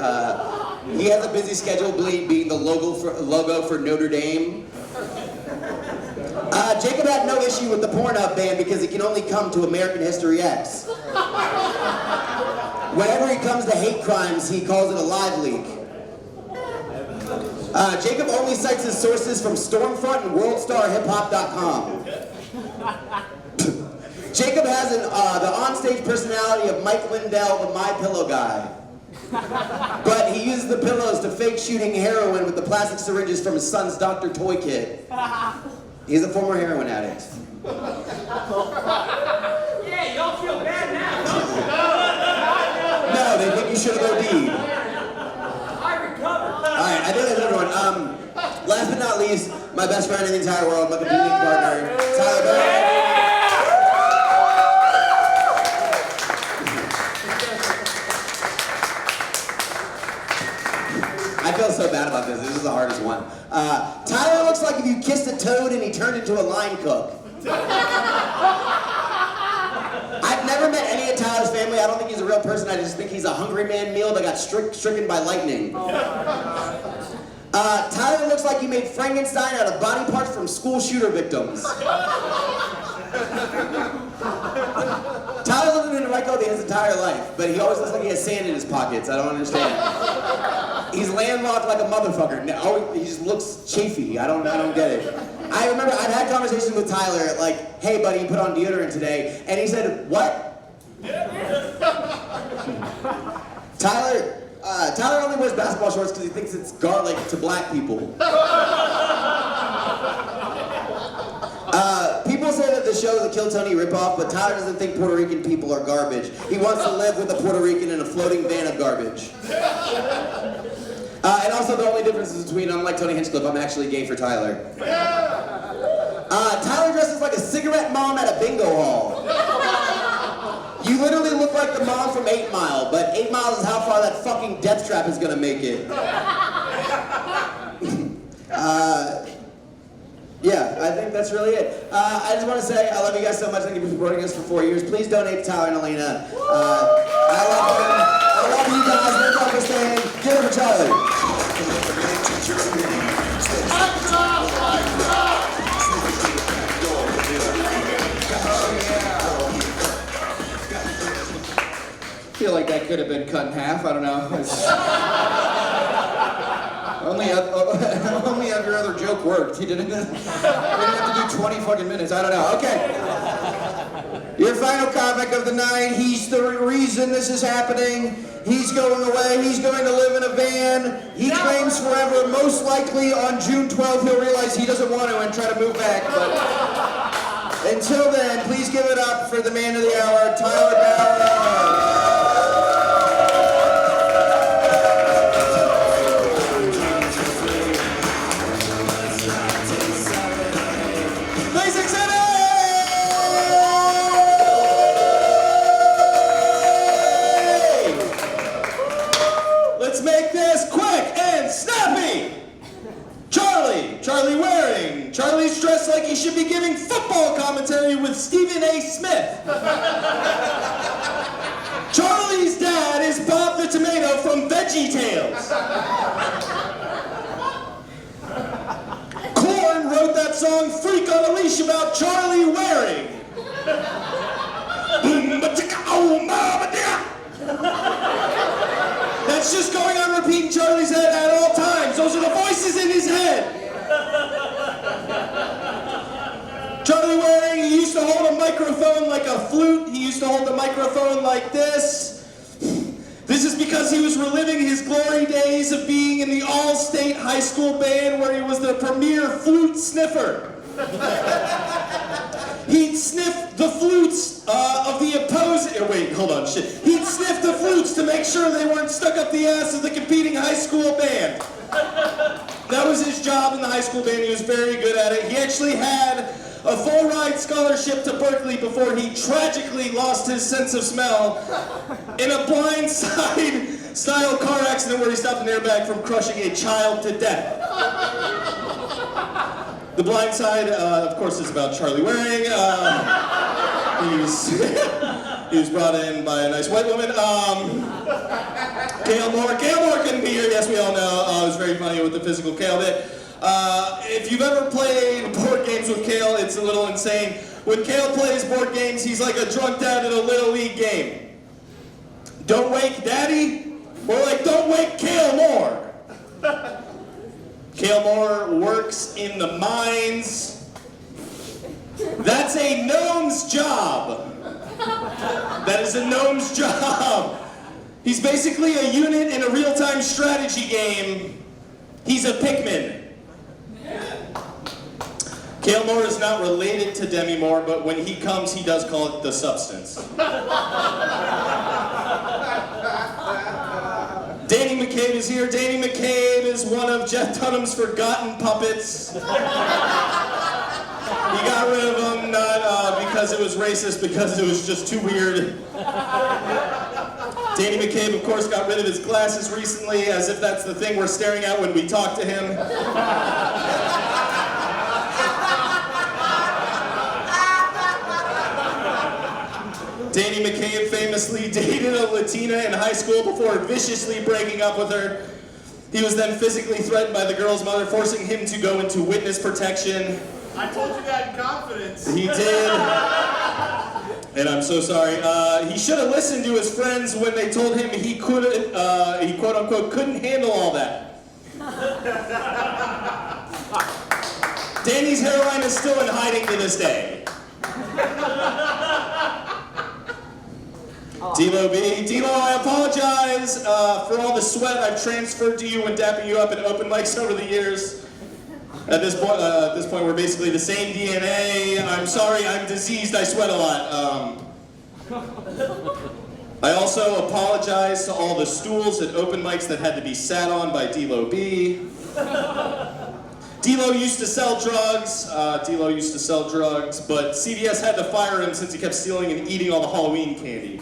He has a busy schedule, being the logo for Notre Dame. Jacob had no issue with the Pornhub ban because he can only come to American History X. Whenever he comes to hate crimes, he calls it a live leak. Jacob only cites his sources from Stormfront and WorldStarHipHop.com. Jacob has the onstage personality of Mike Lindell, the My Pillow guy. But he uses the pillows to fake shooting heroin with the plastic syringes from his son's Dr. Toy kit. He's a former heroin addict. Yeah, y'all feel bad now, don't you? No, they think you should have OD'd. I recovered. Alright, I think that's everyone. Last but not least, my best friend in the entire world, my competing partner, Tyler Berry. I feel so bad about this. This is the hardest one. Tyler looks like if you kissed a toad and he turned into a line cook. I've never met any of Tyler's family. I don't think he's a real person. I just think he's a Hungry Man meal that got stricken by lightning. Tyler looks like he made Frankenstein out of body parts from school shooter victims. Tyler lived in Rico his entire life, but he always looks like he has sand in his pockets. I don't understand. He's landlocked like a motherfucker. He just looks chafy. I don't get it. I remember I'd had conversations with Tyler, like, hey buddy, you put on deodorant today, and he said, what? Tyler only wears basketball shorts because he thinks it's garlic to black people. People say that the show is a Kill Tony ripoff, but Tyler doesn't think Puerto Rican people are garbage. He wants to live with a Puerto Rican in a floating van of garbage. And also the only difference is between, unlike Tony Hinchcliffe, I'm actually gay for Tyler. Tyler dresses like a cigarette mom at a bingo hall. You literally look like the mom from 8 Mile, but 8 Miles is how far that fucking death trap is gonna make it. Yeah, I think that's really it. I just want to say I love you guys so much. Thank you for supporting us for 4 years. Please donate to Tyler and Elena. I love them. I love you guys. Thank you for staying. Give it for Charlie. I feel like that could have been cut in half. I don't know. Only every other joke worked. He didn't have to do 20 fucking minutes. I don't know. Okay. Your final comic of the night. He's the reason this is happening. He's going away. He's going to live in a van. He claims forever. Most likely on June 12th he'll realize he doesn't want to and try to move back. But until then, please give it up for the man of the hour, Tyler Bauer. Charlie Waring. Charlie's dressed like he should be giving football commentary with Stephen A. Smith. Charlie's dad is Bob the Tomato from VeggieTales. Korn wrote that song Freak on a Leash about Charlie Waring. That's just going on repeat in Charlie's head at all times. Those are the voices in his head. Charlie Waring, he used to hold a microphone like a flute. He used to hold the microphone like this. This is because he was reliving his glory days of being in the all-state high school band where he was the premier flute sniffer. He'd sniff the flutes of the opposing... Wait, hold on, shit. He'd sniff the flutes to make sure they weren't stuck up the ass of the competing high school band. That was his job in the high school band. He was very good at it. He actually had a full-ride scholarship to Berkeley before he tragically lost his sense of smell in a blindside-style car accident where he stopped an airbag from crushing a child to death. The Blind Side, of course, is about Charlie Waring. He was brought in by a nice white woman. Cale Moore. Cale Moore couldn't be here, yes, we all know. It was very funny with the physical Cale bit. If you've ever played board games with Cale, it's a little insane. When Cale plays board games, he's like a drunk dad at a Little League game. Don't wake Daddy, or like, don't wake Cale Moore. Cale Moore works in the mines. That's a gnome's job. That is a gnome's job. He's basically a unit in a real-time strategy game. He's a Pikmin. Cale Moore is not related to Demi Moore, but when he comes, he does call it the substance. Danny McCabe is here. Danny McCabe is one of Jeff Dunham's forgotten puppets. He got rid of him, not because it was racist, because it was just too weird. Danny McCabe, of course, got rid of his glasses recently, as if that's the thing we're staring at when we talk to him. Danny McCabe famously dated a Latina in high school before viciously breaking up with her. He was then physically threatened by the girl's mother, forcing him to go into witness protection. I told you that in confidence. He did. And I'm so sorry. He should have listened to his friends when they told him he couldn't, he quote unquote couldn't handle all that. Danny's hairline is still in hiding to this day. DLo B. DLo, I apologize for all the sweat I've transferred to you when dapping you up at open mics over the years. At this point, we're basically the same DNA. I'm sorry, I'm diseased, I sweat a lot. I also apologize to all the stools at open mics that had to be sat on by DLo B. DLo used to sell drugs, but CVS had to fire him since he kept stealing and eating all the Halloween candy.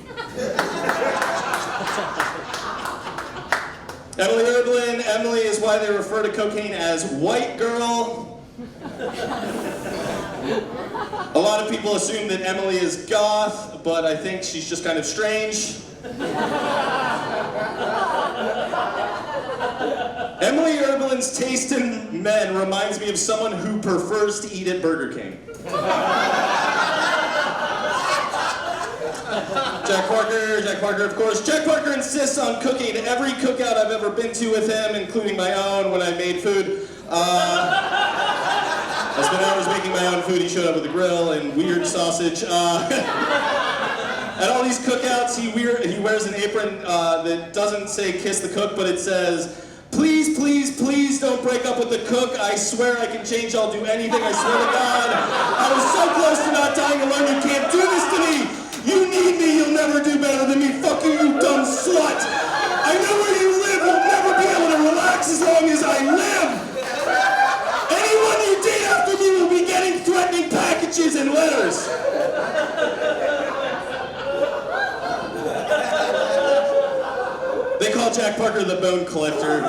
Emilie Erbland. Emily is why they refer to cocaine as white girl. A lot of people assume that Emily is goth, but I think she's just kind of strange. Emilie Erbland's taste in men reminds me of someone who prefers to eat at Burger King. Jack Parker, of course. Jack Parker insists on cooking every cookout I've ever been to with him, including my own when I made food. I spent hours making my own food. He showed up with a grill and weird sausage. At all these cookouts, he wears an apron that doesn't say kiss the cook, but it says, please, please, please don't break up with the cook. I swear I can change. I'll do anything. I swear to God. I was so close to not dying alone. You can't do this to me. You need me. You'll never do better than me. Fuck you, you dumb slut. I know where you live. You'll never be able to relax as long as I live. Anyone you date after me will be getting threatening packages and letters. They call Jack Parker the bone collector.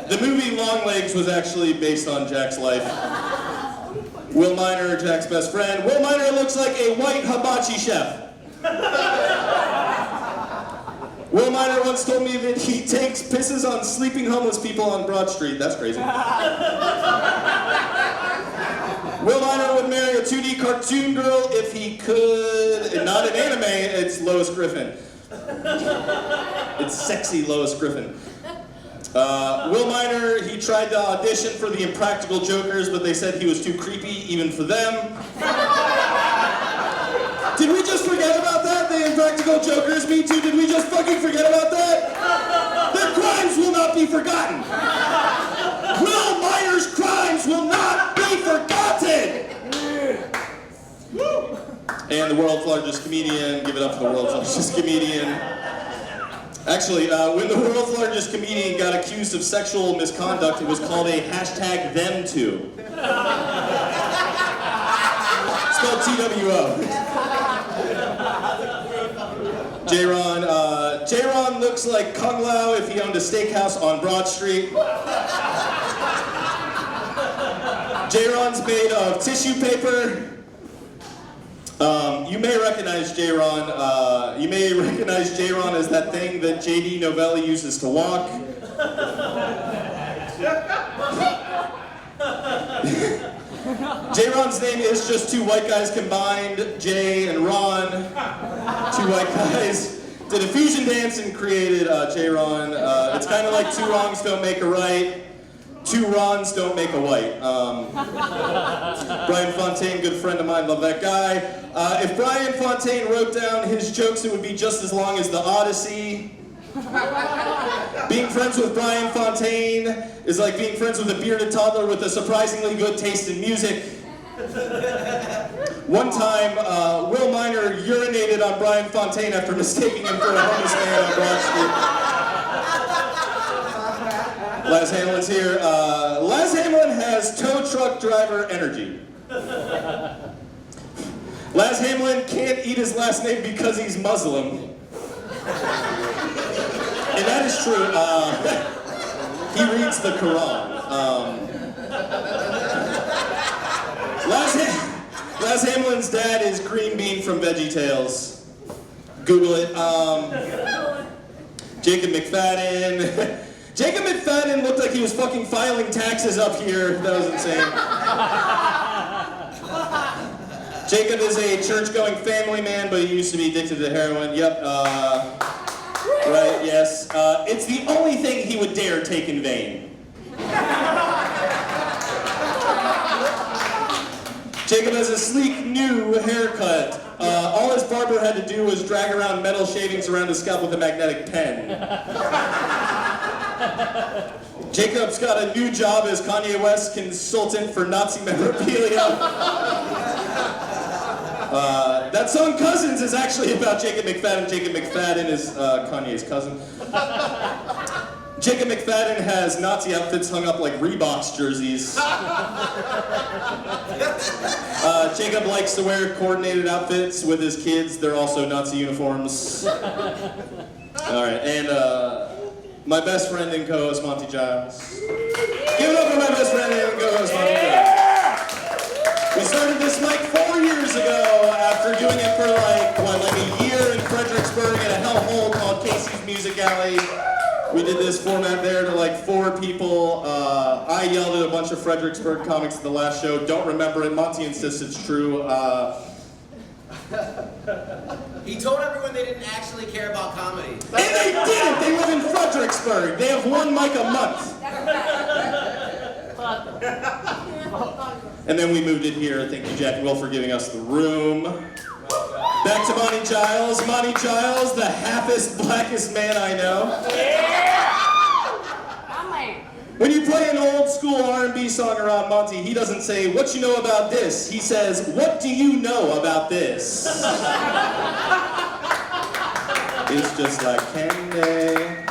The movie Long Legs was actually based on Jack's life. Will Miner, Jack's best friend. Will Miner looks like a white hibachi chef. Will Miner once told me that he takes pisses on sleeping homeless people on Broad Street. That's crazy. Will Miner would marry a 2D cartoon girl if he could. Not an anime, it's Lois Griffin. It's sexy Lois Griffin. Will Miner, he tried to audition for the Impractical Jokers, but they said he was too creepy even for them. Did we just forget about that? The Impractical Jokers, me too, did we just fucking forget about that? Their crimes will not be forgotten. Will Miner's crimes will not be forgotten! And the world's largest comedian, give it up for the world's largest comedian. Actually, when the world's largest comedian got accused of sexual misconduct, it was called a #them2. Spelled TWO. JRonn. JRonn looks like Kung Lao if he owned a steakhouse on Broad Street. JRonn's made of tissue paper. You may recognize JRonn. You may recognize JRonn as that thing that J.D. Novelli uses to walk. JRonn's name is just two white guys combined, Jay and Ron. Two white guys did a fusion dance and created JRonn. It's kind of like two wrongs don't make a right. Two Rons don't make a white. Bryan Fountain, good friend of mine, love that guy. If Bryan Fountain wrote down his jokes, it would be just as long as the Odyssey. Being friends with Bryan Fountain is like being friends with a bearded toddler with a surprisingly good taste in music. One time, Will Miner urinated on Bryan Fountain after mistaking him for a homeless man on Broad Street. Laz Hamlin's here. Laz Hamlin has tow truck driver energy. Laz Hamlin can't eat his last name because he's Muslim. And that is true. He reads the Quran. Laz Hamlin's dad is Green Bean from VeggieTales. Google it. Jacob McFadden. Jacob McFadden looked like he was fucking filing taxes up here. That was insane. Jacob is a church-going family man, but he used to be addicted to heroin. Yep. Right, yes. It's the only thing he would dare take in vain. Jacob has a sleek new haircut. All his barber had to do was drag around metal shavings around his scalp with a magnetic pen. Jacob's got a new job as Kanye West's consultant for Nazi memorabilia. That song Cousins is actually about Jacob McFadden. Jacob McFadden is Kanye's cousin. Jacob McFadden has Nazi outfits hung up like Reebok's jerseys. Jacob likes to wear coordinated outfits with his kids. They're also Nazi uniforms. Alright, and my best friend and co-host, Monty Giles. Give it up for my best friend and co-host, Monty Giles. We started this mic 4 years ago after doing it for like a year in Fredericksburg at a hellhole called Casey's Music Alley. We did this format there to like 4 people. I yelled at a bunch of Fredericksburg comics at the last show. Don't remember it. Monty insists it's true. He told everyone they didn't actually care about comedy. And they didn't! They live in Fredericksburg. They have 1 mic a month. And then we moved it here. Thank you, Jack and Will, for giving us the room. Back to Monty Giles. Monty Giles, the happest, blackest man I know. When you play an old school R&B song around Monty, he doesn't say, "What you know about this?" He says, "What do you know about this?" It's just like candy,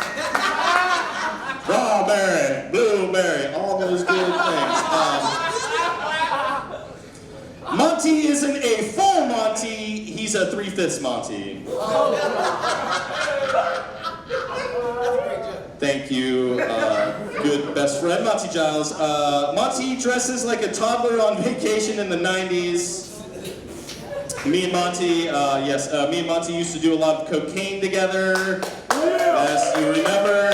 strawberry, blueberry, all those good things. Monty isn't a full Monty, he's a 3/5 Monty. Thank you, good best friend, Monty Giles. Monty dresses like a toddler on vacation in the 90s. Me and Monty, me and Monty used to do a lot of cocaine together. Yes, you remember.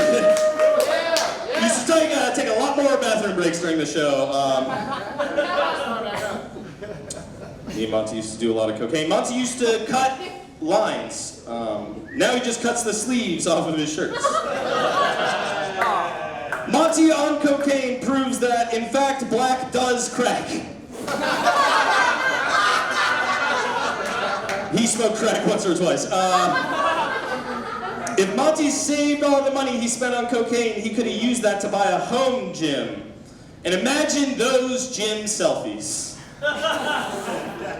We used to take a lot more bathroom breaks during the show. Me and Monty used to do a lot of cocaine. Monty used to cut lines. Now he just cuts the sleeves off of his shirts. Monty on cocaine proves that, in fact, black does crack. He smoked crack once or twice. If Monty saved all the money he spent on cocaine, he could have used that to buy a home gym. And imagine those gym selfies.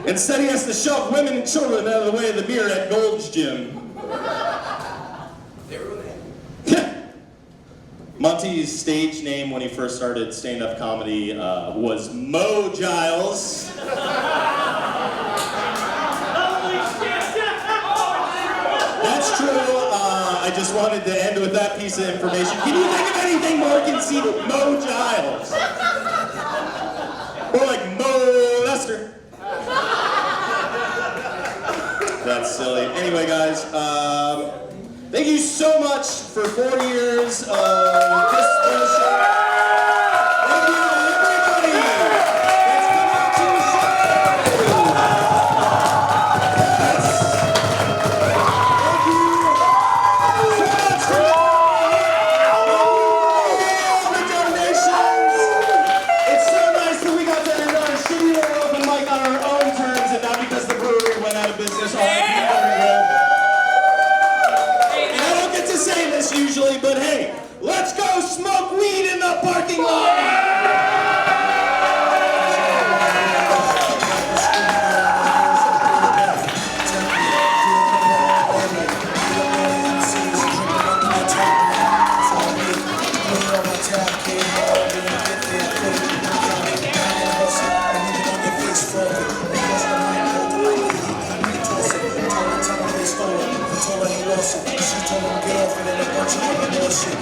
Instead, he has to shove women and children out of the way of the mirror at Gold's Gym. Monty's stage name when he first started stand-up comedy was Mo Giles. That's true. I just wanted to end with that piece of information. Can you think of anything more conceited? Mo Giles. Or like Mo Lester. That's silly. Anyway, guys, thank you so much for 4 years of this bullshit. Thank you, everybody. Let's come out to the show. Yes. Thank you so much for all the donations. It's so nice that we got to end on a shitty little open mic on our own terms and not because the brewery went out of business. Say this usually, but hey, let's go smoke weed in the parking lot! She told him get off it and a bunch of other bullshit.